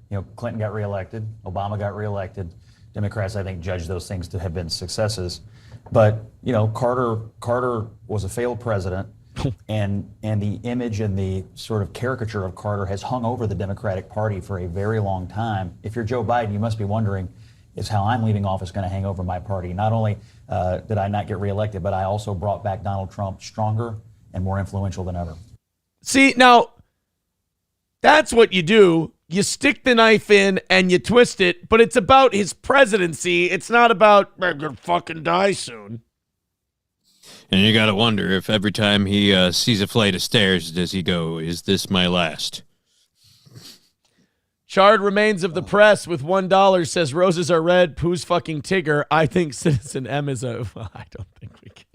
You know, Clinton got reelected. Obama got reelected. Democrats, I think, judge those things to have been successes. But, you know, Carter was a failed president. And the image and the sort of caricature of Carter has hung over the Democratic Party for a very long time. If you're Joe Biden, you must be wondering, is how I'm leaving office going to hang over my party? Not only did I not get reelected, but I also brought back Donald Trump stronger and more influential than ever. See, now, that's what you do. You stick the knife in and you twist it, but it's about his presidency. It's not about, I'm going to fucking die soon. And you got to wonder if every time he sees a flight of stairs, does he go, is this my last? Charred remains of the press with $1 says roses are red, poo's fucking Tigger. I think Citizen M is a... I don't think we can.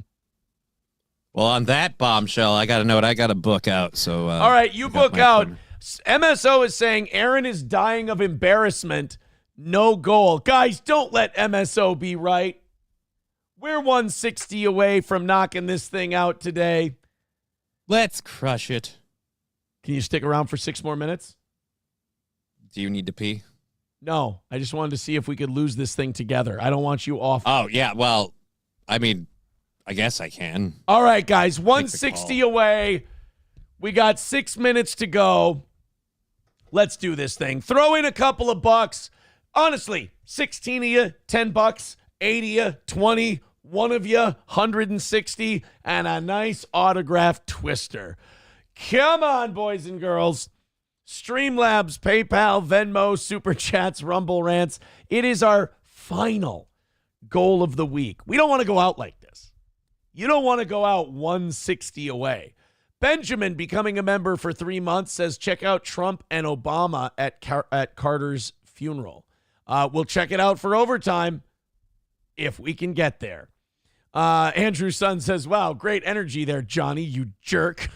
Well, on that bombshell, I got to know what I got to book out. So, all right, you book out. MSO is saying Aaron is dying of embarrassment. No goal. Guys, don't let MSO be right. We're 160 away from knocking this thing out today. Let's crush it. Can you stick around for 6 more minutes? Do you need to pee? No, I just wanted to see if we could lose this thing together. I don't want you off. Oh, yeah, well, I mean, I guess I can. All right, guys, 160 away. We got 6 minutes to go. Let's do this thing. Throw in a couple of bucks. Honestly, 16 of you, $10, 80 of you, 20, one of you, 160, and a nice autographed twister. Come on, boys and girls. Streamlabs, PayPal, Venmo, Super Chats, Rumble Rants. It is our final goal of the week. We don't want to go out like this. You don't want to go out 160 away. Benjamin, becoming a member for 3 months, says check out Trump and Obama at Carter's funeral. We'll check it out for overtime if we can get there. Andrew Sun says, wow, great energy there, Johnny, you jerk.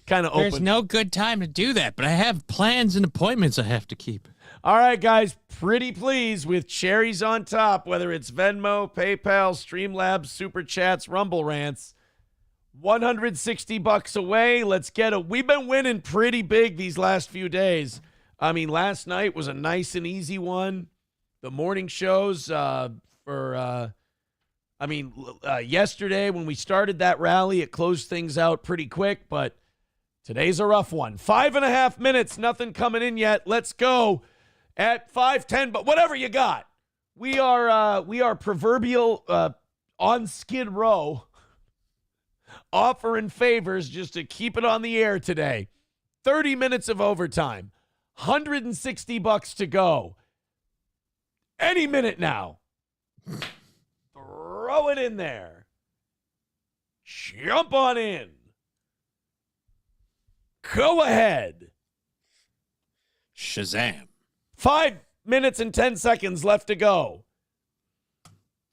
Kind of open. There's no good time to do that, but I have plans and appointments I have to keep. All right, guys, pretty pleased with cherries on top, whether it's Venmo, PayPal, Streamlabs, Super Chats, Rumble Rants. $160 away. Let's get it. We've been winning pretty big these last few days. I mean, last night was a nice and easy one. The morning shows yesterday when we started that rally, it closed things out pretty quick, but today's a rough one. 5.5 minutes, nothing coming in yet. Let's go at 5:10, but whatever you got. We are proverbial on Skid Row, offering favors just to keep it on the air today. 30 minutes of overtime, $160 to go. Any minute now. Throw it in there. Jump on in. Go ahead. Shazam. 5 minutes and 10 seconds left to go.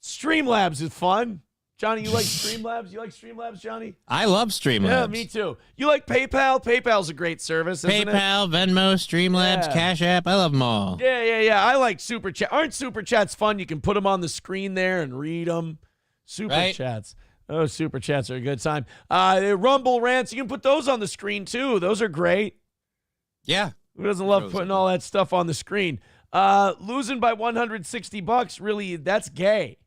Streamlabs is fun. Johnny, you like Streamlabs? You like Streamlabs, Johnny? I love Streamlabs. Yeah, me too. You like PayPal? PayPal's a great service, isn't it? PayPal, Venmo, Streamlabs, Yeah. Cash App. I love them all. Yeah. I like Super Chat. Aren't Super Chats fun? You can put them on the screen there and read them. Super Chats. Oh, Super Chats are a good time. Rumble Rants, you can put those on the screen too. Those are great. Yeah. Who doesn't love putting all that stuff on the screen? Losing by $160, really, that's gay.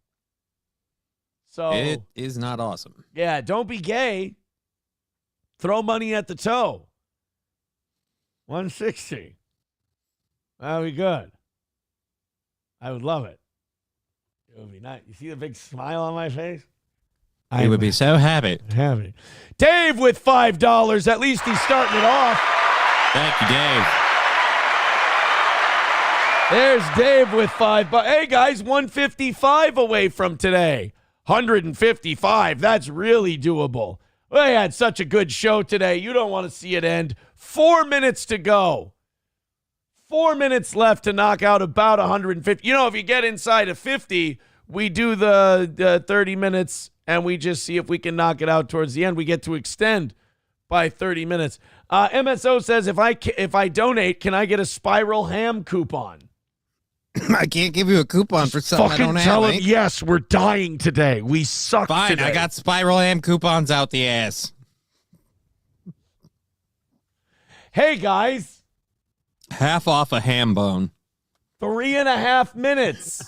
So It is not awesome. yeah, don't be gay. Throw money at the toe. 160. That would be good. I would love it. It would be nice. You see the big smile on my face? I would be so happy. Happy. Dave with $5. At least he's starting it off. Thank you, Dave. There's Dave with $5. Hey, guys, 155 away from today. 155. That's really doable. We had such a good show today. You don't want to see it end. 4 minutes to go. 4 minutes left to knock out about 150. You know, if you get inside of 50, we do the 30 minutes, and we just see if we can knock it out towards the end. We get to extend by 30 minutes. MSO says, if I donate, can I get a Spiral Ham coupon? I can't give you a coupon for something I don't have. Tell him, yes, we're dying today. We suck Fine, today. I got Spiral Ham coupons out the ass. Hey, guys. Half off a ham bone. 3.5 minutes.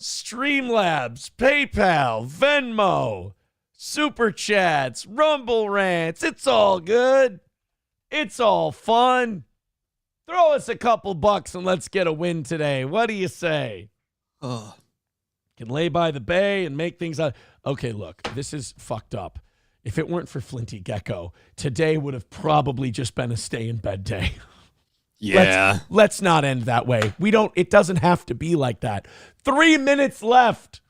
Streamlabs, PayPal, Venmo, Super Chats, Rumble Rants. It's all good. It's all fun. Throw us a couple bucks and let's get a win today. What do you say? Can lay by the bay and make things out. Okay, look, this is fucked up. If it weren't for Flinty Gecko, today would have probably just been a stay in bed day. Yeah. Let's not end that way. It doesn't have to be like that. 3 minutes left.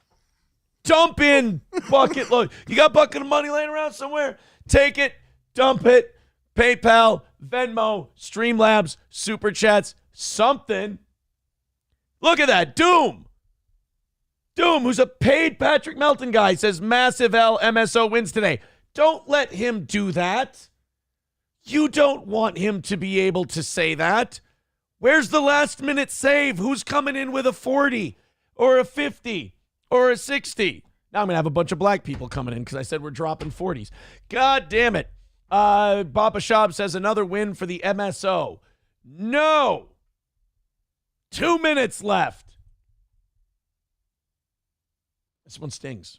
Dump in bucket load. You got a bucket of money laying around somewhere? Take it, dump it. PayPal, Venmo, Streamlabs, Super Chats, something. Look at that. Doom, who's a paid Patrick Melton guy, says massive L MSO wins today. Don't let him do that. You don't want him to be able to say that. Where's the last minute save? Who's coming in with a 40 or a 50 or a 60? Now I'm going to have a bunch of black people coming in because I said we're dropping 40s. God damn it. Baba Shab says another win for the MSO. No. 2 minutes left. This one stings.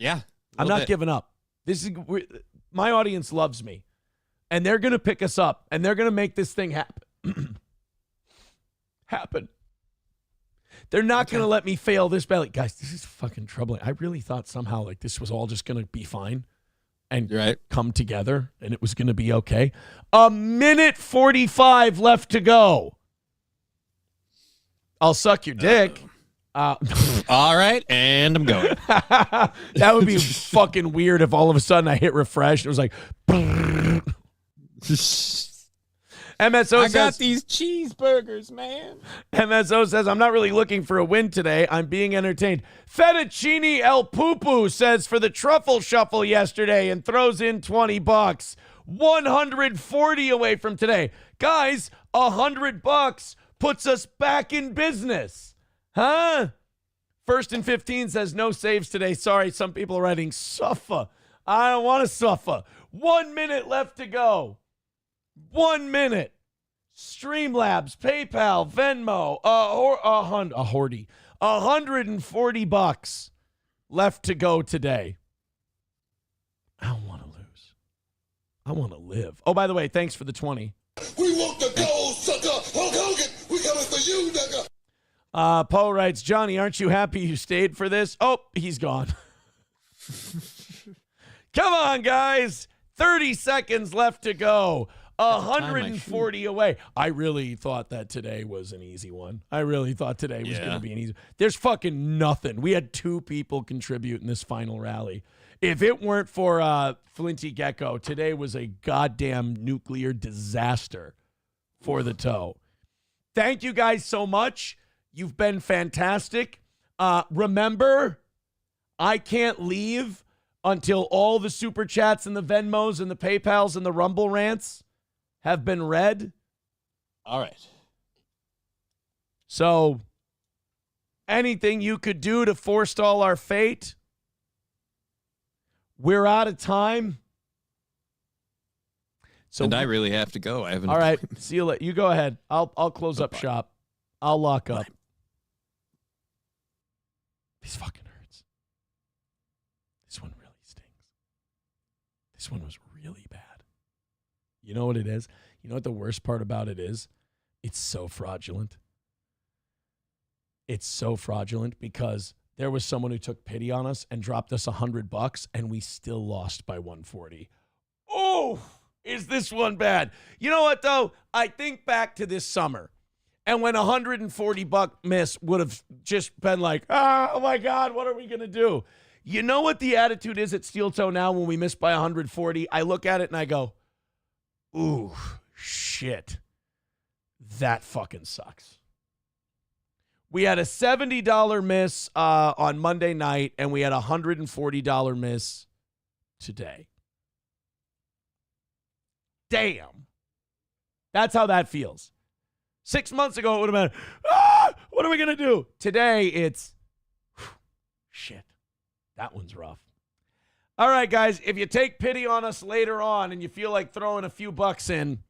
Yeah. I'm not giving up. My audience loves me. And they're going to pick us up. And they're going to make this thing happen. They're not going to let me fail this badly. Guys, this is fucking troubling. I really thought somehow like this was all just going to be fine. And come together, and it was going to be okay. 1:45 left to go. I'll suck your dick. All right, and I'm going. That would be fucking weird if all of a sudden I hit refresh and it was like... MSO I got says, these cheeseburgers, man. MSO says, I'm not really looking for a win today. I'm being entertained. Fettuccine El Poo-Poo says for the truffle shuffle yesterday and throws in $20. 140 away from today. Guys, $100 puts us back in business. Huh? First and 15 says no saves today. Sorry, some people are writing suffer. I don't want to suffer. 1 minute left to go. 1 minute. Streamlabs, PayPal, Venmo, $140 left to go today. I don't want to lose. I want to live. Oh, by the way, thanks for the 20. We want the gold, sucker. Hulk Hogan, we coming for you, nigga. Poe writes, Johnny, aren't you happy you stayed for this? Oh, he's gone. Come on, guys. 30 seconds left to go. 140 away. I really thought that today was an easy one. I really thought today was going to be an easy. There's fucking nothing. We had 2 people contribute in this final rally. If it weren't for Flinty Gecko, today was a goddamn nuclear disaster for the toe. Thank you guys so much. You've been fantastic. Remember, I can't leave until all the Super Chats and the Venmos and the PayPals and the Rumble Rants have been read. All right. So, anything you could do to forestall our fate? We're out of time. So and I really have to go. I haven't. All right. See you later. You go ahead. I'll close up shop. I'll lock up. This fucking hurts. This one really stings. This one was really bad. You know what it is? You know what the worst part about it is? It's so fraudulent. It's so fraudulent because there was someone who took pity on us and dropped us $100 and we still lost by 140. Oh, Is this one bad? You know what, though? I think back to this summer, and when $140 miss would have just been like, oh, my God, what are we going to do? You know what the attitude is at Steel Toe now when we miss by 140? I look at it and I go, ooh, shit. That fucking sucks. We had a $70 miss on Monday night, and we had a $140 miss today. Damn. That's how that feels. 6 months ago, it would have been, what are we going to do? Today, it's, shit. That one's rough. All right, guys, if you take pity on us later on and you feel like throwing a few bucks in,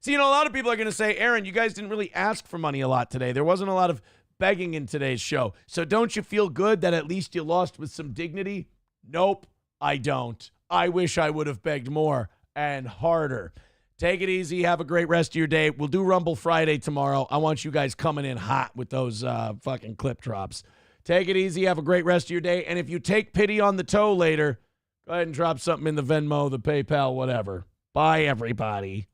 see, a lot of people are going to say, Aaron, you guys didn't really ask for money a lot today. There wasn't a lot of begging in today's show. So don't you feel good that at least you lost with some dignity? Nope, I don't. I wish I would have begged more and harder. Take it easy. Have a great rest of your day. We'll do Rumble Friday tomorrow. I want you guys coming in hot with those fucking clip drops. Take it easy. Have a great rest of your day. And if you take pity on the toe later, go ahead and drop something in the Venmo, the PayPal, whatever. Bye, everybody.